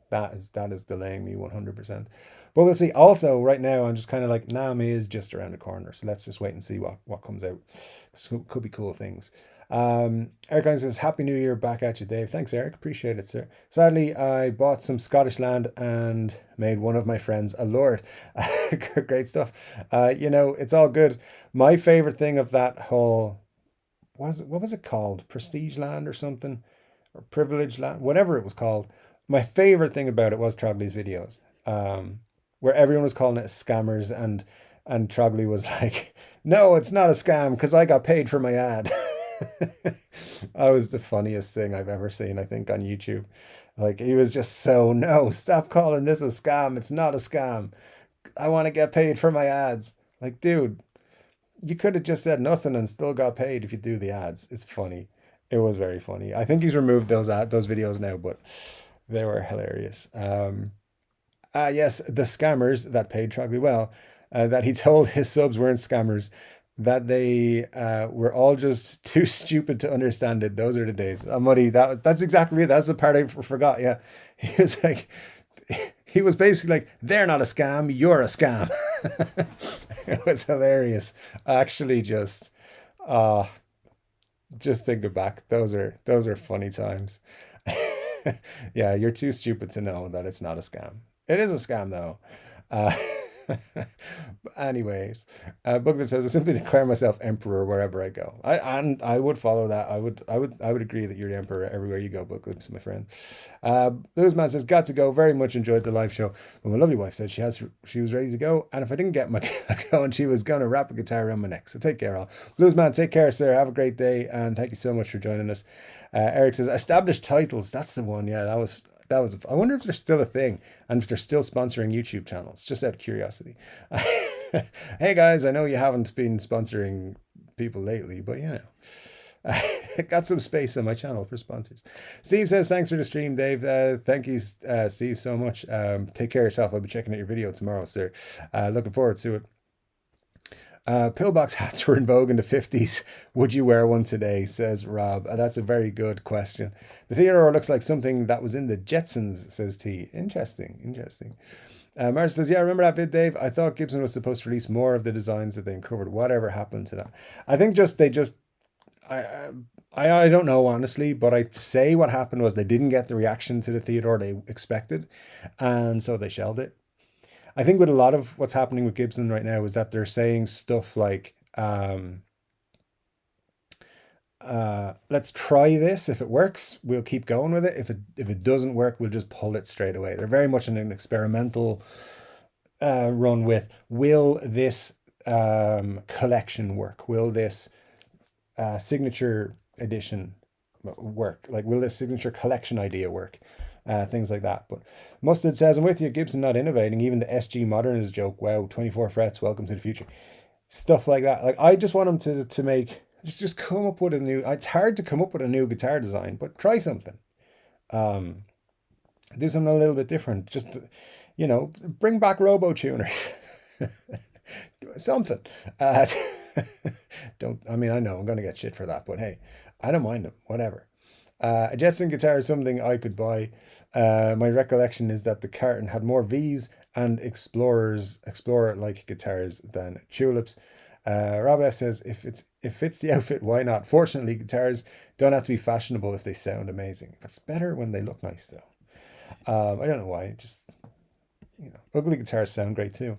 that is delaying me 100%. But we'll see. Also, right now, I'm just kind of like, NAMM is just around the corner. So let's just wait and see what comes out. Could be cool things. Eric says, Happy New Year back at you, Dave. Thanks, Eric. Appreciate it, sir. Sadly, I bought some Scottish land and made one of my friends a lord. Great stuff. You know, it's all good. My favorite thing of that whole, what was it called? Prestige land or something? Or privilege land? Whatever it was called. My favorite thing about it was Trogley's videos. Where everyone was calling it scammers, and Trogley was like, no, it's not a scam because I got paid for my ad. That was the funniest thing I've ever seen, I think, on YouTube. Like, he was just so, no, stop calling this a scam. It's not a scam. I want to get paid for my ads. Like, dude, you could have just said nothing and still got paid if you do the ads. It's funny. It was very funny. I think he's removed those videos now, but they were hilarious. Yes, the scammers that paid Trogley well, that he told his subs weren't scammers, that they were all just too stupid to understand it. Those are the days. Muddy, that's exactly it. That's the part I forgot. Yeah, he was like, he was basically like, they're not a scam, you're a scam. It was hilarious. Actually, just thinking back, those are funny times. Yeah, you're too stupid to know that it's not a scam. It is a scam though. Anyways, Booklip says I simply declare myself emperor wherever I go. I would follow that. I would agree that you're the emperor everywhere you go. Booklips, my friend. Bluesman says got to go. Very much enjoyed the live show. But my lovely wife said she was ready to go, and if I didn't get my going, she was gonna wrap a guitar around my neck. So take care, all. Bluesman, take care, sir. Have a great day, and thank you so much for joining us. Eric says established titles. That's the one. Yeah, that was. I wonder if they're still a thing and if they're still sponsoring YouTube channels. Just out of curiosity. Hey guys, I know you haven't been sponsoring people lately, but I got some space on my channel for sponsors. Steve says thanks for the stream, Dave. Thank you, Steve, so much. Take care of yourself. I'll be checking out your video tomorrow, sir. Looking forward to it. Pillbox hats were in vogue in the 50s. Would you wear one today? Says Rob. That's a very good question. The Theodore looks like something that was in the Jetsons, says T. Interesting, interesting. Marge says, yeah, remember that vid, Dave? I thought Gibson was supposed to release more of the designs that they uncovered. Whatever happened to that? I think I don't know, honestly, but I'd say what happened was they didn't get the reaction to the Theodore they expected, and so they shelved it. I think with a lot of what's happening with Gibson right now is that they're saying stuff like, let's try this. If it works, we'll keep going with it. If it doesn't work, we'll just pull it straight away. They're very much in an experimental run with, will this collection work? Will this signature edition work? Like, will this signature collection idea work? Things like that. But Mustard says, I'm with you, Gibson not innovating. Even the SG Modern is a joke. Wow, 24 frets, welcome to the future. Stuff like that. Like, I just want them to make, just come up with a new, it's hard to come up with a new guitar design, but try something. Do something a little bit different. Just, bring back Robo Tuners. Something. I know I'm going to get shit for that, but hey, I don't mind them, whatever. A Jetson guitar is something I could buy. My recollection is that the carton had more V's and Explorer-like guitars than Tulips. Rob F says, if it fits the outfit, why not? Fortunately, guitars don't have to be fashionable if they sound amazing. It's better when they look nice, though. I don't know why. Just, ugly guitars sound great, too.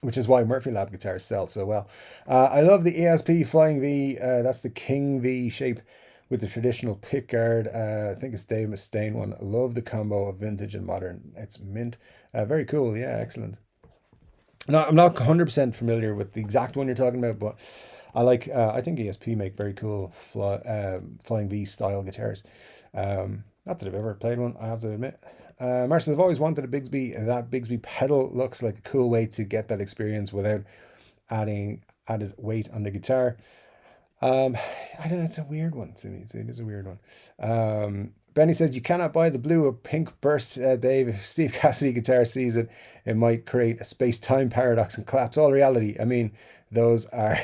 Which is why Murphy Lab guitars sell so well. I love the ESP Flying V. That's the King V shape with the traditional pickguard. I think it's Dave Mustaine one. I love the combo of vintage and modern. It's mint. Very cool. Yeah, excellent. No, I'm not 100% familiar with the exact one you're talking about, but I think ESP make very cool Flying V style guitars. Not that I've ever played one, I have to admit. Marcus, I've always wanted a Bigsby, and that Bigsby pedal looks like a cool way to get that experience without added weight on the guitar. I don't know, it's a weird one to me. It is a weird one. Benny says you cannot buy the blue or pink burst, Dave. If Steve Cassidy guitar sees it, it might create a space-time paradox and collapse all reality. I mean, those are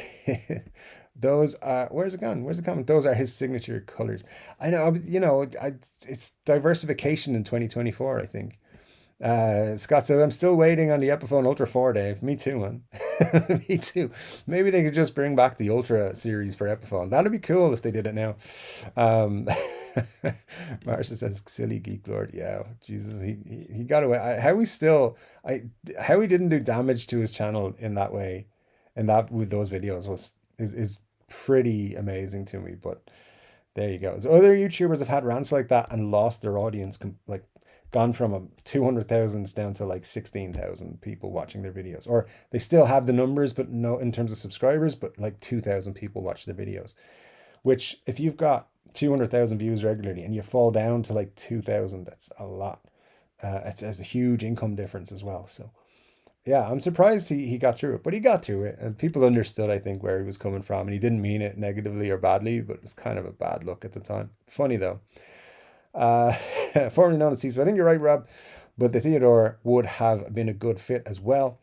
those are, where's it gone? Where's it coming? Those are his signature colors. I know, it's diversification in 2024, I think. Scott says, I'm still waiting on the Epiphone Ultra 4, Dave. Me too, man. Me too. Maybe they could just bring back the Ultra series for Epiphone. That'd be cool if they did it now. Marsha says, silly geek lord. Yeah, Jesus, he got away. How he didn't do damage to his channel in that way, and that with those videos is pretty amazing to me. But there you go. So other YouTubers have had rants like that and lost their audience, like gone from 200,000 down to like 16,000 people watching their videos, or they still have the numbers, but no, in terms of subscribers, but like 2,000 people watch their videos, which if you've got 200,000 views regularly and you fall down to like 2,000, that's a lot. It's a huge income difference as well. So yeah, I'm surprised he got through it, but he got through it, and people understood, I think, where he was coming from, and he didn't mean it negatively or badly, but it was kind of a bad look at the time. Funny though. Formerly known as Caesar. I think you're right, Rob, but the Theodore would have been a good fit as well.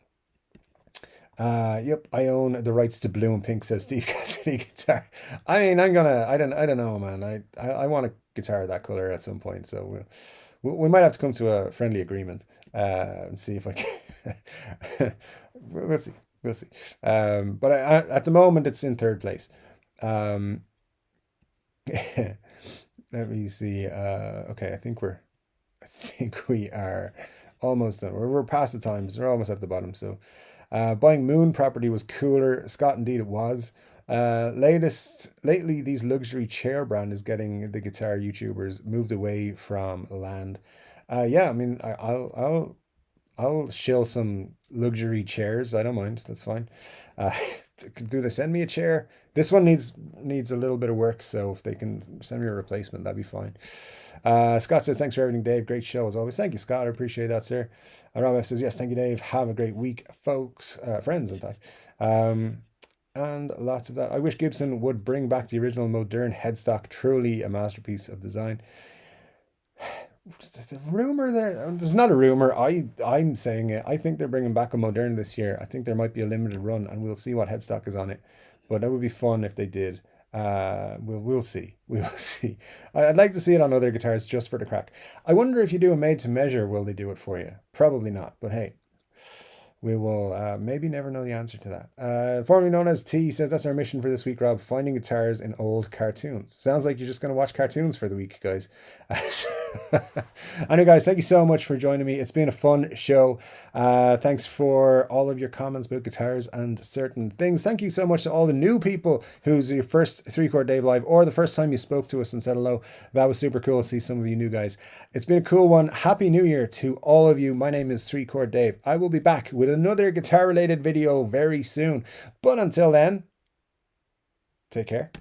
Yep, I own the rights to blue and pink, says Steve Cassidy guitar. I mean, I don't know, man. I want a guitar that color at some point, so we might have to come to a friendly agreement and see if I can. We'll see. But at the moment, it's in third place. Let me see. Okay, I think we are Almost done. We're past the times. We're almost at the bottom. So buying Moon property was cooler. Scott, indeed it was. Lately, these luxury chair brand is getting the guitar YouTubers moved away from land. Yeah, I mean, I'll shill some luxury chairs. I don't mind. That's fine. Uh, do they send me a chair? This one needs a little bit of work, so if they can send me a replacement, that'd be fine. Scott says, thanks for everything, Dave. Great show as always. Thank you, Scott. I appreciate that, sir. Rob F says, yes, thank you, Dave. Have a great week, folks. Friends, in fact. And lots of that. I wish Gibson would bring back the original modern headstock. Truly a masterpiece of design. The rumor there, there's not a rumor. I'm saying it. I think they're bringing back a modern this year. I think there might be a limited run, and we'll see what headstock is on it. But that would be fun if they did. We'll see. We'll see. I'd like to see it on other guitars just for the crack. I wonder if you do a made to measure, will they do it for you? Probably not. But hey, we will maybe never know the answer to that. Formerly known as T says, that's our mission for this week, Rob. Finding guitars in old cartoons. Sounds like you're just going to watch cartoons for the week, guys. Anyway, guys, thank you so much for joining me. It's been a fun show. Thanks for all of your comments about guitars and certain things. Thank you so much to all the new people who's your first 3-Chord Dave live or the first time you spoke to us and said hello. That was super cool to see some of you new guys. It's been a cool one. Happy New Year to all of you. My name is 3-Chord Dave. I will be back with another guitar related video very soon. But until then, take care.